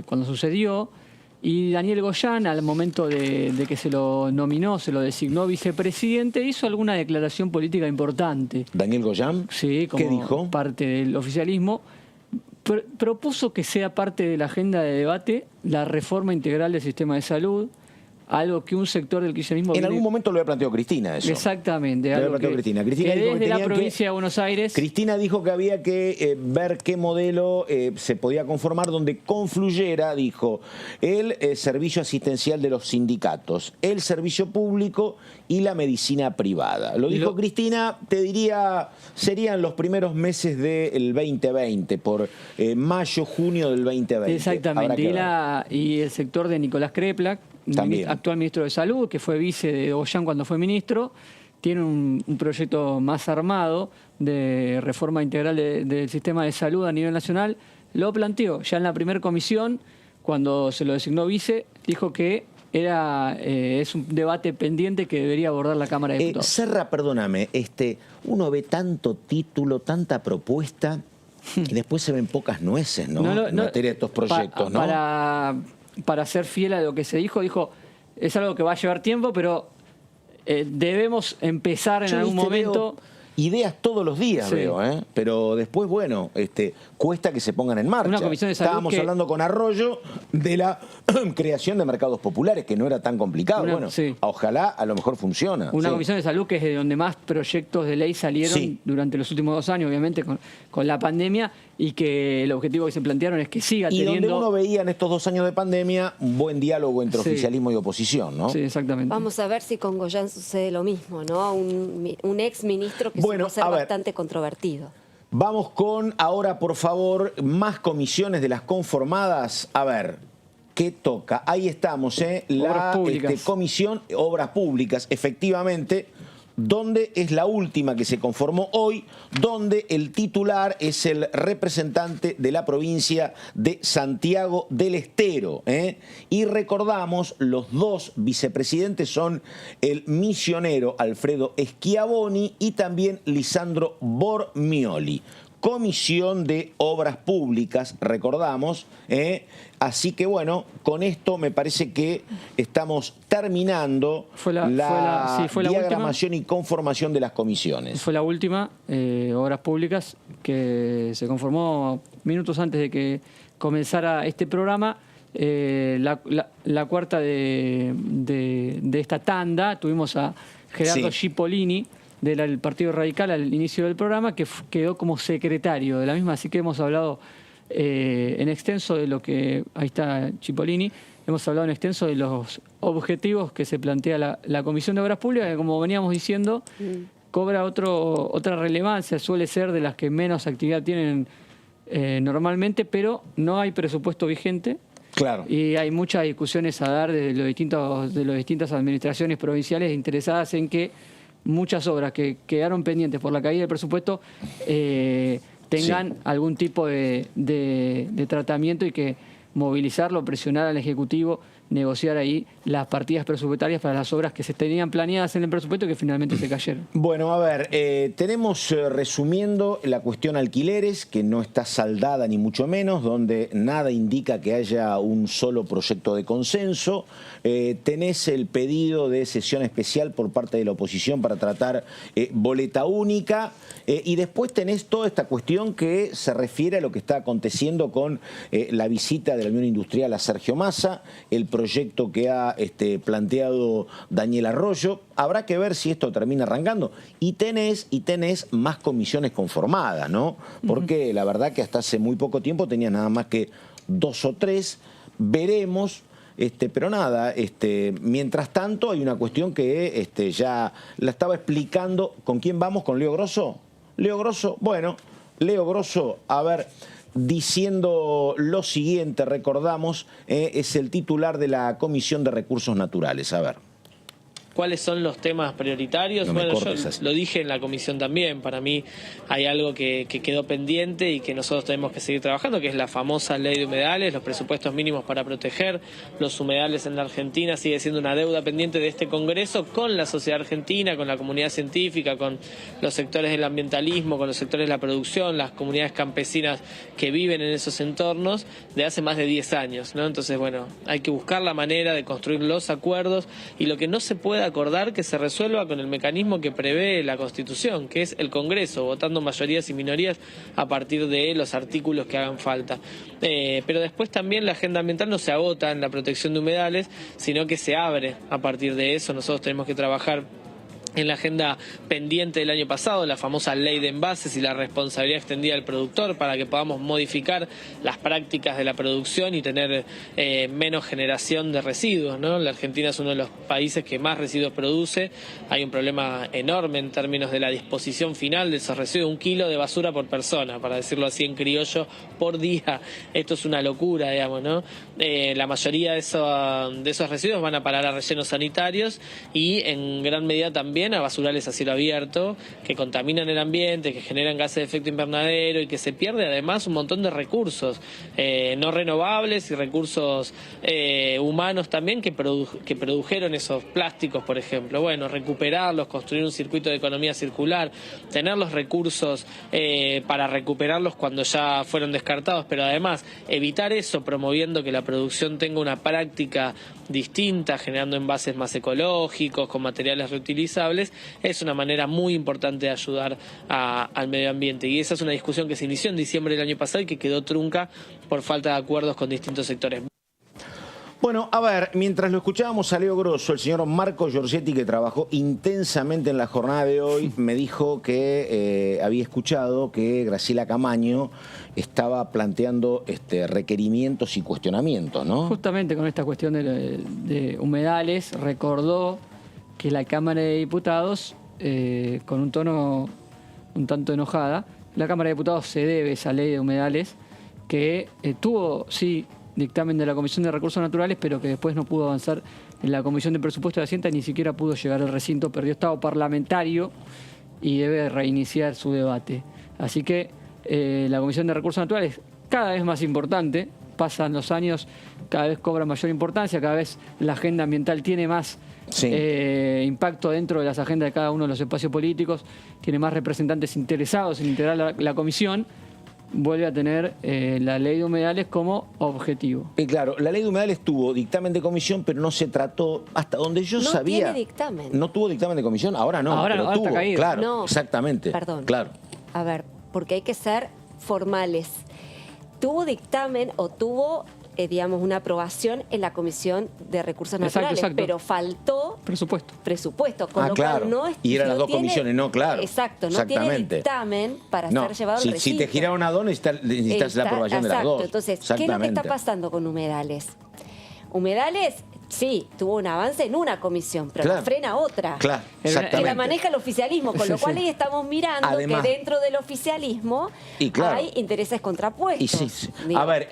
cuando sucedió, y Daniel Goyán, al momento de que se lo nominó, se lo designó vicepresidente, hizo alguna declaración política importante. ¿Daniel Goyán? Sí, como ¿qué dijo? Parte del oficialismo. Propuso que sea parte de la agenda de debate la reforma integral del sistema de salud, algo que un sector del kirchnerismo... En algún momento lo había planteado Cristina, eso. Exactamente. Lo había planteado Cristina. Cristina que dijo desde la provincia de Buenos Aires... Cristina dijo que había que ver qué modelo se podía conformar donde confluyera, dijo, el servicio asistencial de los sindicatos, el servicio público y la medicina privada. Lo dijo Cristina, te diría, serían los primeros meses del 2020, por mayo, junio del 2020. Exactamente. Y el sector de Nicolás Kreplak, actual ministro de Salud, que fue vice de Goyán cuando fue ministro, tiene un proyecto más armado de reforma integral del sistema de salud a nivel nacional. Lo planteó ya en la primera comisión, cuando se lo designó vice, dijo que es un debate pendiente que debería abordar la Cámara de Diputados. Serra, perdóname, uno ve tanto título, tanta propuesta, y después se ven pocas nueces, ¿no? En materia de estos proyectos, ¿no? Para ser fiel a lo que se dijo, es algo que va a llevar tiempo, pero debemos empezar en algún momento... Ideas todos los días veo, pero después, bueno, cuesta que se pongan en marcha. Una comisión de salud. Estábamos hablando con Arroyo de la creación de mercados populares, que no era tan complicado. Ojalá a lo mejor funciona. Una comisión de salud que es de donde más proyectos de ley salieron durante los últimos 2 años, obviamente, con la pandemia, y que el objetivo que se plantearon es que siga teniendo... Y donde uno veía en estos 2 años de pandemia un buen diálogo entre oficialismo y oposición, ¿no? Sí, exactamente. Vamos a ver si con Goyán sucede lo mismo, ¿no? Un ex ministro que suele ser bastante controvertido. Vamos con, ahora por favor, más comisiones de las conformadas. A ver, ¿qué toca? Ahí estamos, la comisión Obras Públicas, efectivamente, donde es la última que se conformó hoy, donde el titular es el representante de la provincia de Santiago del Estero. Y recordamos, los 2 vicepresidentes son el misionero Alfredo Schiavoni y también Lisandro Bormioli. Comisión de Obras Públicas, recordamos. Así que bueno, con esto me parece que estamos terminando la diagramación y conformación de las comisiones. Fue la última, Obras Públicas, que se conformó minutos antes de que comenzara este programa. La cuarta de esta tanda. Tuvimos a Gerardo Cipollini, del Partido Radical, al inicio del programa, que quedó como secretario de la misma, así que hemos hablado en extenso de lo que... Ahí está Cipollini. Hemos hablado en extenso de los objetivos que se plantea la Comisión de Obras Públicas, que, como veníamos diciendo, cobra otra relevancia, suele ser de las que menos actividad tienen normalmente, pero no hay presupuesto vigente. Claro. Y hay muchas discusiones a dar de las distintas administraciones provinciales interesadas en que muchas obras que quedaron pendientes por la caída del presupuesto tengan algún tipo de tratamiento y que movilizarlo, presionar al Ejecutivo, negociar ahí las partidas presupuestarias para las obras que se tenían planeadas en el presupuesto y que finalmente se cayeron. Bueno, a ver, tenemos resumiendo la cuestión alquileres, que no está saldada ni mucho menos, donde nada indica que haya un solo proyecto de consenso. Tenés el pedido de sesión especial por parte de la oposición para tratar boleta única, y después tenés toda esta cuestión que se refiere a lo que está aconteciendo con la visita de la Unión Industrial a Sergio Massa, el proyecto que ha planteado Daniel Arroyo. Habrá que ver si esto termina arrancando. Y tenés más comisiones conformadas, ¿no? Porque la verdad que hasta hace muy poco tiempo tenías nada más que 2 o 3. Veremos. Pero nada, mientras tanto hay una cuestión que ya la estaba explicando. ¿Con quién vamos? ¿Con Leo Grosso? Leo Grosso, bueno, Leo Grosso, a ver, diciendo lo siguiente, recordamos, es el titular de la Comisión de Recursos Naturales. A ver. ¿Cuáles son los temas prioritarios? Bueno, yo lo dije en la comisión también. Para mí hay algo que quedó pendiente y que nosotros tenemos que seguir trabajando, que es la famosa ley de humedales, los presupuestos mínimos para proteger los humedales en la Argentina. Sigue siendo una deuda pendiente de este Congreso con la sociedad argentina, con la comunidad científica, con los sectores del ambientalismo, con los sectores de la producción, las comunidades campesinas que viven en esos entornos de hace más de 10 años, ¿no? Entonces, bueno, hay que buscar la manera de construir los acuerdos, y lo que no se puede acordar que se resuelva con el mecanismo que prevé la Constitución, que es el Congreso, votando mayorías y minorías a partir de los artículos que hagan falta. Pero después también la agenda ambiental no se agota en la protección de humedales, sino que se abre a partir de eso. Nosotros tenemos que trabajar en la agenda pendiente del año pasado, la famosa ley de envases y la responsabilidad extendida del productor, para que podamos modificar las prácticas de la producción y tener menos generación de residuos, ¿no? La Argentina es uno de los países que más residuos produce. Hay un problema enorme en términos de la disposición final de esos residuos. 1 kilo de basura por persona, para decirlo así en criollo, por día. Esto es una locura, digamos, ¿no? La mayoría de esos residuos van a parar a rellenos sanitarios y en gran medida también a basurales a cielo abierto, que contaminan el ambiente, que generan gases de efecto invernadero, y que se pierde además un montón de recursos no renovables y recursos humanos también que produjeron esos plásticos, por ejemplo. Bueno, recuperarlos, construir un circuito de economía circular, tener los recursos para recuperarlos cuando ya fueron descartados, pero además evitar eso promoviendo que la producción tenga una práctica distinta, generando envases más ecológicos, con materiales reutilizables, es una manera muy importante de ayudar al medio ambiente. Y esa es una discusión que se inició en diciembre del año pasado y que quedó trunca por falta de acuerdos con distintos sectores. Bueno, a ver, mientras lo escuchábamos a Leo Grosso, el señor Marco Giorgetti, que trabajó intensamente en la jornada de hoy, me dijo que había escuchado que Graciela Camaño estaba planteando requerimientos y cuestionamientos, ¿no? Justamente con esta cuestión de humedales, recordó que la Cámara de Diputados, con un tono un tanto enojada, la Cámara de Diputados se debe esa ley de humedales que tuvo, sí, dictamen de la Comisión de Recursos Naturales, pero que después no pudo avanzar en la Comisión de Presupuesto de Hacienda, ni siquiera pudo llegar al recinto, perdió estado parlamentario y debe reiniciar su debate. Así que la Comisión de Recursos Naturales cada vez más importante, pasan los años, cada vez cobra mayor importancia, cada vez la agenda ambiental tiene más impacto dentro de las agendas de cada uno de los espacios políticos, tiene más representantes interesados en integrar la comisión. Vuelve a tener la ley de humedales como objetivo. Claro, la ley de humedales tuvo dictamen de comisión, pero no se trató, hasta donde yo sabía. No tiene dictamen. No tuvo dictamen de comisión, ahora no. Ahora pero no, tuvo, está caído. Claro, no, exactamente. Perdón. Claro. A ver, porque hay que ser formales. Tuvo dictamen o tuvo, digamos, una aprobación en la Comisión de Recursos Naturales, pero faltó presupuesto, con lo cual no es, y eran las dos tiene, comisiones, no, claro. Exacto, no tiene dictamen para ser llevado al recinto. Si te gira una dos, necesitas la aprobación de las dos. Entonces, ¿qué es lo que está pasando con humedales? Humedales Sí, tuvo un avance en una comisión, pero la frena otra. Claro, exactamente. Que la maneja el oficialismo, con lo cual ahí estamos mirando además, que dentro del oficialismo hay intereses contrapuestos. Y sí. A ver,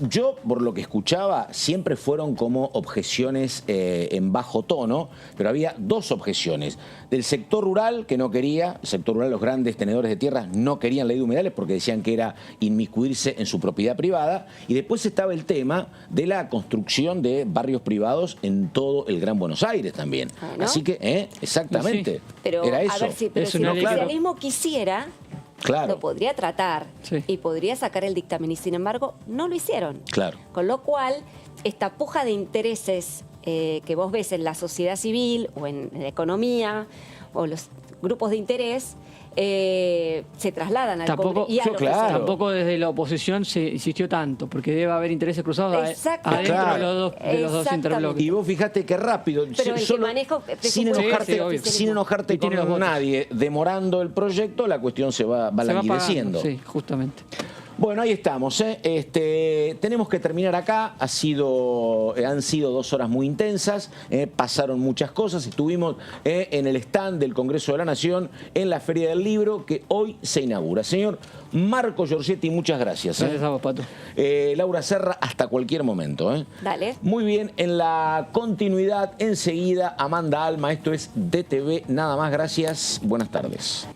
yo por lo que escuchaba, siempre fueron como objeciones en bajo tono, pero había dos objeciones. Del sector rural, que no quería, el sector rural, los grandes tenedores de tierras no querían ley de humedales porque decían que era inmiscuirse en su propiedad privada. Y después estaba el tema de la construcción de barrios privados en todo el Gran Buenos Aires también. ¿No? Así que, exactamente, pero, era eso. A ver, si el oficialismo quisiera, lo podría tratar y podría sacar el dictamen, y sin embargo no lo hicieron. Con lo cual, esta puja de intereses que vos ves en la sociedad civil o en la economía o los grupos de interés, se trasladan al Congreso y a lo Tampoco desde la oposición se insistió tanto, porque debe haber intereses cruzados adentro de los dos interbloques. Y vos fijate que rápido, sin enojarte con nadie, demorando el proyecto, la cuestión se va languideciendo. Sí, justamente. Bueno, ahí estamos. Tenemos que terminar acá. Han sido 2 horas muy intensas. Pasaron muchas cosas. Estuvimos en el stand del Congreso de la Nación, en la Feria del Libro, que hoy se inaugura. Señor Marco Giorgetti, muchas gracias. Gracias a vos, Pato. Laura Serra, hasta cualquier momento. Dale. Muy bien, en la continuidad, enseguida, Amanda Alma. Esto es DTV. Nada más, gracias. Buenas tardes.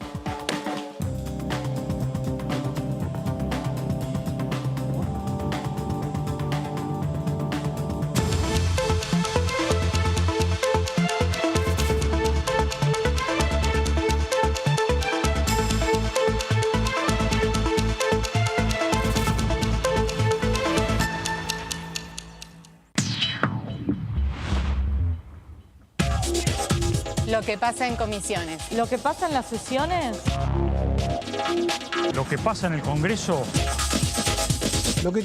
Lo que pasa en comisiones. Lo que pasa en las sesiones. Lo que pasa en el Congreso.